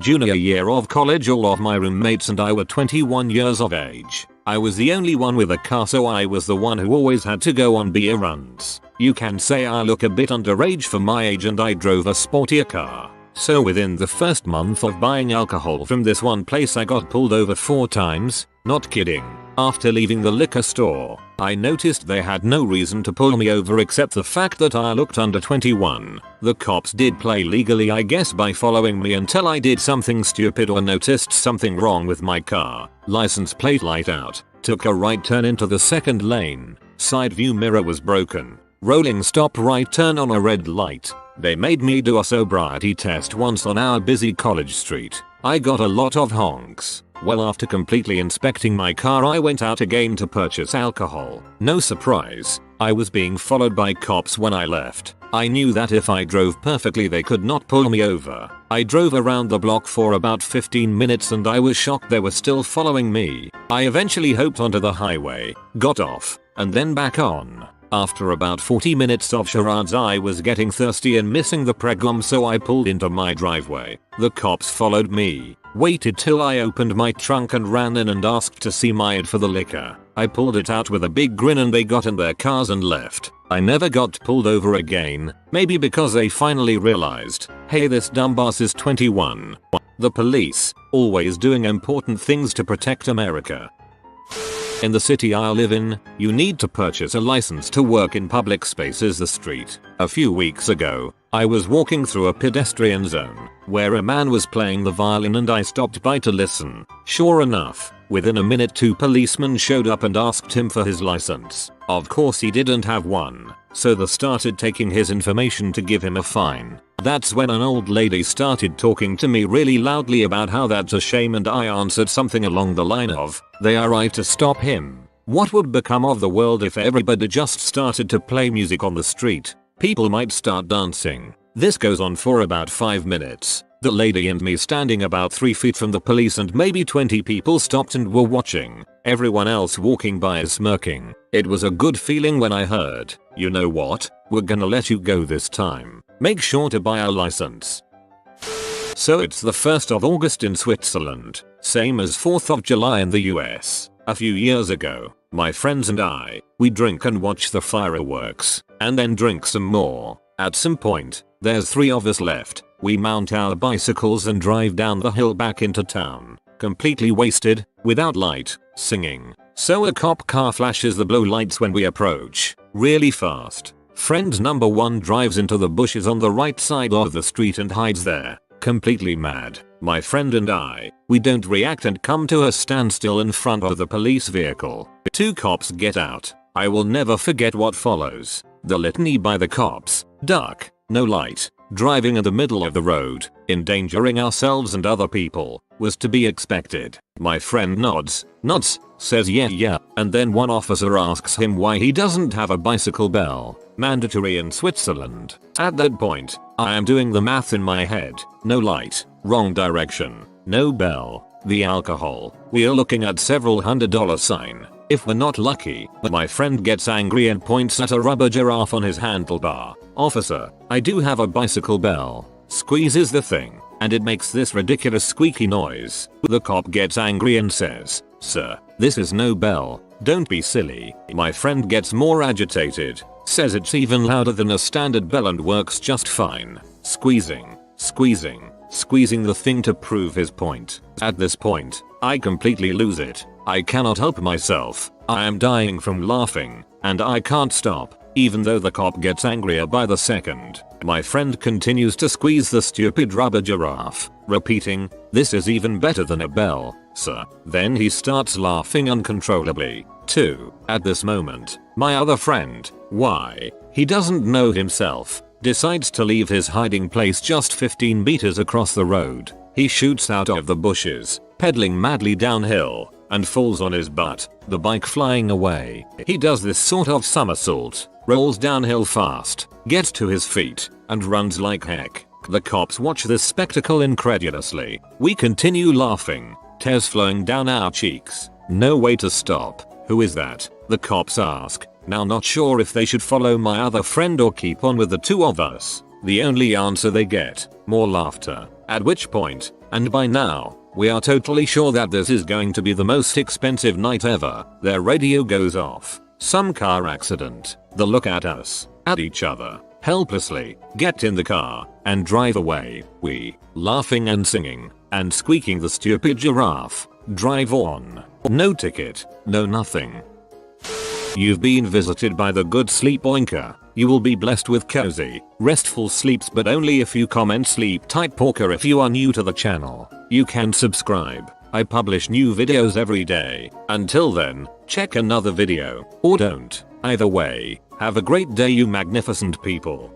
Junior year of college, all of my roommates and I were 21 years of age. I was the only one with a car, so I was the one who always had to go on beer runs. You can say I look a bit underage for my age, and I drove a sportier car. So within the first month of buying alcohol from this one place, I got pulled over 4 times. Not kidding. After leaving the liquor store, I noticed they had no reason to pull me over except the fact that I looked under 21. The cops did play legally, I guess, by following me until I did something stupid or noticed something wrong with my car. License plate light out. Took a right turn into the second lane. Side view mirror was broken. Rolling stop right turn on a red light. They made me do a sobriety test once on our busy college street. I got a lot of honks. Well, after completely inspecting my car, I went out again to purchase alcohol. No surprise, I was being followed by cops when I left. I knew that if I drove perfectly they could not pull me over. I drove around the block for about 15 minutes and I was shocked they were still following me. I eventually hopped onto the highway, got off, and then back on. After about 40 minutes of charades, I was getting thirsty and missing the pregum, so I pulled into my driveway. The cops followed me, waited till I opened my trunk and ran in and asked to see my ID for the liquor. I pulled it out with a big grin and they got in their cars and left. I never got pulled over again, maybe because they finally realized, hey, this dumbass is 21. The police, always doing important things to protect America. In the city I live in, you need to purchase a license to work in public spaces, the street. A few weeks ago, I was walking through a pedestrian zone where a man was playing the violin and I stopped by to listen. Sure enough, within a minute 2 policemen showed up and asked him for his license. Of course he didn't have one, so they started taking his information to give him a fine. That's when an old lady started talking to me really loudly about how that's a shame, and I answered something along the line of, "They are right to stop him. What would become of the world if everybody just started to play music on the street? People might start dancing." This goes on for about 5 minutes. The lady and me standing about 3 feet from the police, and maybe 20 people stopped and were watching. Everyone else walking by is smirking. It was a good feeling when I heard, "You know what? We're gonna let you go this time. Make sure to buy a license." So it's the 1st of August in Switzerland, same as 4th of July in the US. A few years ago, my friends and I, we drink and watch the fireworks, and then drink some more. At some point, there's 3 of us left. We mount our bicycles and drive down the hill back into town, completely wasted, without light, singing. So a cop car flashes the blow lights when we approach, really fast. Friend number 1 drives into the bushes on the right side of the street and hides there, completely mad. My friend and I, we don't react and come to a standstill in front of the police vehicle. 2 cops get out. I will never forget what follows. The litany by the cops, duck, no light, driving in the middle of the road, endangering ourselves and other people, was to be expected. My friend nods, says yeah, and then one officer asks him why he doesn't have a bicycle bell. Mandatory in Switzerland. At that point, I am doing the math in my head. No light, wrong direction, no bell, the alcohol. We are looking at several $100 sign. If we're not lucky, my friend gets angry and points at a rubber giraffe on his handlebar. "Officer, I do have a bicycle bell." Squeezes the thing, and it makes this ridiculous squeaky noise. The cop gets angry and says, "Sir, this is no bell. Don't be silly." My friend gets more agitated, says it's even louder than a standard bell and works just fine. Squeezing the thing to prove his point. At this point, I completely lose it. I cannot help myself. I am dying from laughing, and I can't stop. Even though the cop gets angrier by the second, my friend continues to squeeze the stupid rubber giraffe, repeating, "This is even better than a bell, sir." Then he starts laughing uncontrollably, too. At this moment, my other friend, why, he doesn't know himself, decides to leave his hiding place just 15 meters across the road. He shoots out of the bushes, pedaling madly downhill, and falls on his butt, the bike flying away. He does this sort of somersault, rolls downhill fast, gets to his feet, and runs like heck. The cops watch this spectacle incredulously. We continue laughing, tears flowing down our cheeks. No way to stop. "Who is that?" the cops ask, now not sure if they should follow my other friend or keep on with the two of us. The only answer they get, more laughter. At which point, and by now, we are totally sure that this is going to be the most expensive night ever, their radio goes off. Some car accident. They look at us, at each other, helplessly, get in the car, and drive away. We, laughing and singing, and squeaking the stupid giraffe, drive on. No ticket, no nothing. You've been visited by the good sleep oinker. You will be blessed with cozy, restful sleeps, but only if you comment sleep tight porker. If you are new to the channel, you can subscribe. I publish new videos every day. Until then, check another video, or don't. Either way, have a great day you magnificent people.